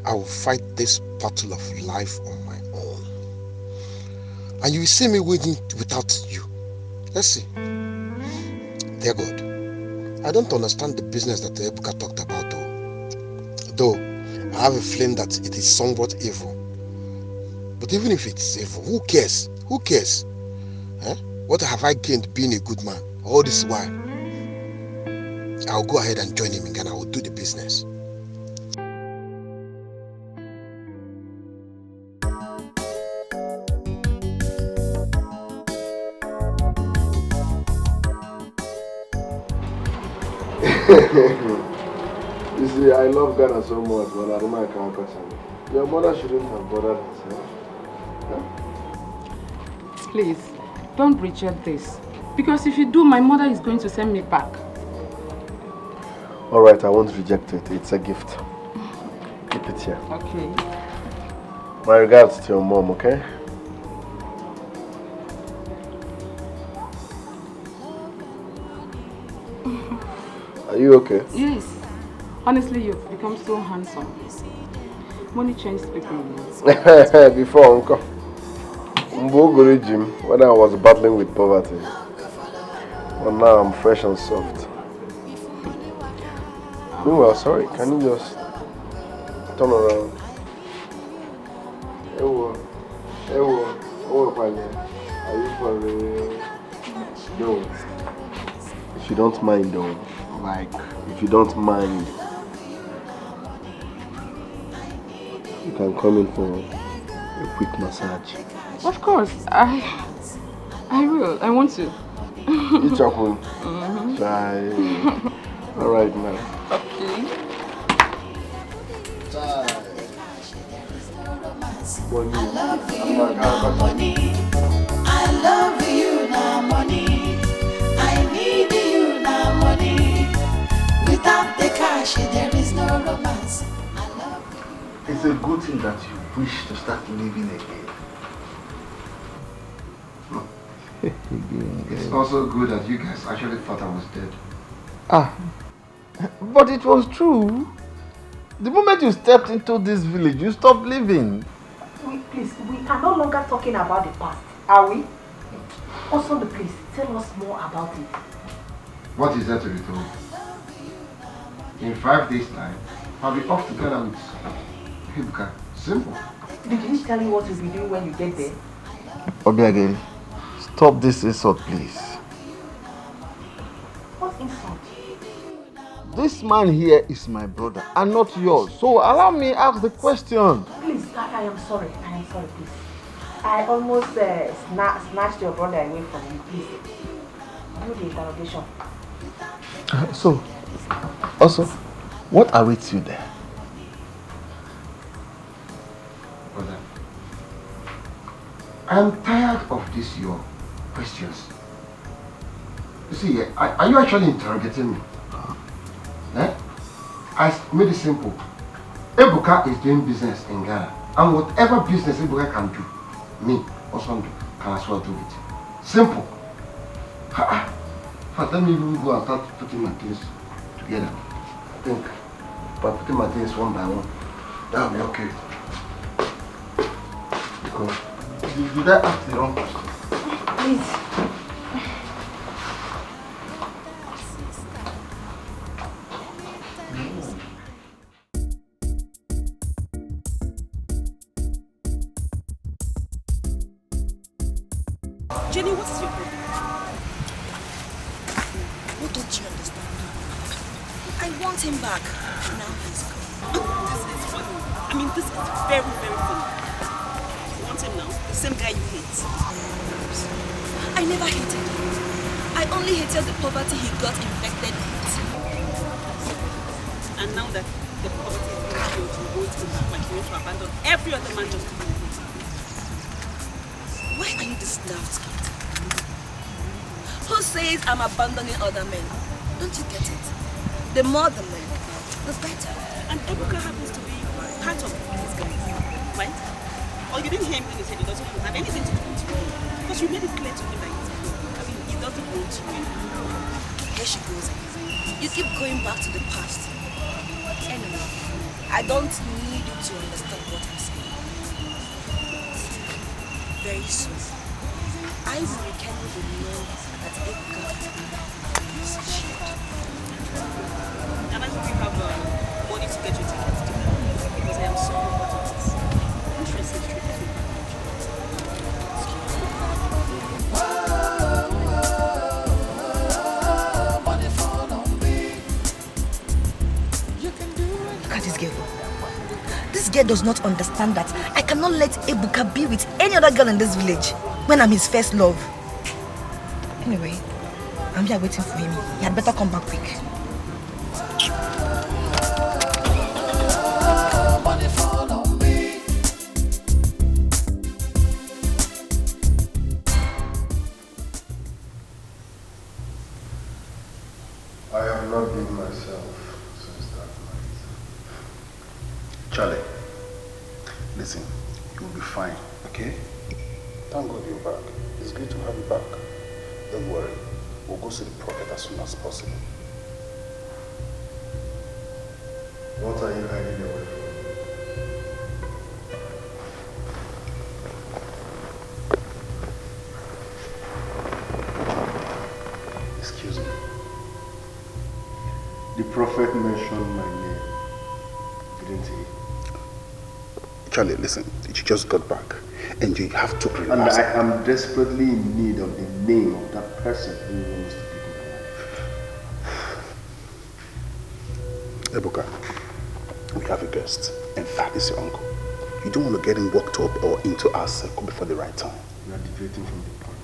I will fight this battle of life on my own. And you will see me winning without you. Let's see. Dear God, I don't understand the business that Ebuka talked about though I have a feeling that it is somewhat evil. But even if it's evil, who cares? Who cares? Eh? What have I gained being a good man all this while? I'll go ahead and join him and I will do the business. You see, I love Ghana so much, but I don't mind Kankasani. Your mother shouldn't have bothered herself. Huh? Please, don't reject this. Because if you do, my mother is going to send me back. Alright, I won't reject it. It's a gift. Keep it here. Okay. My regards to your mom, okay? Are you okay? Yes. Honestly, you've become so handsome. Money changes people. Before, Uncle. Jim, when I was battling with poverty. But now I'm fresh and soft. Oh, well, sorry. Can you just turn around? Are you for real? No. If you don't mind though, if you don't mind, you can come in for a quick massage. Of course, I will. I want to. You chop on. Try. All right, man. Okay. Money. I love you now, money. I love you now, money. I need you now, money. Without the cash, there is no romance. I love you. It's a good thing that you wish to start living again. It's also good that you guys actually thought I was dead. But it was true. The moment you stepped into this village, you stopped living. Please, we are no longer talking about the past, are we? Also, please, tell us more about it. What is there to be told? In 5 days' time, I'll be off together with Ibuka. Simple. Did he tell you what you'll be doing when you get there? Obiageli, stop this insult, please. What insult? This man here is my brother and not yours. So allow me ask the question. Please, I am sorry. I am sorry, please. I almost snatched your brother away from you. Please, do the interrogation. So, also, what awaits you there? Brother, I'm tired of these your questions. You see, are you actually interrogating me? Eh? I made it simple. Ebuka is doing business in Ghana, and whatever business Ebuka can do, me also can as well do it. Simple. Let me even go and start putting my things together. I think by putting my things one by one, that will be okay. Because did I ask the wrong question? Please. Jenny, what is your problem? What don't you understand? I want him back. Now he's gone. This is funny. I mean, this is very, very funny. You want him now? The same guy you hate. I never hated him. I only hated the poverty he got infected with. And now that the poverty is being killed, you want him back like you want to abandon every other man just to be with him. Why are you this daft kid? Who says I'm abandoning other men? Don't you get it? The more the men, the better. And Ebuka happens to be part of these guys, right? Or you didn't hear him when he said he doesn't have anything to do with you. Because you made it clear to him that he doesn't want you. Here she goes again. You keep going back to the past. Anyway, I don't need you to understand what I'm saying. Very soon, I will rekindle the love that Ebuka is shared. And I hope you have money to get your tickets to that, because I am so important to this. Interesting trip. Look at this girl. This girl does not understand that I cannot let Ebuka be with any other girl in this village when I'm his first love. Anyway, I'm here waiting for him. He had better come back quick. I have not been myself since that night. Charlie, listen, you will be fine, okay? Thank God you're back. It's good to have you back. Don't worry, we'll go see the prophet as soon as possible. What are you hiding away from? prophet mentioned my name, didn't he? Charlie, listen, you just got back and you have to And relax. I am desperately in need of the name of that person who wants to take my life. Ebuka, we have a guest, and that is your uncle. You don't want to get him worked up or into our circle before the right time. You are deviating from the point.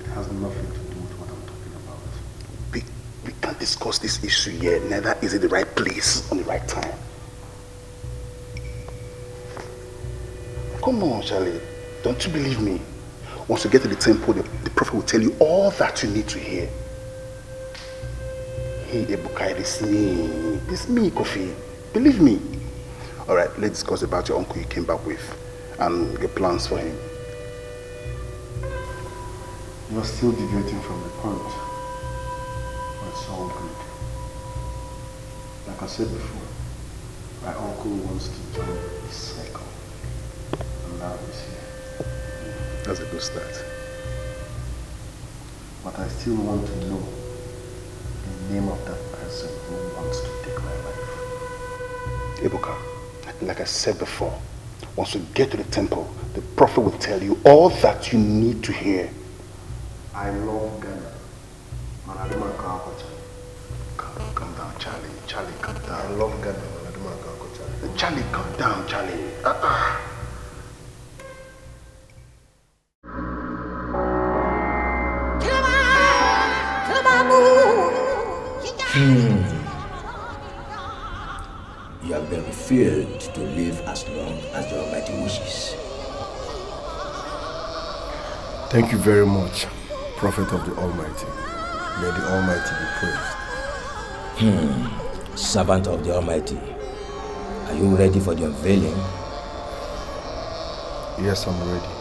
It has nothing to do with what I'm talking about. We can't discuss this issue here. Neither is it the right place on the right time. Come on, Charlie. Don't you believe me? Once you get to the temple, the prophet will tell you all that you need to hear. Hey, Ebuka, it's me. It's me, Kofi. Believe me. All right, let's discuss about your uncle you came back with and get plans for him. You are still deviating from the point. But it's all good. Like I said before, my uncle wants to join the cycle. And now he's here. That's a good start. But I still want to know the name of that person who wants to take my life. Ebuka, like I said before, once you get to the temple, the prophet will tell you all that you need to hear. I love Ghana. Calm down, Charlie. Charlie, calm down. I love Ghana. Charlie, calm down, Charlie. You have been refilled to live as long as the Almighty wishes. Thank you very much, Prophet of the Almighty. May the Almighty be praised. Servant of the Almighty, are you ready for the unveiling? Yes, I'm ready.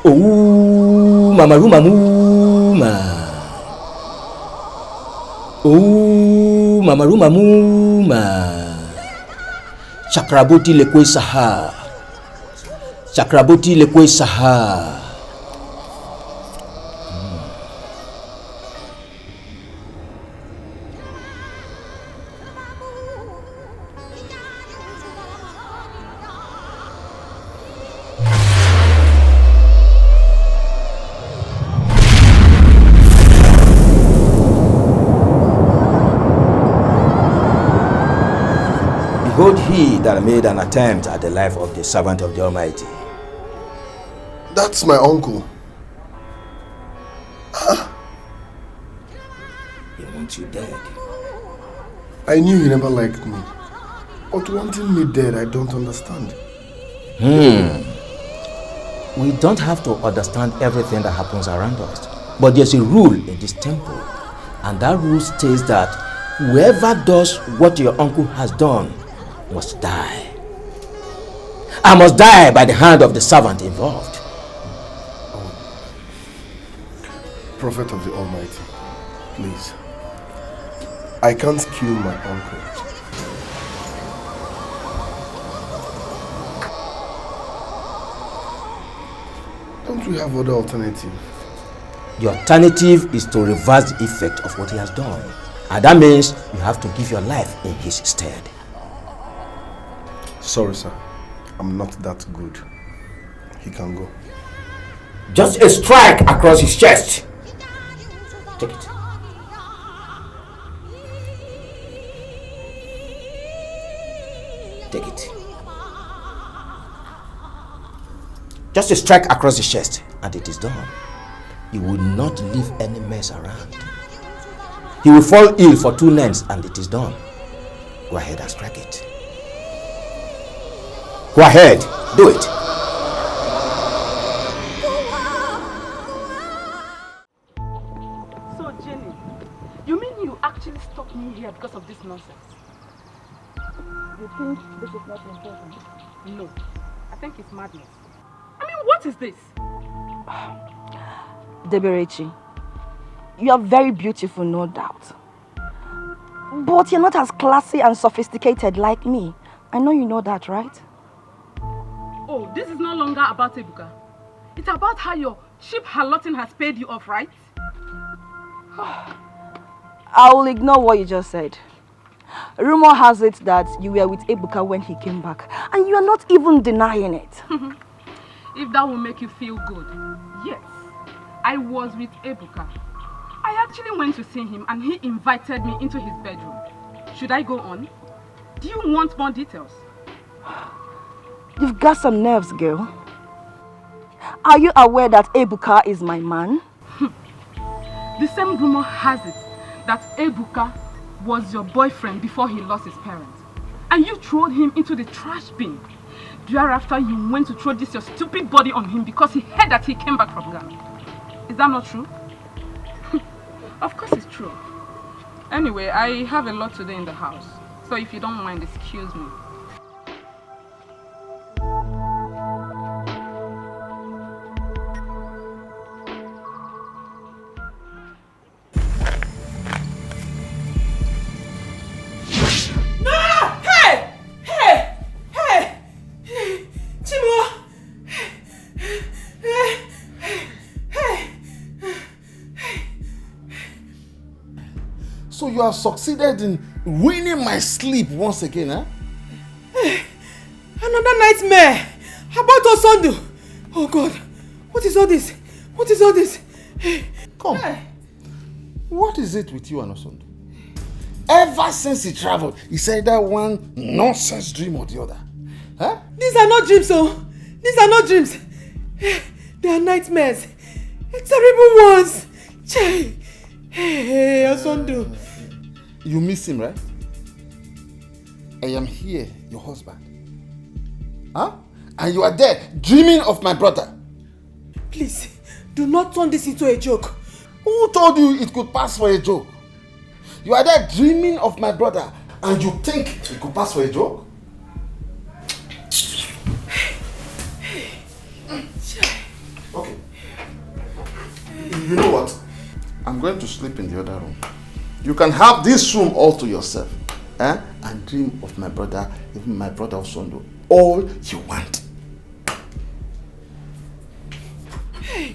Oh, Mama Ruma Muma. Oh, Mama Ruma Muma. Chakrabuti lekwe saha. Chakrabuti lekwe saha. Behold he that made an attempt at the life of the servant of the Almighty. That's my uncle. He wants you dead. I knew he never liked me. But wanting me dead, I don't understand. We don't have to understand everything that happens around us. But there's a rule in this temple. And that rule states that whoever does what your uncle has done must die. I must die by the hand of the servant involved. Prophet of the Almighty, please. I can't kill my uncle. Don't we have other alternative? The alternative is to reverse the effect of what he has done. And that means you have to give your life in his stead. Sorry, sir. I'm not that good. He can go. Just a strike across his chest. Take it. Take it. Just a strike across his chest and it is done. He will not leave any mess around. He will fall ill for 2 nights and it is done. Go ahead and strike it. Go ahead, do it. So, Jenny, you mean you actually stopped me here because of this nonsense? You think this is not important? No, I think it's madness. I mean, what is this? Deberechi, you are very beautiful, no doubt. But you're not as classy and sophisticated like me. I know you know that, right? Oh, this is no longer about Ebuka. It's about how your cheap harlotting has paid you off, right? I will ignore what you just said. Rumor has it that you were with Ebuka when he came back, and you are not even denying it. If that will make you feel good, yes, I was with Ebuka. I actually went to see him and he invited me into his bedroom. Should I go on? Do you want more details? You've got some nerves, girl. Are you aware that Ebuka is my man? The same rumor has it that Ebuka was your boyfriend before he lost his parents. And you threw him into the trash bin. Thereafter, you went to throw this your stupid body on him because he heard that he came back from Ghana. Is that not true? Of course it's true. Anyway, I have a lot to do in the house. So if you don't mind, excuse me. So you have succeeded in ruining my sleep once again, huh? Hey, another nightmare about Osondo. Oh God, what is all this? What is all this? Hey. Come. Hey. What is it with you and Osondo? Ever since he traveled, he said that one nonsense dream or the other. Huh? These are not dreams, oh. These are not dreams. They are nightmares. Terrible ones. Hey, Osondo. You miss him, right? I am here, your husband. Huh? And you are there, dreaming of my brother. Please, do not turn this into a joke. Who told you it could pass for a joke? You are there dreaming of my brother, and you think it could pass for a joke? Okay. You know what? I'm going to sleep in the other room. You can have this room all to yourself. And dream of my brother, even my brother Osondo. All you want. Hey,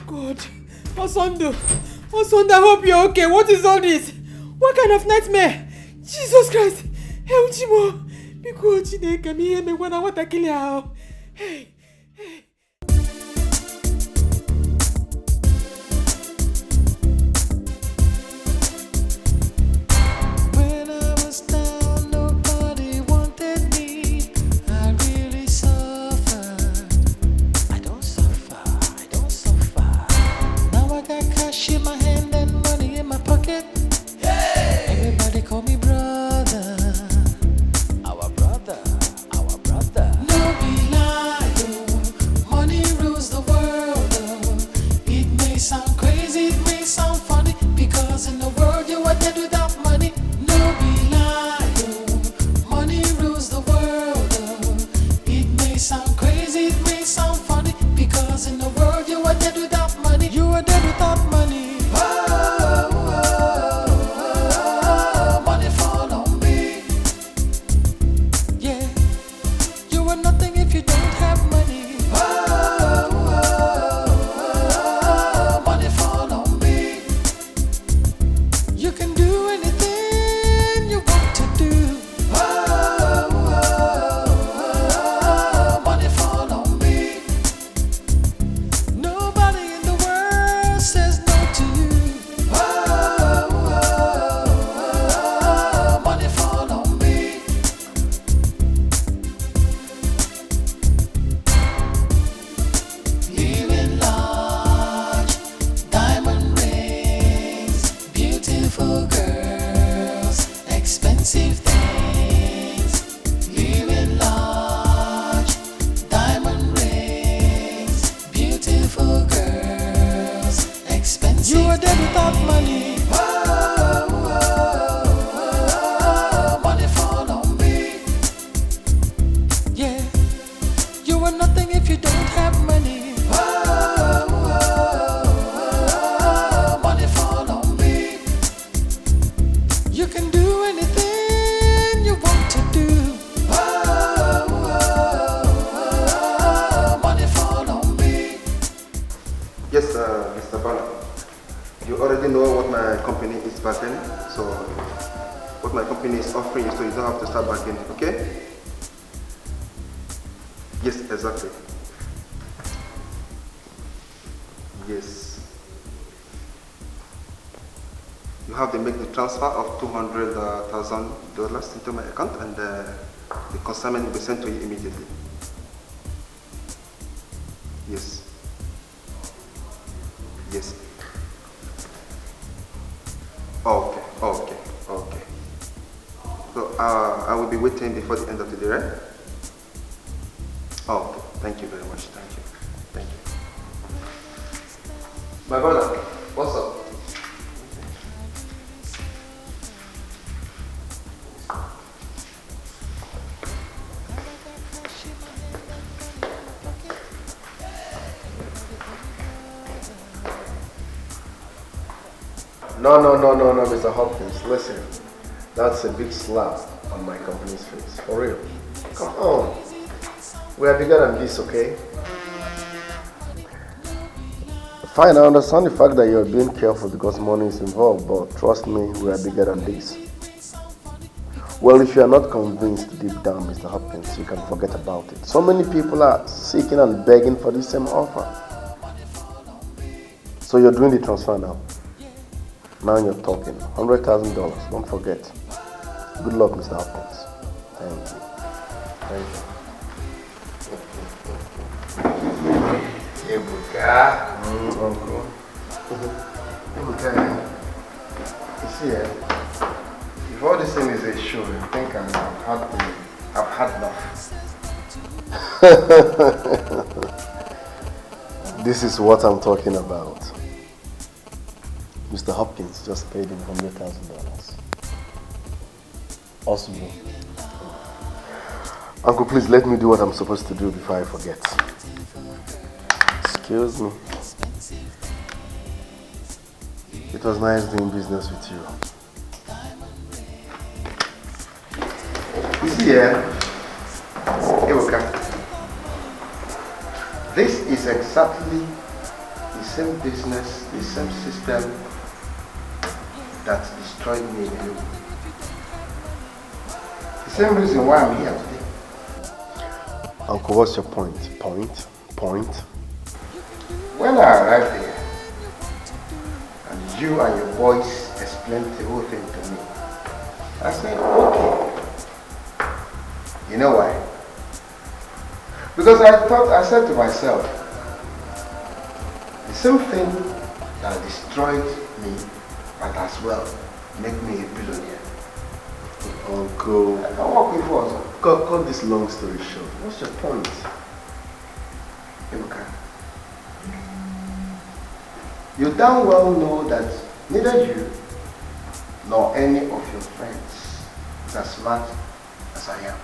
God. Osondo, I hope you're okay. What is all this? What kind of nightmare? Jesus Christ. Hey, Uchimo. Because Chineke me hear me when I want to kill you. Hey. Our brother. No be lie. what my company is offering you so you don't have to start back in, okay? Yes, exactly. Yes. You have to make the transfer of $200,000 into my account, and the consignment will be sent to you immediately. Yes. Yes. Okay. So I will be waiting before the end of the day, right? Okay. Thank you very much. Thank you. My brother, what's up? No, Mr. Hopkins, listen. That's a big slap on my company's face. For real. Come on. We are bigger than this, okay? Fine, I understand the fact that you're being careful because money is involved, but trust me, we are bigger than this. Well, if you are not convinced deep down, Mr. Hopkins, you can forget about it. So many people are seeking and begging for the same offer. So you're doing the transfer now. Now you're talking. $100,000, don't forget. Good luck, Mr. Hopkins. Thank you. Ebuka. Uncle. Ebuka, you see, if all this thing is a show, you think I've had enough. This is what I'm talking about. Mr. Hopkins just paid him $100,000. Awesome. Uncle, please let me do what I'm supposed to do before I forget. Excuse me. It was nice doing business with you. You see here, Ebuka, this is exactly the same business, the same system that destroyed me in you. The same reason why I'm here today. Uncle, what's your point? Point? When I arrived there, and you and your boys explained the whole thing to me, I said, okay. You know why? Because I said to myself, the same thing that destroyed me might as well make me a billionaire. Uncle, I can work with us. Cut this long story short. What's your point? Ebuka, you damn well know that neither you nor any of your friends is as smart as I am.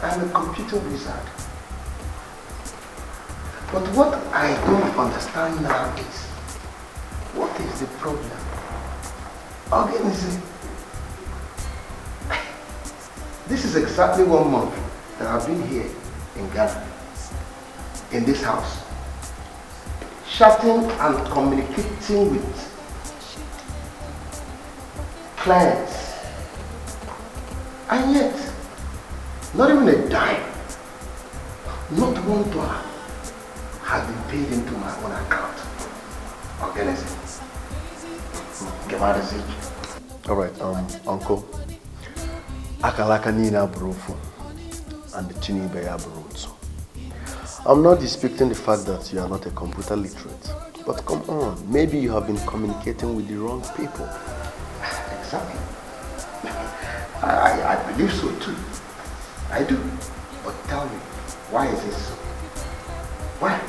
I'm a computer wizard. But what I don't understand now is, what is the problem? Again, this is exactly 1 month that I've been here in Ghana, in this house, chatting and communicating with clients, and yet, not even a dime, not $1 has been paid into my own account. Organism. Alright, Uncle. Akalaka nina burufu and the chinibe ya burutu. I'm not disputing the fact that you are not a computer literate. But come on, maybe you have been communicating with the wrong people. Exactly. I believe so too. I do. But tell me, why is this so? Why?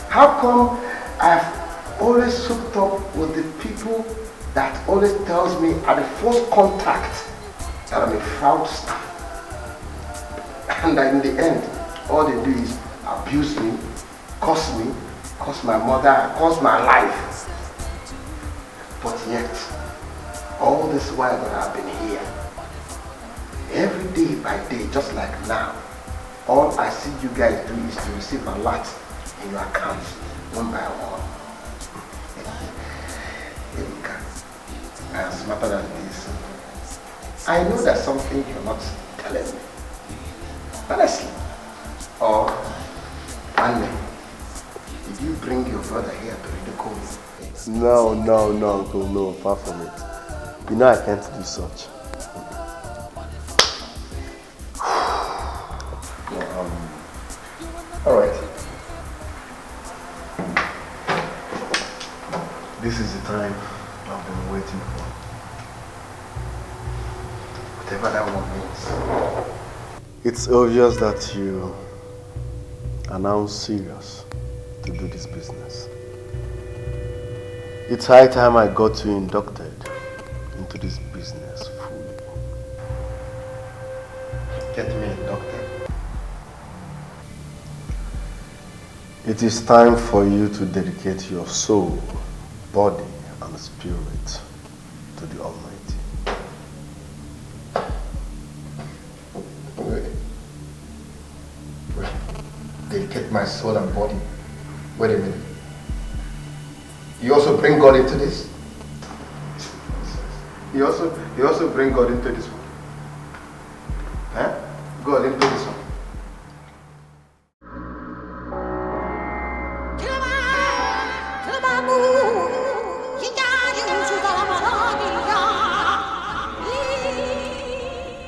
How come I've always hooked up with the people that always tells me at the first contact that I'm a fraudster? And in the end, all they do is abuse me, curse my mother, curse my life. But yet, all this while that I've been here, every day by day, just like now, all I see you guys do is to receive a lot in your accounts, one by one. As a matter of this, I know there's something you're not telling me. Honestly. Or, Anne, did you bring your brother here to ridicule me? No, Uncle, no, far from it. You know I can't do such. Alright. This is the time I've been waiting for. Whatever that one means. It's obvious that you are now serious to do this business. It's high time I got you inducted into this business fully. Get me inducted. It is time for you to dedicate your soul, body, and spirit to the Almighty. Wait. Dedicate my soul and body. Wait a minute. You also bring God into this? You also bring God into this one? Huh? God into this one?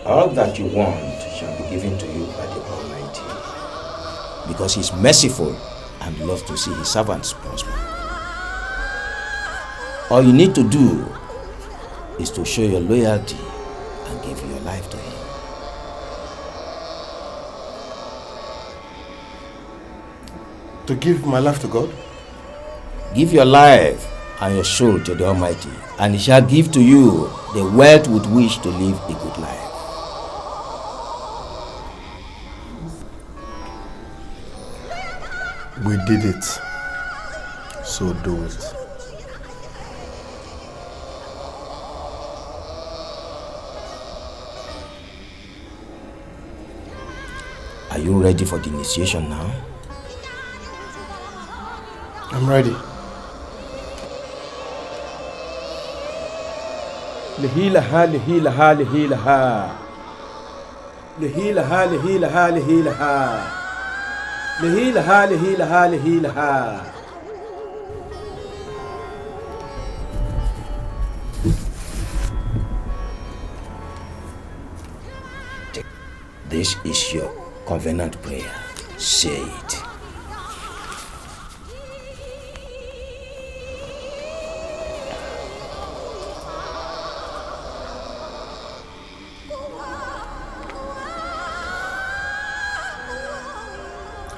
All that you want shall be given to you by the Almighty, because He is merciful and loves to see His servants prosper. All you need to do is to show your loyalty and give your life to Him. To give my life to God? Give your life and your soul to the Almighty, and He shall give to you the wealth with which to live a good life. We did it, so do it. Are you ready for the initiation now? I'm ready. Lihilaha, lihilaha, lihilaha. Lihilaha, lihilaha, lihilaha. Lihilaha, lihilaha, lihilaha. This is your covenant prayer. Say it.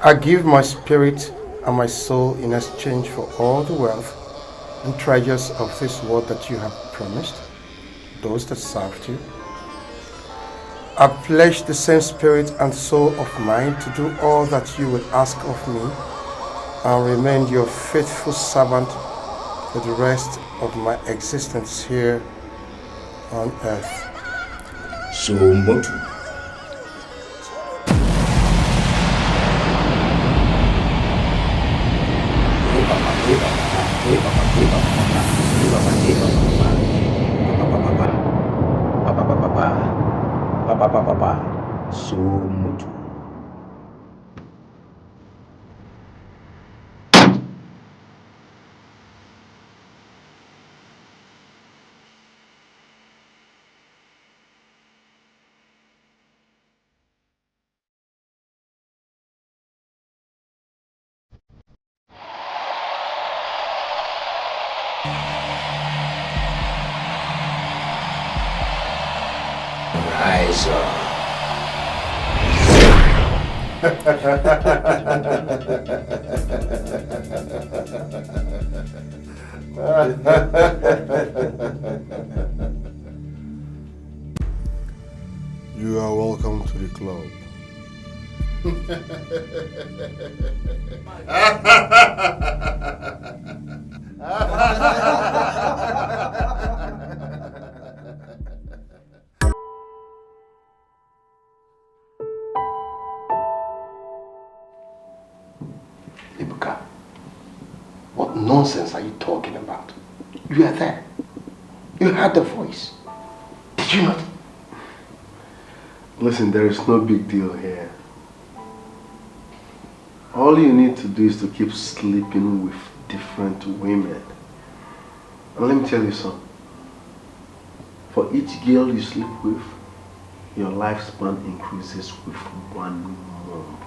I give my spirit and my soul in exchange for all the wealth and treasures of this world that you have promised, those that served you. I pledge the same spirit and soul of mine to do all that you would ask of me and remain your faithful servant for the rest of my existence here on earth. So Motu. So Motu. Rise up. You are welcome to the club. Ibuka, what nonsense are you talking about? You are there. You heard the voice. Did you not? Listen, there is no big deal here. All you need to do is to keep sleeping with different women. And let me tell you something. For each girl you sleep with, your lifespan increases with 1 month.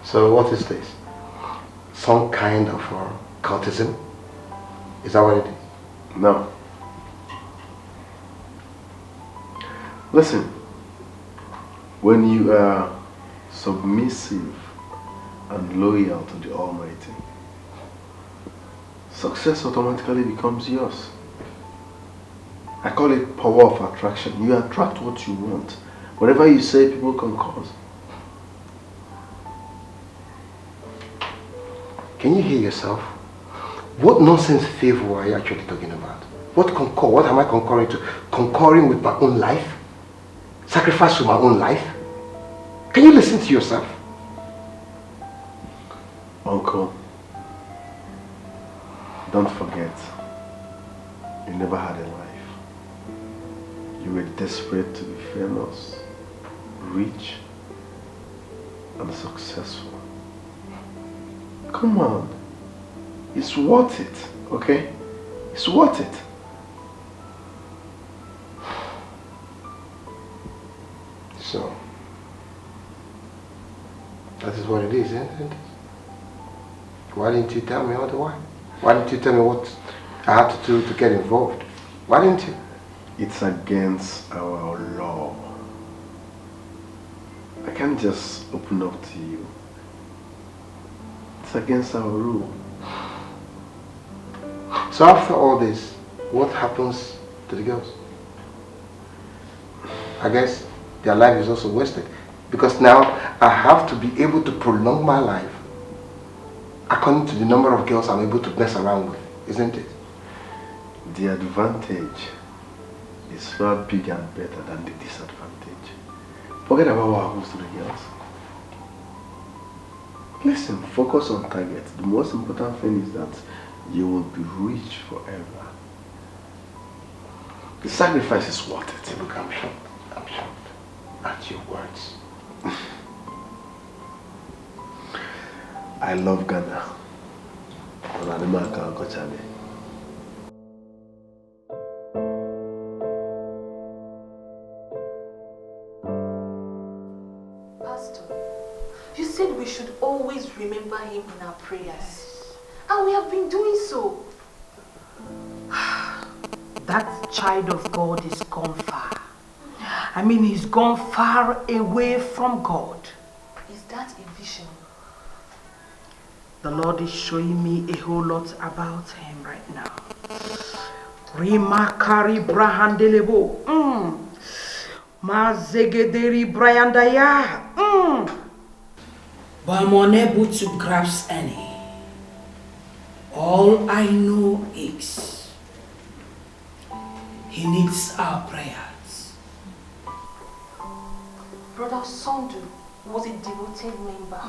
So what is this? Some kind of cultism? Is that what it is? No. Listen, when you are submissive and loyal to the Almighty, success automatically becomes yours. I call it power of attraction. You attract what you want. Whatever you say, people concur. Can you hear yourself? What nonsense favor are you actually talking about? What concur? What am I concurring to? Concurring with my own life? Sacrifice to my own life? Can you listen to yourself? Uncle, don't forget, you never had a life. You were desperate to be famous, rich, and successful. Come on. It's worth it, okay? It's worth it. So, that is what it is, isn't it? Why didn't you tell me otherwise? Why didn't you tell me what I had to do to get involved? Why didn't you? It's against our law. I can't just open up to you. It's against our rule. So after all this, what happens to the girls? I guess their life is also wasted. Because now I have to be able to prolong my life according to the number of girls I'm able to mess around with, isn't it? The advantage is far bigger and better than the disadvantage. Forget about what happens to the girls. Listen, focus on target. The most important thing is that you will be rich forever. The sacrifice is worth it. Look, I'm shocked. I'm shocked at your words. I love Ghana. Amaka, Okija. Pastor, you said we should always remember him in our prayers. And we have been doing so. That child of God is gone far. I mean, he's gone far away from God. Is that a vision? The Lord is showing me a whole lot about him right now. Rimakari brahandelebo. Mazegederi brayandaya. But I'm unable to grasp any. All I know is he needs our prayers. Brother Sondu was a devoted member.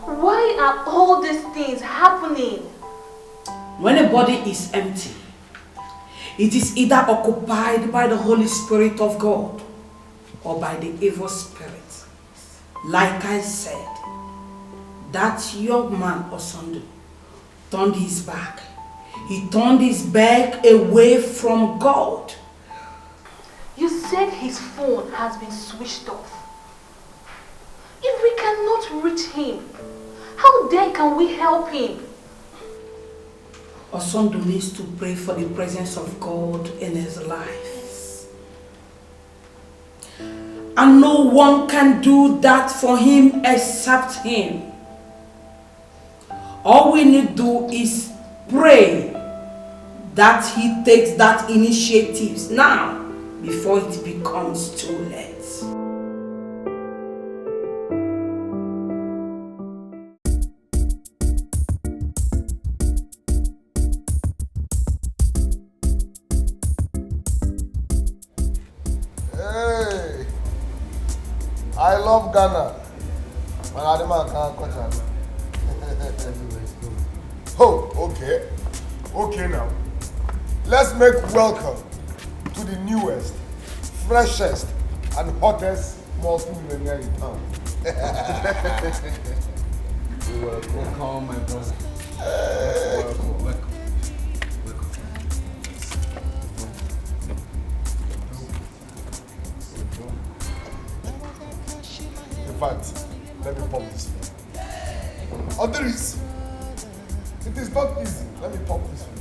Why are all these things happening? When a body is empty, it is either occupied by the Holy Spirit of God or by the evil spirit. Like I said, that young man Osondu turned his back. He turned his back away from God. You said his phone has been switched off. If we cannot reach him, how then can we help him? Osondu needs to pray for the presence of God in his life. And no one can do that for him except him. All we need to do is pray that he takes that initiative now before it becomes too late. Hey, I love Ghana. Oh, okay. Okay now. let's make welcome to the newest, freshest, and hottest multi-millionaire in town. Welcome, my brother. Welcome. In fact, let me pump this one. Others, it is not easy. Let me pump this one.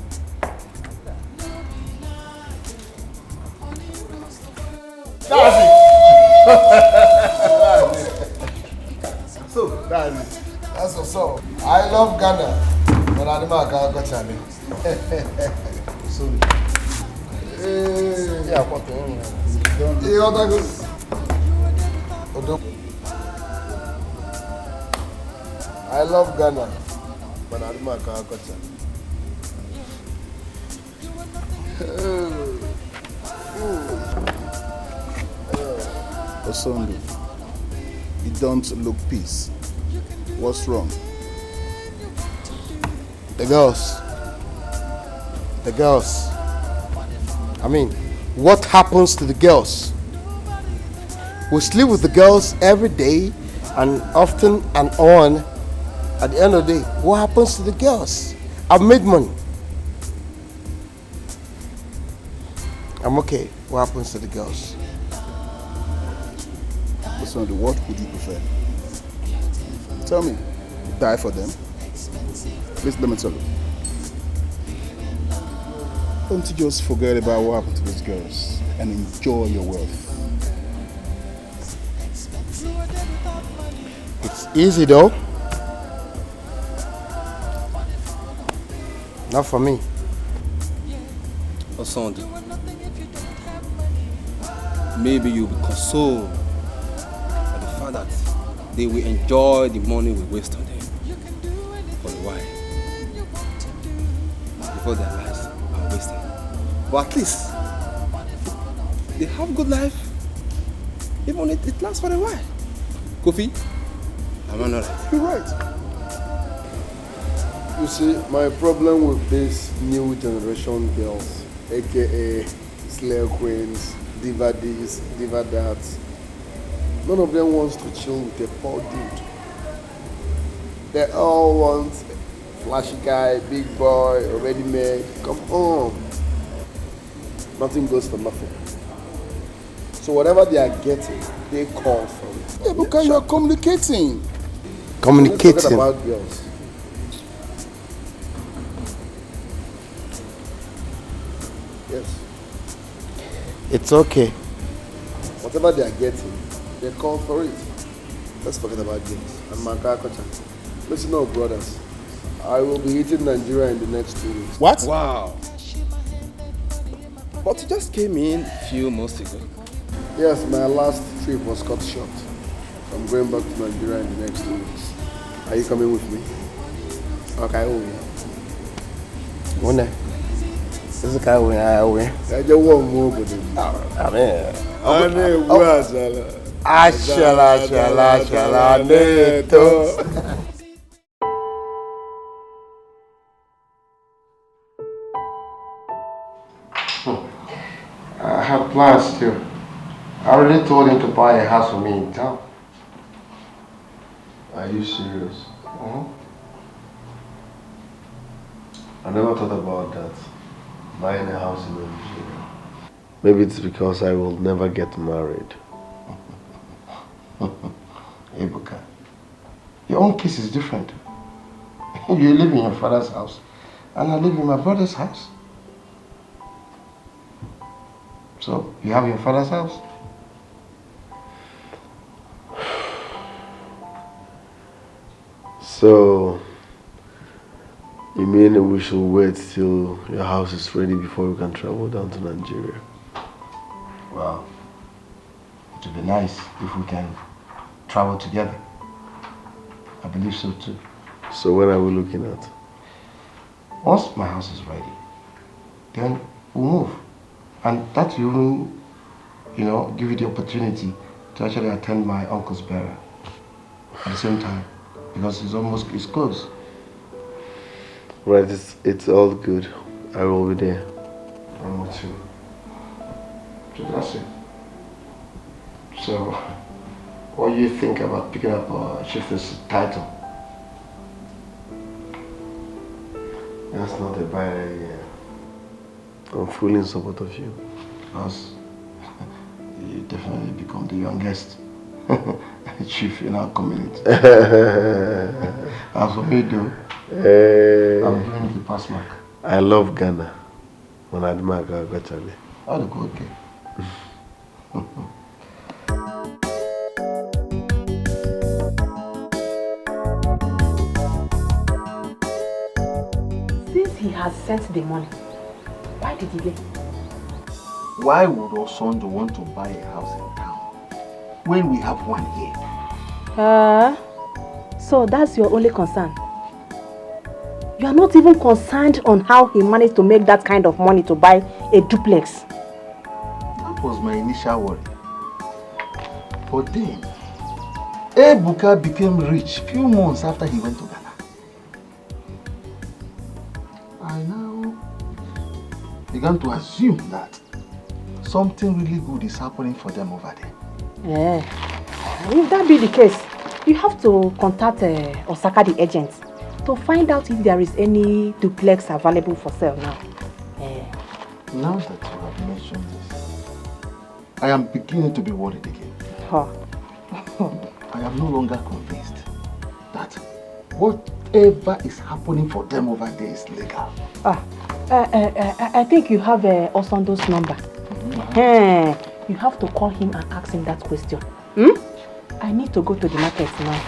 That's it. So, that's it. That's what's up. I love Ghana, but I don't know how to go. So, yeah, what the I love Ghana, but I don't know how to go. Osondo, you don't look peace. What's wrong? The girls. I mean, what happens to the girls? We sleep with the girls every day and often and on. At the end of the day, what happens to the girls? I've made money. I'm okay. What happens to the girls? Osondo, what would you prefer? Tell me, die for them? Please let me tell you. Don't you just forget about what happened to those girls and enjoy your wealth. It's easy though. Not for me. Osondo, maybe you'll be consoled by the fact that they will enjoy the money we waste on them for a while before their lives are wasted. But at least they have a good life, even if it lasts for a while. Kofi, am I not right? You're right. You see, my problem with these new generation girls, aka Slayer Queens, Diva this, Diva that, none of them wants to chill with a poor dude. They all want flashy guy, big boy, already made. Come on. Nothing goes for nothing. So whatever they are getting, they call for it. Yeah, because you are communicating. Communicating. Let's talk about girls. Yes. It's okay. Whatever they are getting, they call for it. Let's forget about girls. And Amaka. Listen up, brothers. I will be hitting Nigeria in the next 2 weeks. What? Wow. But you just came in a few months ago. Yes, my last trip was cut short. I'm going back to Nigeria in the next 2 weeks. Are you coming with me? Okay, One day. This is the guy when I win. I just want more with him. I mean, Ashala, neto. I have plans too. I already told him to buy a house for me in town. Are you serious? Mm-hmm. I never thought about that. Buying a house in Nigeria. Maybe it's because I will never get married. Ebuka, your own case is different. You live in your father's house, and I live in my brother's house. So, you have your father's house? So, you mean we should wait till your house is ready before we can travel down to Nigeria? Well, it would be nice if we can travel together. I believe so too. So when are we looking at? Once my house is ready, then we'll move. And that will, give you the opportunity to actually attend my uncle's burial at the same time, because it's close. Right, it's all good. I will be there. I'm with you. So that's it. So, what do you think about picking up Shifter's title? That's not a bad idea. I'm fully in support of you. Because you definitely become the youngest chief in our community. As for me, though, I'm doing the pass mark. I love Ghana. When I do actually. Oh, okay. Since he has sent the money, why did he delay? Why would Osondo want to buy a house in town when we have one here? So that's your only concern? You are not even concerned on how he managed to make that kind of money to buy a duplex? That was my initial worry. But then, Ebuka became rich few months after he went to Ghana. I now began to assume that something really good is happening for them over there. Yeah. If that be the case, you have to contact Osaka the agent to find out if there is any duplex available for sale now. Now that you have mentioned this, I am beginning to be worried again. I am no longer convinced that whatever is happening for them over there is legal. I think you have Osondo's number. You have to call him and ask him that question. I need to go to the market now.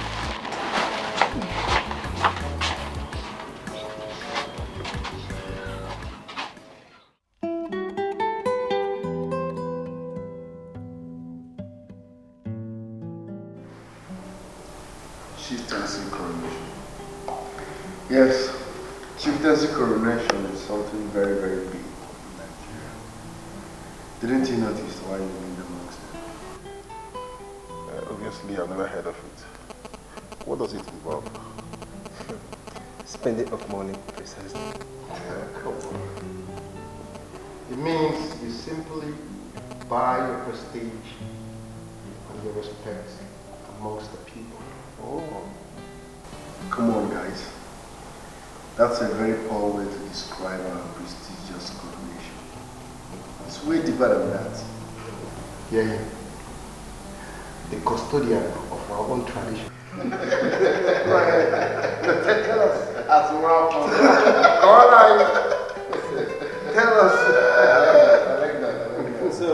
Chieftaincy coronation. Yes, chieftaincy coronation is something very, very big in Nigeria. Didn't you notice why you named amongst them? Obviously, I've never heard of it. What does it involve? Spending of money, precisely. Come on. It means you simply buy your prestige and your respect amongst the people. Oh. Come on, guys. That's a very poor way to describe our prestigious coronation. It's way deeper than that. Yeah. The custodian of our own tradition. Tell us. As well. All right. Tell us. I like that. So,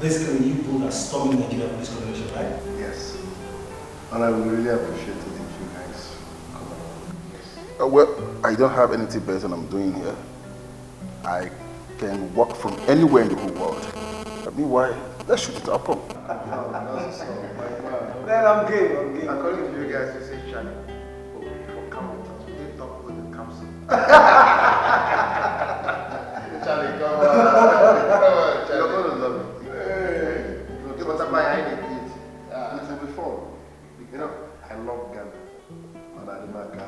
basically, you people are storming Nigeria for this coronation, right? Yes. And I would really appreciate it if you guys come along. Well, I don't have anything better than I'm doing here. I can work from anywhere in the whole world. Meanwhile, let's shoot it up. Then I'm game. According to you guys, you say Charlie. For counters, we didn't talk with the council. Charlie, come on. Charlie. You're going to love it. Hey. But I'm behind it. It will be fun. You know, I love Ghana. And I did not go.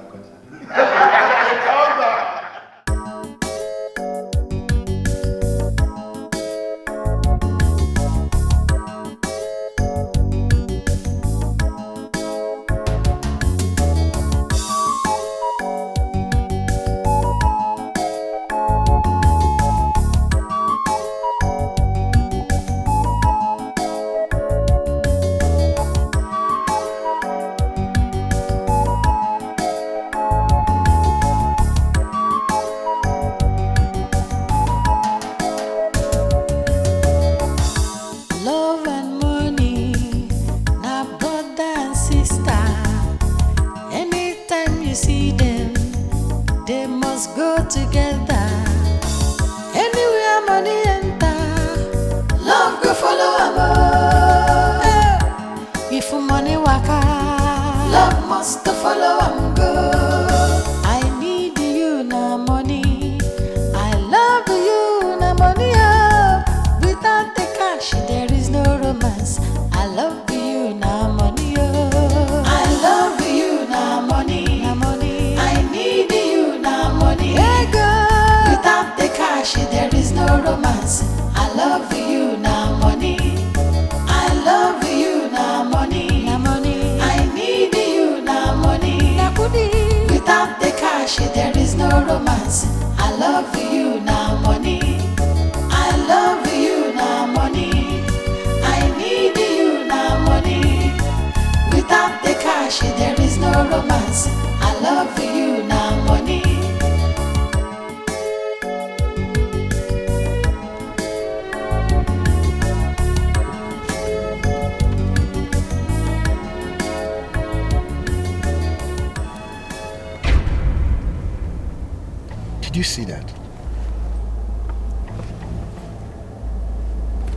you see that?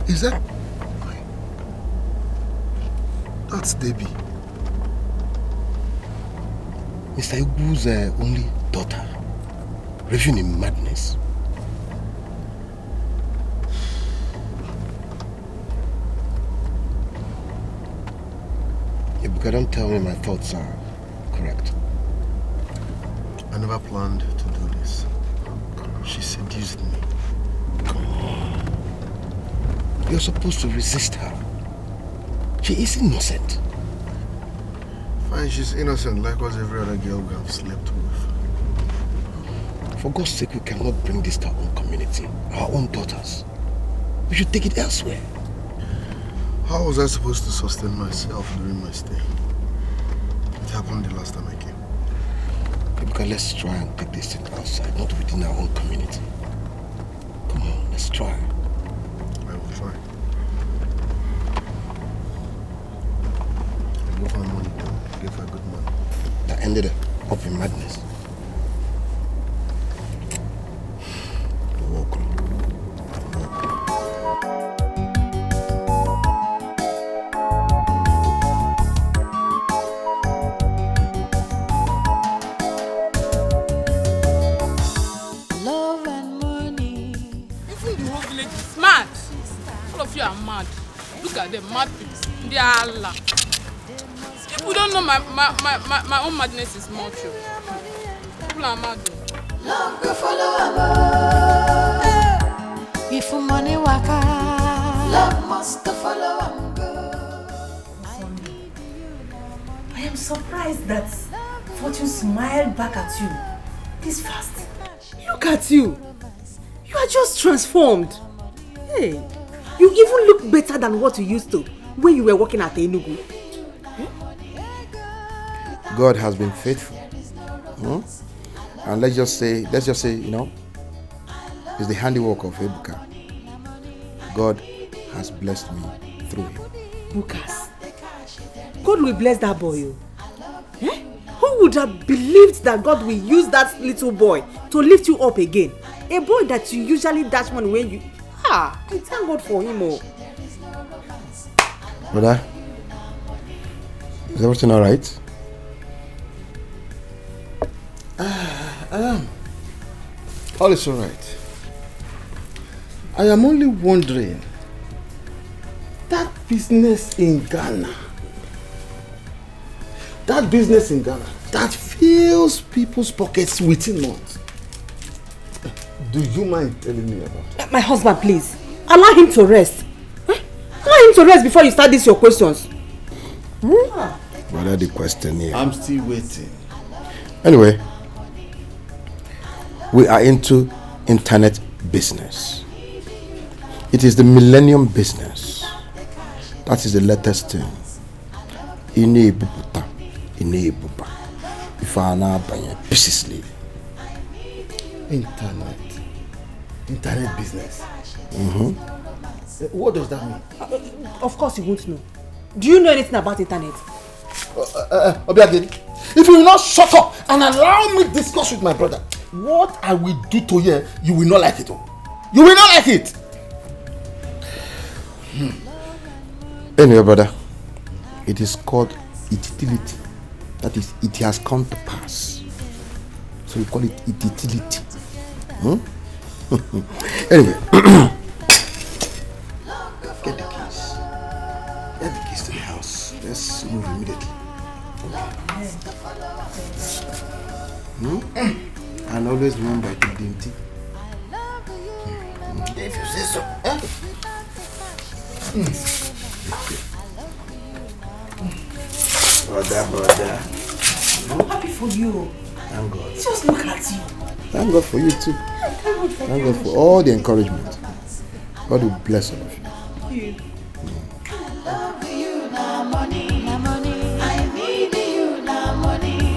Is that... That's Debbie. Mr. Igbu's only daughter. Raving in madness. Ebuka, don't tell me my thoughts are correct. I never planned to do this. She seduced me. Come on. You're supposed to resist her. She is innocent. Fine, she's innocent, likewise every other girl we have slept with. For God's sake, we cannot bring this to our own community, our own daughters. We should take it elsewhere. How was I supposed to sustain myself during my stay? It happened the last time I came. Because let's try and take this thing outside, not within our own community. Come on, let's try. I will try. I got my money too. I gave her good money. That ended up in madness. You're welcome. Love and money. Even the whole village is mad. All of you are mad. Look at them, mad people. They are Allah. People don't know my own madness is more true. People are mad. Love go follow Amo. If money waka, love must follow Amo. I am surprised that Fortune smiled back at you this fast. Look at you. You are just transformed. Hey, you even look better than what you used to when you were working at Enugu. God has been faithful. And let's just say, you know, it's the handiwork of Ebuka. God has blessed me through him. Lucas, God will bless that boy. Eh? Who would have believed that God will use that little boy to lift you up again? A boy that you usually dash money when you... I thank God for him. Brother, is everything alright? All is alright. I am only wondering, that business in Ghana, that fills people's pockets within months. Do you mind telling me about it? My husband, please. Allow him to rest. Allow him to rest before you start these your questions. Brother, the question here. I'm still waiting. Anyway, we are into internet business. It is the millennium business. That is the latest thing. If I now buy precisely. Internet business. What does that mean? Of course you won't know. Do you know anything about internet? Obiageli, if you will not shut up and allow me to discuss with my brother, what I will do to you, you will not like it. You will not like it. Anyway, brother, it is called utility. That is, it has come to pass. So we call it utility. Anyway, get the keys. Get the keys to the house. Let's move immediately. And always remember to DMT. If you say so. Brother. I'm happy for you. Thank God. Just look at you. Thank God for you too. Thank God for all the encouragement. God will bless all of you. Love you, na money, na money. I need you, na money.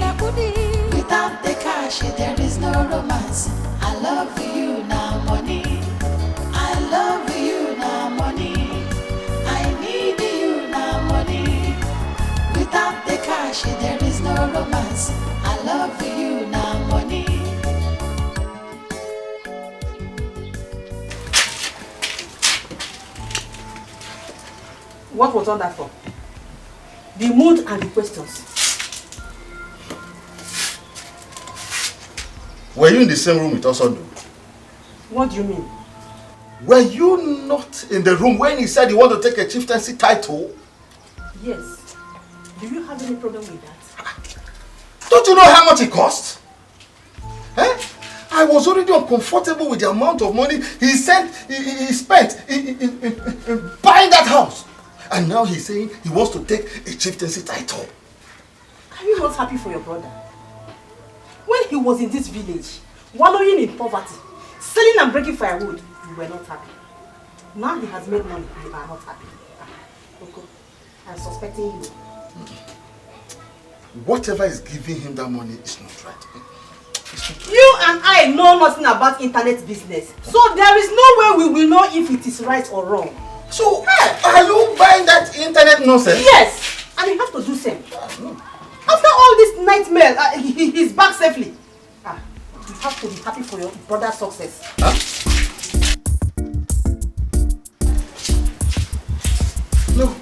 Without the cash, there is no romance. I love you, na money. I love you, na money. I need you, na money. Without the cash, there is no romance. I love you, na money. What was all that for? The mood and the questions. Were you in the same room with Osondo? What do you mean? Were you not in the room when he said he wanted to take a chieftaincy title? Yes. Do you have any problem with that? Don't you know how much it cost? Eh? I was already uncomfortable with the amount of money he spent in buying that house. And now he's saying he wants to take a chieftaincy title. Are you not happy for your brother? When he was in this village, wallowing in poverty, selling and breaking firewood, you were not happy. Now he has made money, you are not happy. Okay. I'm suspecting you. Whatever is giving him that money is not right. You and I know nothing about internet business. So there is no way we will know if it is right or wrong. So, are you buying that internet nonsense? Yes! And you have to do same. After all this nightmare, he's back safely. You have to be happy for your brother's success. Huh? No.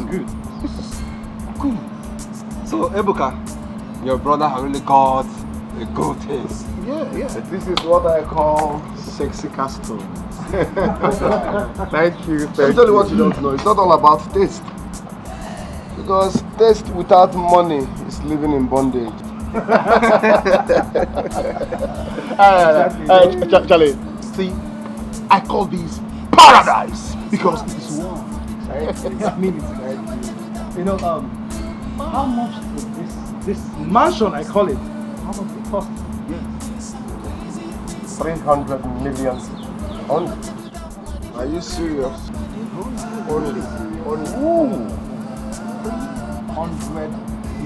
Good. This is good. So, Ebuka, your brother has really got a good taste. Yeah. This is what I call sexy castle. Thank you. Let me tell you what you don't know. It's not all about taste. Because taste without money is living in bondage. Charlie, see, I call this paradise because it is warm. I mean it. You know, how much would this mansion, I call it, how much it cost? 300 million. Only. Are you serious? Only. $100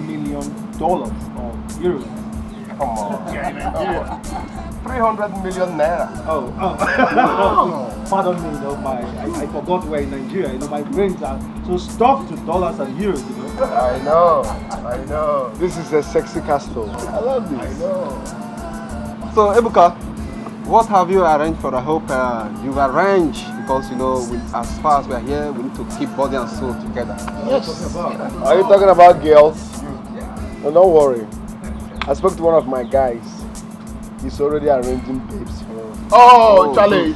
million or euros. Come on. 300 million naira. Oh. Pardon me, I forgot we're in Nigeria. My brains are so stuffed with dollars and euros, I know. This is a sexy castle. I love this. I know. So, Ebuka, what have you arranged for? I hope you've arranged because, as far as we are here, we need to keep body and soul together. Yes. Are you talking about girls? No, don't worry. I spoke to one of my guys. He's already arranging babes for us. Oh, Charlie,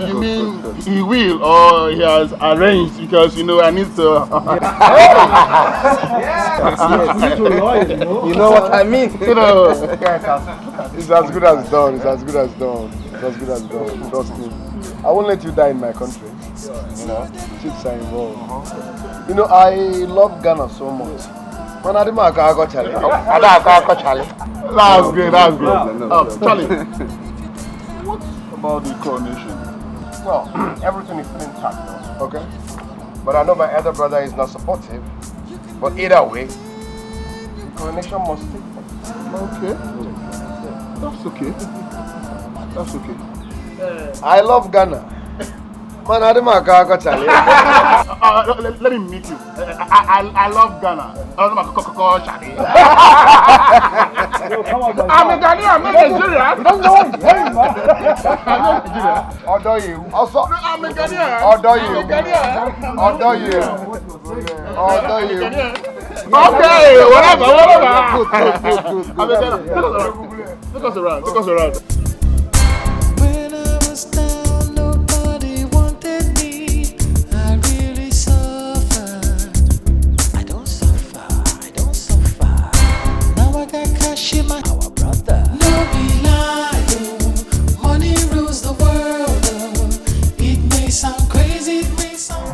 you mean he will or he has arranged because I need to. Yes. You know what I mean? It's as good as done. Trust me. I won't let you die in my country. Chicks are involved. I love Ghana so much. That's great. Charlie, what about the coronation? Well, everything is still intact, okay? But I know my elder brother is not supportive. But either way, the coronation must take place. Okay. That's okay. I love Ghana. Man, let me meet you. I love Ghana. I'm a Ghanaian, I'm not Nigerian. You don't know him. I'm not Nigerian. Although you. Also, I'm a Ghanaian. Although you. Okay, whatever. Good. Take us around. When I was down, nobody wanted me. I really suffered. I don't suffer. Now I got cash in my our brother. No be lie, money rules the world. It may sound crazy, it may sound.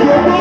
What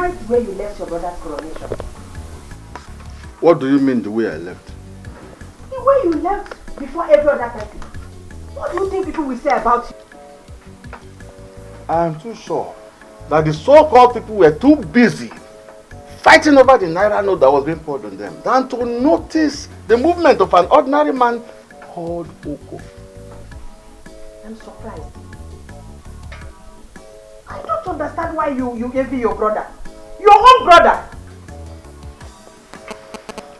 surprised where you left your brother's coronation. What do you mean the way I left? The way you left before every other person. What do you think people will say about you? I am too sure that the so-called people were too busy fighting over the naira note that was being poured on them than to notice the movement of an ordinary man called Oko. I'm surprised. I don't understand why you envy your brother. Your own brother.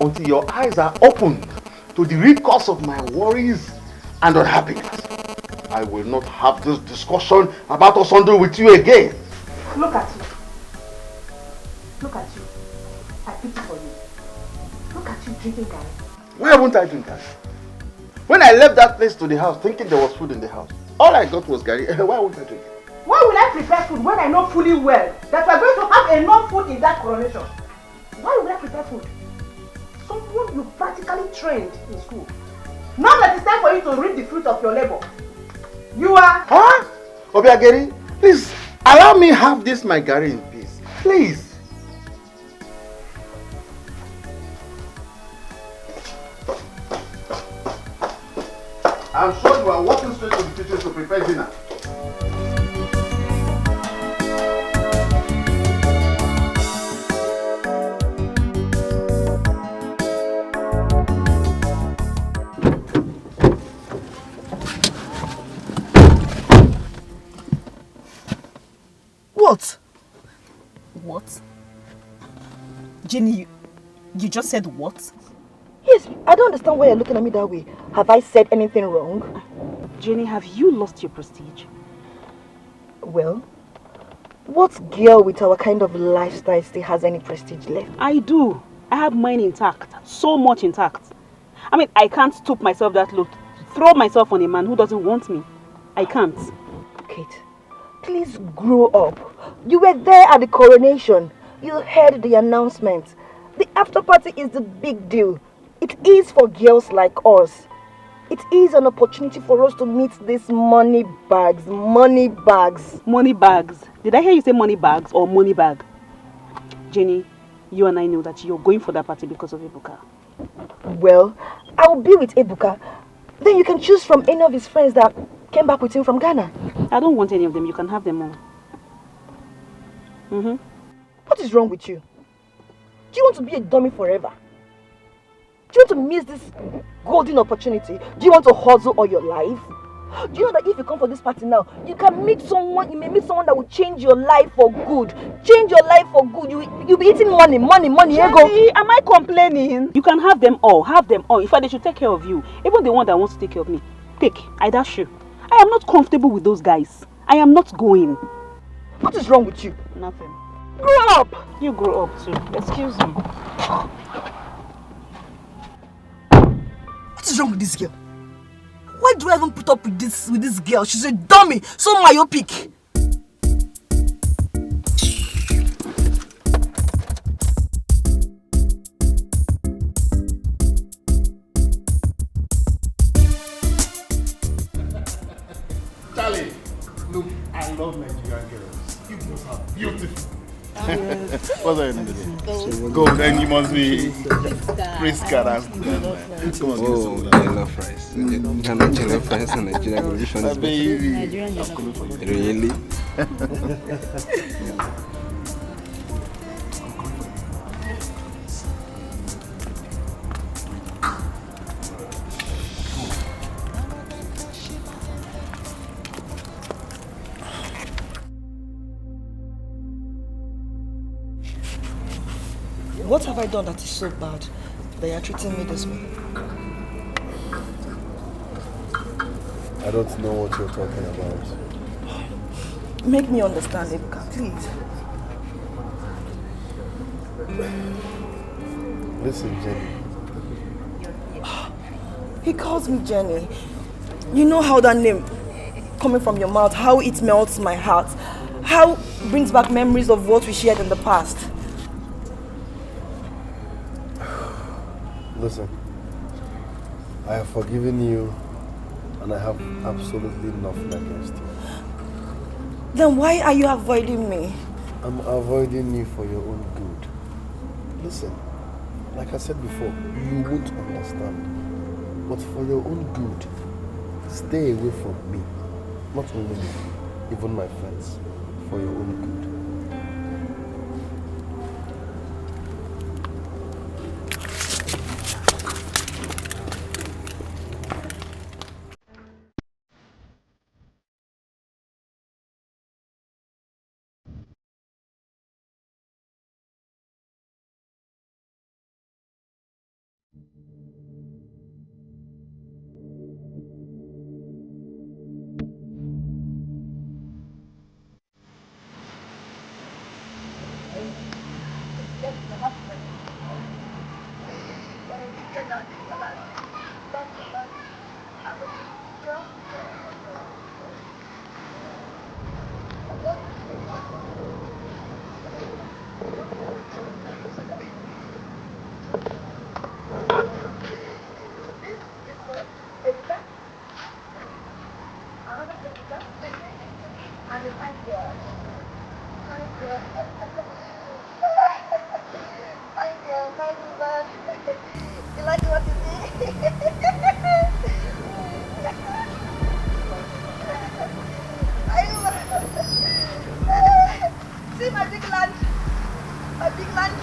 Until your eyes are opened to the real cause of my worries and unhappiness, I will not have this discussion about Osando with you again. Look at you. Look at you. I pity for you. Look at you drinking garri. Why won't I drink garri? When I left that place to the house thinking there was food in the house, all I got was garri. Why won't I drink it? Why will I prepare food when I know fully well that we are going to have enough food in that coronation? Why will I prepare food? Someone you practically trained in school. Now that it's time for you to reap the fruit of your labor. You are... Huh? Obiageri, please allow me have this my garri in peace. Please. I'm sure you are walking straight to the kitchen to prepare dinner. What? What? Jenny, you just said what? Yes, I don't understand why you're looking at me that way. Have I said anything wrong? Jenny, have you lost your prestige? Well, what girl with our kind of lifestyle still has any prestige left? I do. I have mine intact. So much intact. I mean, I can't stoop myself that low to throw myself on a man who doesn't want me. I can't. Kate, please grow up. You were there at the coronation. You heard the announcement. The after party is the big deal. It is for girls like us. It is an opportunity for us to meet these money bags. Money bags. Money bags. Did I hear you say money bags or money bag? Jenny, you and I know that you're going for that party because of Ebuka. Well, I will be with Ebuka. Then you can choose from any of his friends that came back with him from Ghana. I don't want any of them. You can have them all. What is wrong with you? Do you want to be a dummy forever? Do you want to miss this golden opportunity? Do you want to hustle all your life? Do you know that if you come for this party now, you can meet someone, you may meet someone that will change your life for good. Change your life for good. You'll be eating money. Jenny, am I complaining? You can have them all. Have them all. In fact, they should take care of you. Even the one that wants to take care of me. Take. I dash you. I am not comfortable with those guys. I am not going. What is wrong with you? Nothing. Grow up! You grow up too. Excuse me. What is wrong with this girl? Why do I even put up with this girl? She's a dummy, so myopic. Charlie, look, I love Nigerian girls. You both are beautiful. What's your name? Go, then you must be Priska. That's come on, oh, jollof rice. Jollof rice and Nigerian relations. Baby. Really? What have I done that is so bad that you're treating me this way? I don't know what you're talking about. Make me understand, Ebuka, please. Listen, Jenny. He calls me Jenny. You know how that name coming from your mouth, how it melts my heart, how it brings back memories of what we shared in the past. Listen, I have forgiven you and I have absolutely nothing against you. Then why are you avoiding me? I'm avoiding you for your own good. Listen, like I said before, you won't understand. But for your own good, stay away from me. Not only me, even my friends. For your own good. See my big lunch. My big lunch.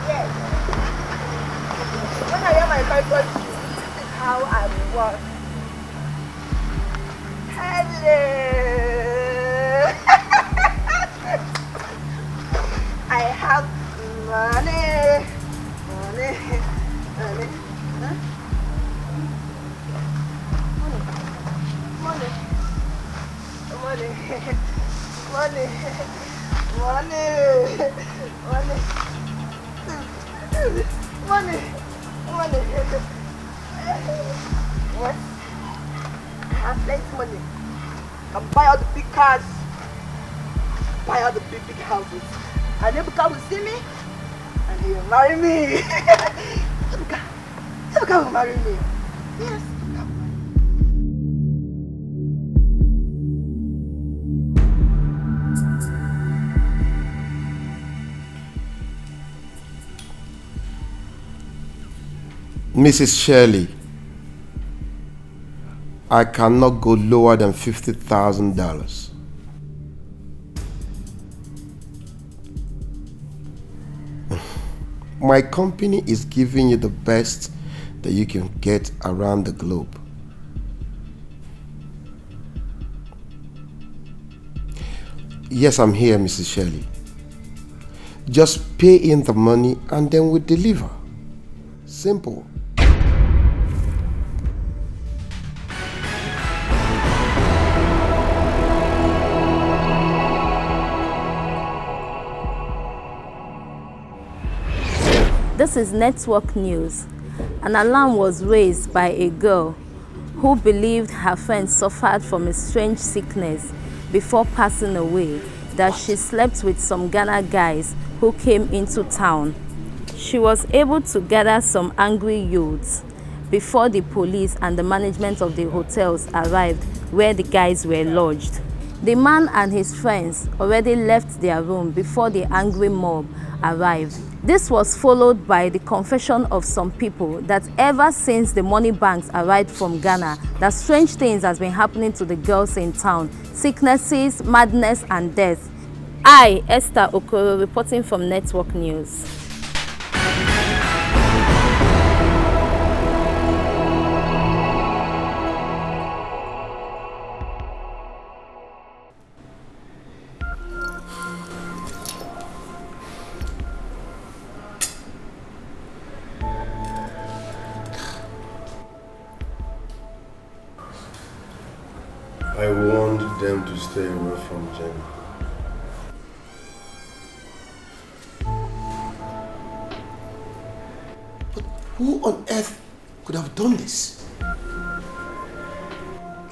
Yes. When I am my purpose, this is how I will walk. Hello. I have money. Money. Money. Huh? Money. Money. Money. Money. Money. Money. Money. What? I have plenty of money. I can buy all the big cars. Buy all the big houses. And Ebuka will see me and he will marry me. Ebuka will marry me. Yes. Mrs. Shirley, I cannot go lower than $50,000. My company is giving you the best that you can get around the globe. Yes, I'm here, Mrs. Shirley. Just pay in the money and then we deliver. Simple. This is network news. An alarm was raised by a girl who believed her friend suffered from a strange sickness before passing away, that she slept with some Ghana guys who came into town. She was able to gather some angry youths before the police and the management of the hotels arrived where the guys were lodged. The man and his friends already left their room before the angry mob arrived. This was followed by the confession of some people that ever since the money banks arrived from Ghana, that strange things has been happening to the girls in town, sicknesses, madness and death. I, Esther Okoro, reporting from Network News. I warned them to stay away from Jenny. But who on earth could have done this?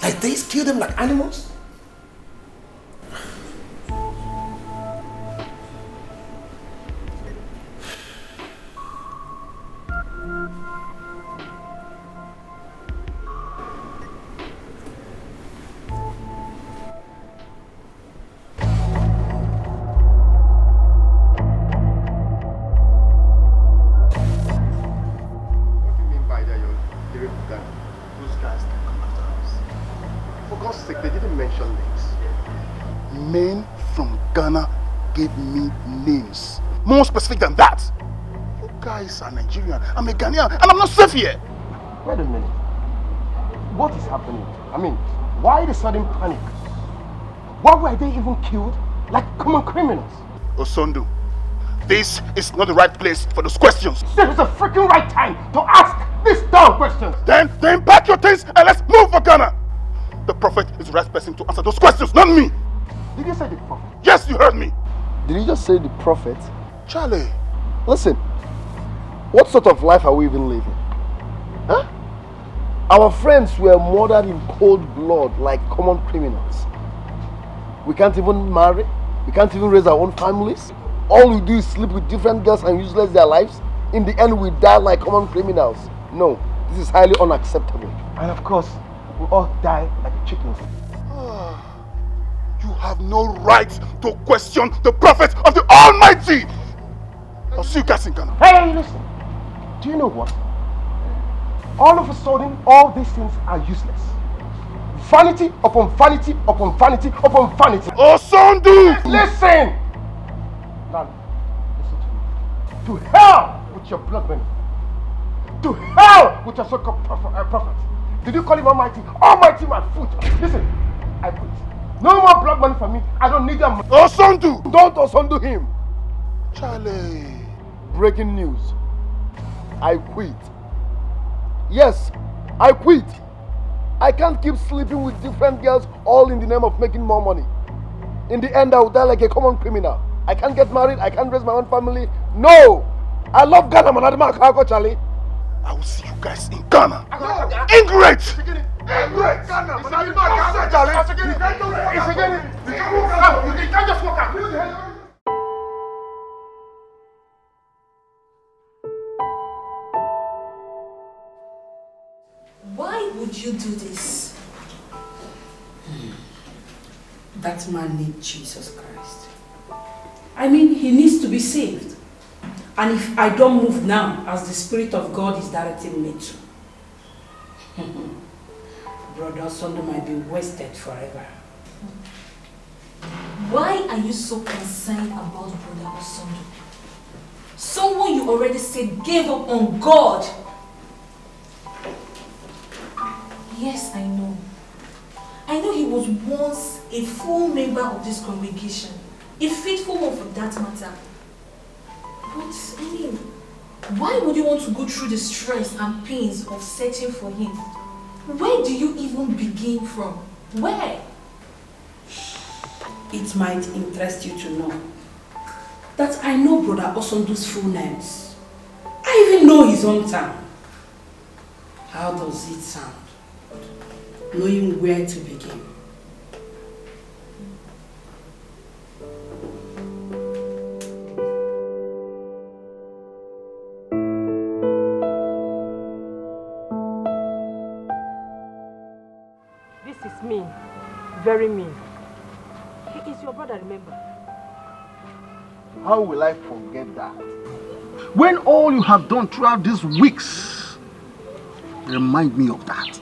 Like they kill them like animals? men from Ghana gave me names. More specific than that. You guys are Nigerian. I'm a Ghanaian and I'm not safe here. Wait a minute. What is happening? I mean, why the sudden panic? Why were they even killed like common criminals? Osondu, this is not the right place for those questions. This is the freaking right time to ask these dumb questions. Then pack your things and let's move for Ghana. The prophet is the right person to answer those questions, not me. Did you say the prophet? Yes, you heard me. Did you just say the prophet? Charlie. Listen, what sort of life are we even living? Huh? Our friends were murdered in cold blood like common criminals. We can't even marry. We can't even raise our own families. All we do is sleep with different girls and useless their lives. In the end, we die like common criminals. No, this is highly unacceptable. And of course, we all die like chickens. You have no right to question the prophet of the Almighty. I'll see you guys in Ghana. Hey, listen. Do you know what? All of a sudden, all these things are useless. Vanity upon vanity upon vanity upon vanity. Osondu! Listen! Now, listen to me. To hell with your blood money. To hell with your so-called prophet. Did you call him Almighty? Almighty, my foot. Listen, I quit. No more blood money for me. I don't need that money. Osondu! Don't Osondu him. Charlie. Breaking news. I quit. Yes, I quit. I can't keep sleeping with different girls all in the name of making more money. In the end, I will die like a common criminal. I can't get married. I can't raise my own family. No! I love Ghana, man. Charlie. I will see you guys in Ghana. Ingrate! Ingrate! You can't just walk out. Why would you do this? That man needs Jesus Christ. I mean, he needs to be saved. And if I don't move now, as the Spirit of God is directing me to, Brother Sunday might be wasted forever. Why are you so concerned about Brother Osondo? Someone you already said gave up on God. Yes, I know. I know he was once a full member of this congregation. A faithful one for that matter. But, I mean, why would you want to go through the stress and pains of searching for him? Where do you even begin from? Where? It might interest you to know that I know Brother Osondo's full names. I even know his own town. How does it sound? Knowing where to begin. This is mean. Very mean. He is your brother, remember? How will I forget that? When all you have done throughout these weeks remind me of that.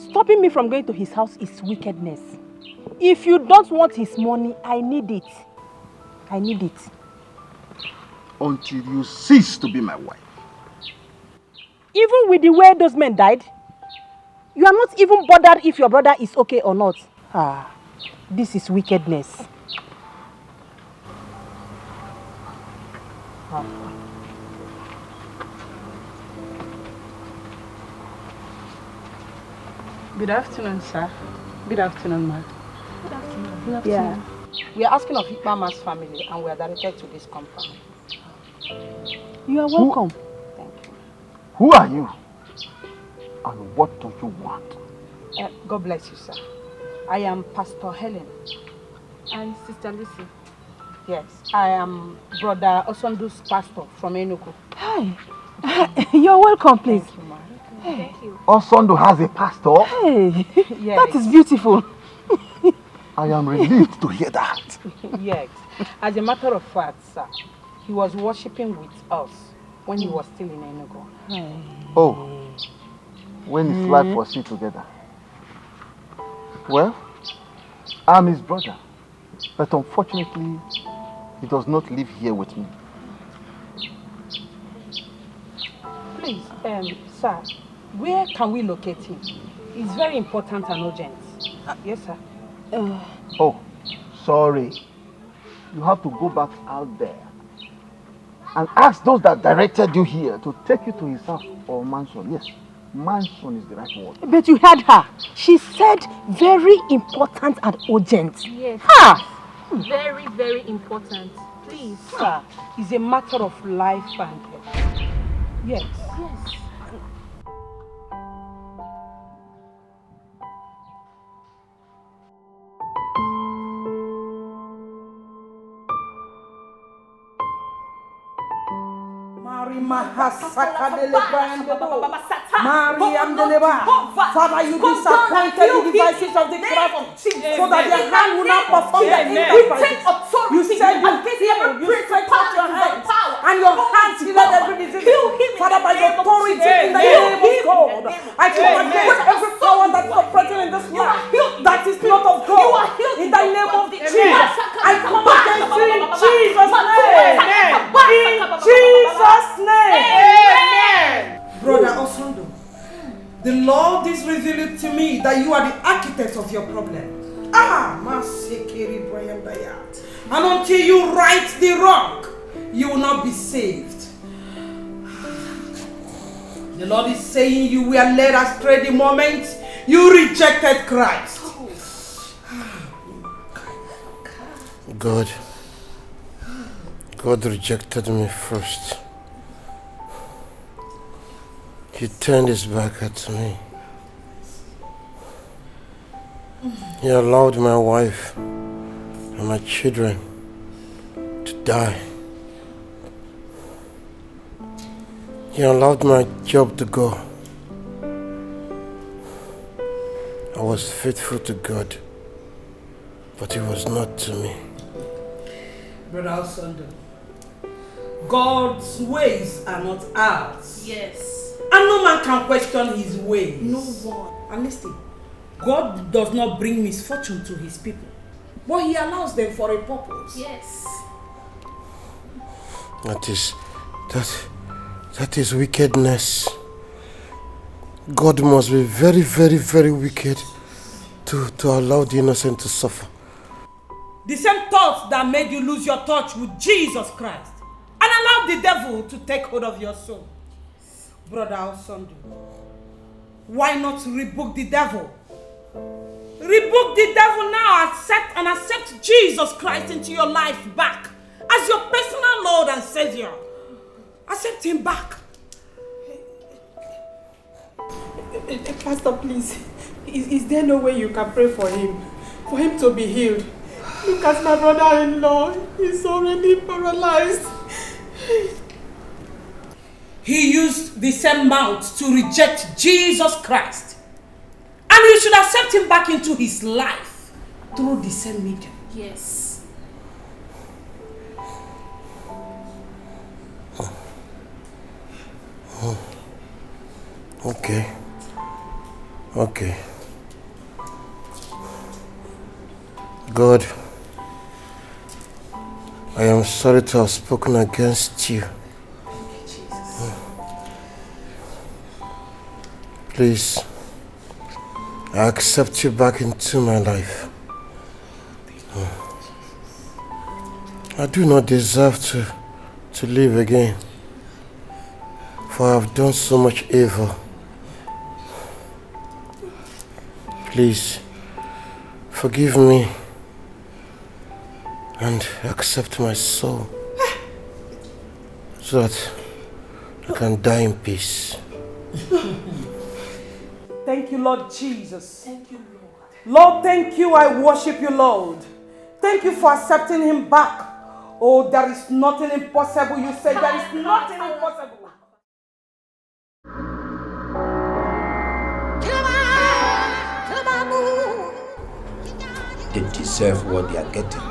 Stopping me from going to his house is wickedness. If you don't want his money, I need it. I need it. Until you cease to be my wife. Even with the way those men died, you are not even bothered if your brother is okay or not. Ah, this is wickedness. Good afternoon, sir. Good afternoon, ma. Good afternoon. Good afternoon. Yeah. We are asking of Mama's family and we are directed to this compound. You are welcome. Who are you? And what do you want? God bless you, sir. I am Pastor Helen. And Sister Lucy. Yes, I am Brother Osondo's pastor from Enugu. Hi. You're welcome, please. Thank you, ma. Thank you. Osondo has a pastor? Hey, yes. That is beautiful. I am relieved to hear that. Yes. As a matter of fact, sir, he was worshipping with us when he was still in Enugu. Hey. Oh, when his life was still together. Well, I'm his brother. But unfortunately, he does not live here with me. Please, sir, where can we locate him? It's very important and urgent. Yes, sir. Oh, sorry. You have to go back out there and ask those that directed you here to take you to his house or mansion. Yes, mansion is the right word. But you heard her. She said very important and urgent. Yes. Very, very important. Please. Sir, it's a matter of life and death. Yes. Yes. Father, you disappointed the devices of the craft so that their hand will not perform their enterprises. You said you healed, you stretched out your hands, and your hands healed every disease. Father, by the authority in the name of God, I come against every power that's operating in this life that is not of God. In the name of Jesus, I come against you in Jesus' name. In Jesus' name. Amen. Brother Osondo, the Lord is revealing to me that you are the architect of your problem. Masekeri Brian Dayat. And until you right the wrong, you will not be saved. The Lord is saying you were led astray the moment you rejected Christ. God rejected me first. He turned his back at me. He allowed my wife and my children to die. He allowed my job to go. I was faithful to God, but he was not to me. Brother Osondo, God's ways are not ours. Yes. And no man can question his ways. No one. And listen, God does not bring misfortune to his people, but he allows them for a purpose. Yes. That is wickedness. God must be very, very, very wicked to allow the innocent to suffer. The same thoughts that made you lose your touch with Jesus Christ and allow the devil to take hold of your soul. Brother Osondo, why not rebuke the devil? Rebuke the devil now and accept Jesus Christ into your life back as your personal Lord and Savior. Accept him back. Pastor, please. Is there no way you can pray for him to be healed? Look at my brother-in-law. He's already paralyzed. He used the same mouth to reject Jesus Christ. And you should accept him back into his life through the same medium. Yes. Okay. God, I am sorry to have spoken against you. Please, I accept you back into my life. I do not deserve to live again, for I have done so much evil. Please, forgive me and accept my soul so that I can die in peace. Thank you, Lord Jesus. Thank you, Lord. Lord, thank you. I worship you, Lord. Thank you for accepting him back. Oh, there is nothing impossible. You say there is nothing impossible. They deserve what they are getting.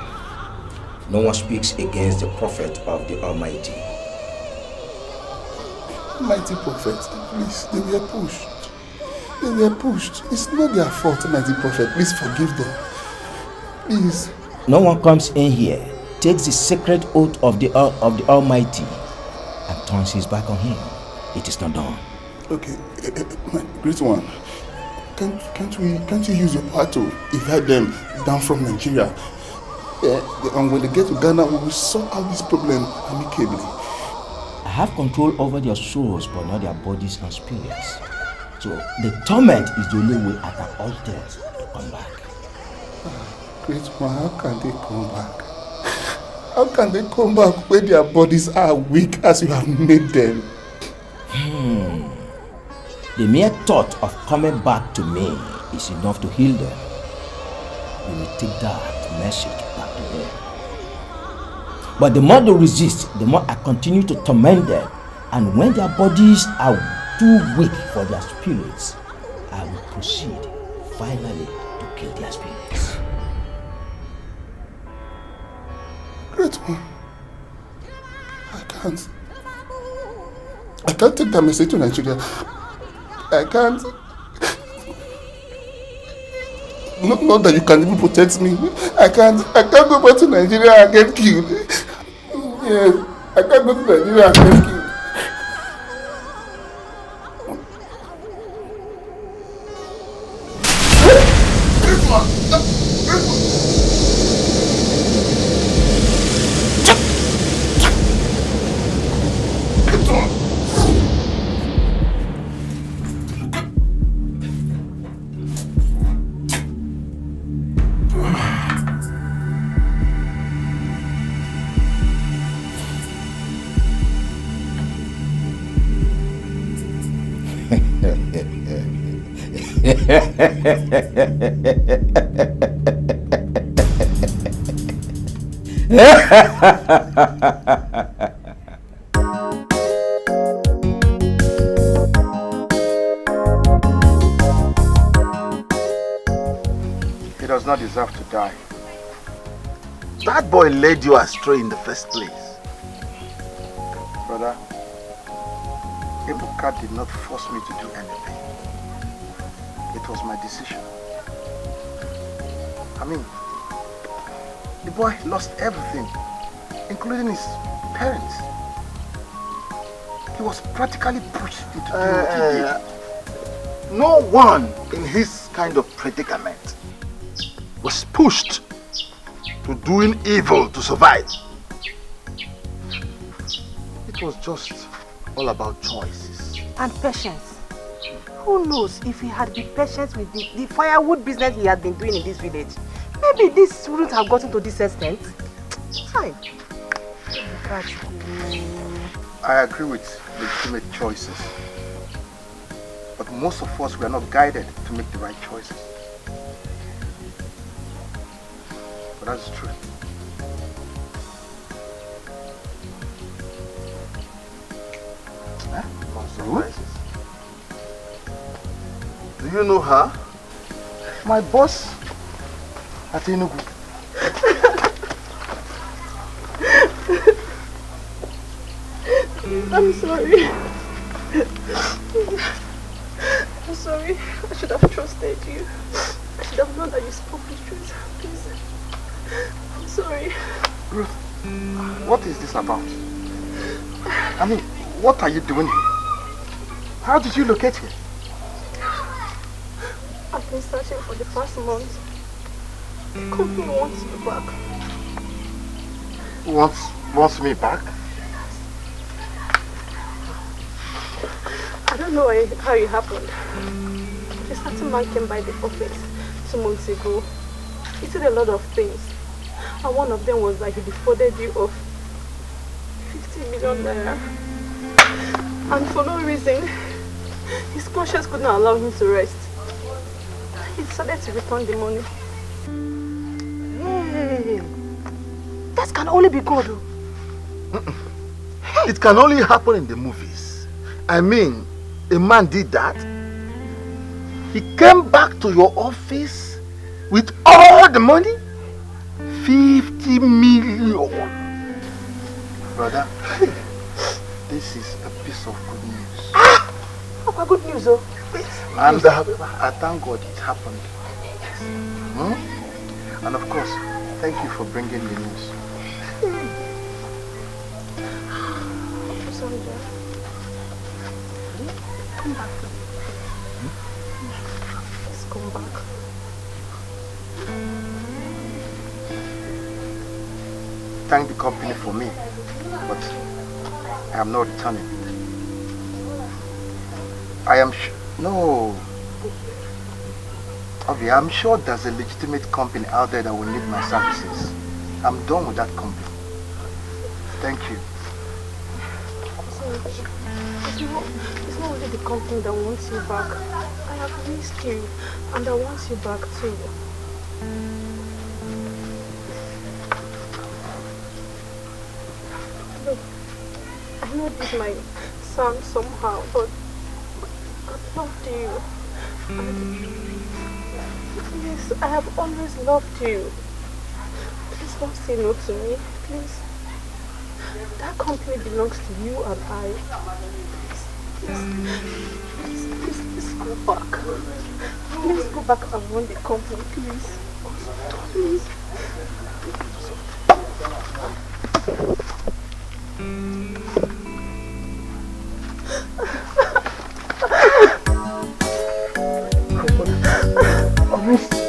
No one speaks against the prophet of the Almighty. Mighty prophet, please, they were pushed. It's not their fault, mighty prophet. Please forgive them. Please. no one comes in here, takes the sacred oath of the Almighty, and turns his back on him, it is not done. Okay, my great one. Can't you use your power to evade them down from Nigeria? And when they get to Ghana, we will sort out this problem amicably. I have control over their souls, but not their bodies and spirits. So the torment is the only way I can alter to come back. Great one, how can they come back? How can they come back when their bodies are weak as you have made them? The mere thought of coming back to me is enough to heal them. We will take that message back to them. But the more they resist, the more I continue to torment them. And when their bodies are too weak for their spirits, I will proceed finally to kill their spirits. Great one. I can't take that message to Nigeria. I can't. Not that you can even protect me. I can't go back to Nigeria and get killed. Yes, I can't go to Nigeria and get killed. He does not deserve to die. That boy led you astray in the first place. Brother, Ebuka did not force me to do anything. It was my decision. I mean, the boy lost everything, including his parents. He was practically pushed into doing what he did. No one in his kind of predicament was pushed to doing evil to survive. It was just all about choices. And patience. Who knows if he had been patient with the firewood business he had been doing in this village. Maybe this wouldn't have gotten to this extent. Fine. I agree with legitimate choices. But most of us were not guided to make the right choices. But that's true. Surprises. Do you know her? My boss at Enugu. I'm sorry. I'm sorry. I should have trusted you. I should have known that you spoke the truth. Please. I'm sorry. Ruth, what is this about? I mean, what are you doing here? How did you locate here? I've been searching for the past month. The company wants you back. Wants me back? I don't know how it happened. A certain man came by the office 2 months ago. He said a lot of things. And one of them was that he defrauded you of 50 million naira. And for no reason, his conscience could not allow him to rest. He decided to return the money. Hey, that can only be God. It can only happen in the movies. I mean, a man did that. He came back to your office with all the money. 50 million. Brother, this is a piece of good news. Ah! What good news, And I thank God it happened. And of course, thank you for bringing the news. I'm sorry, John. Come back. Let's come back. Thank the company for me, but I am not returning. I am no. Obi, I'm sure there's a legitimate company out there that will need my services. I'm done with that company. Thank you. It's not only the company that wants you back. I have missed you, and I want you back too. Look, I know this might sound somehow, but I loved you. And yes, I have always loved you. Please don't say no to me, please. That company belongs to you and I. Please go back. Please go back and run the company, please. Please. I miss you.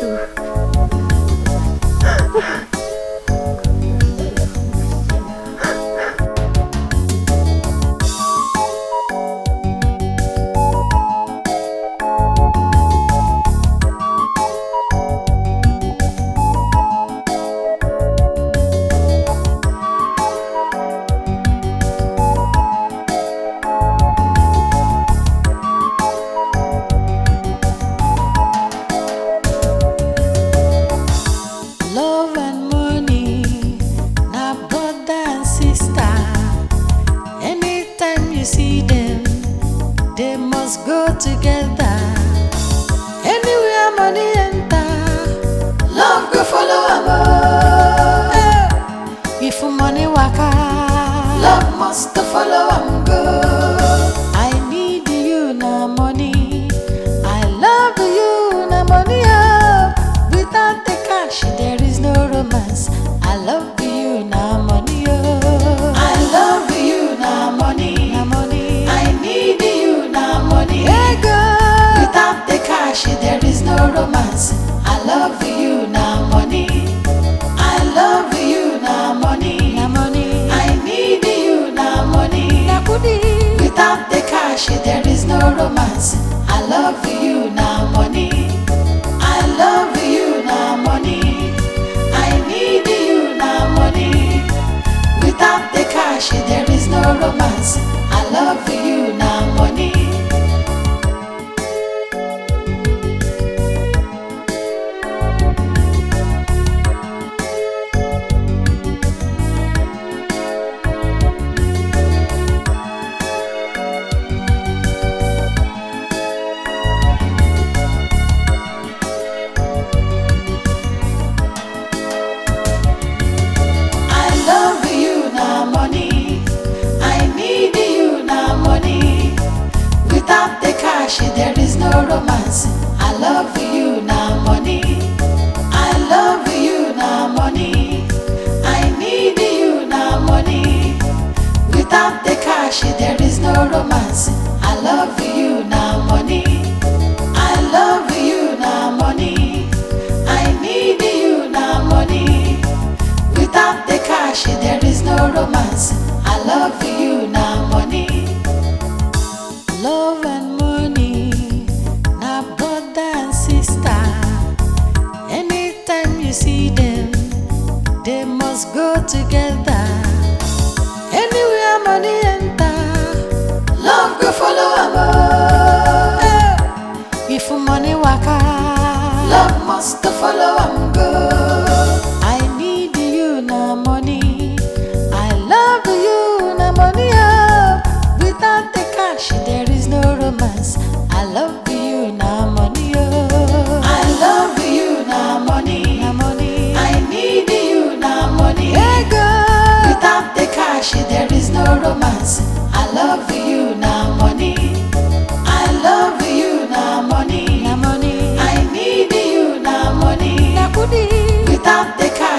Without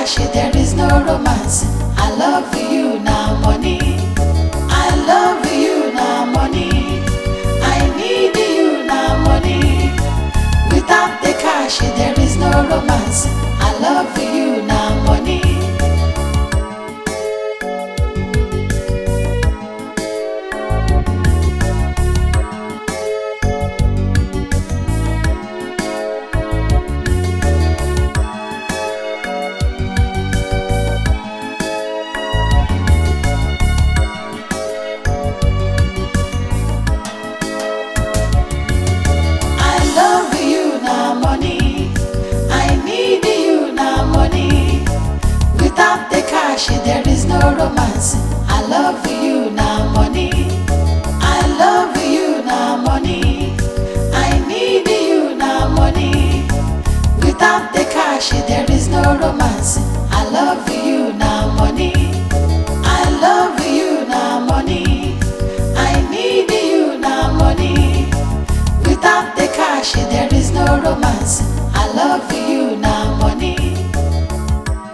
cash, there is no romance. I love you now, money. I love you now, money. I need you now, money. Without the cash, there is no romance. I love you now, money. There is no romance. I love you now, money. I love you now, money. I need you now, money. Without the cash, there is no romance. I love you now, money. I love you now, money. I need you now, money. Without the cash, there is no romance.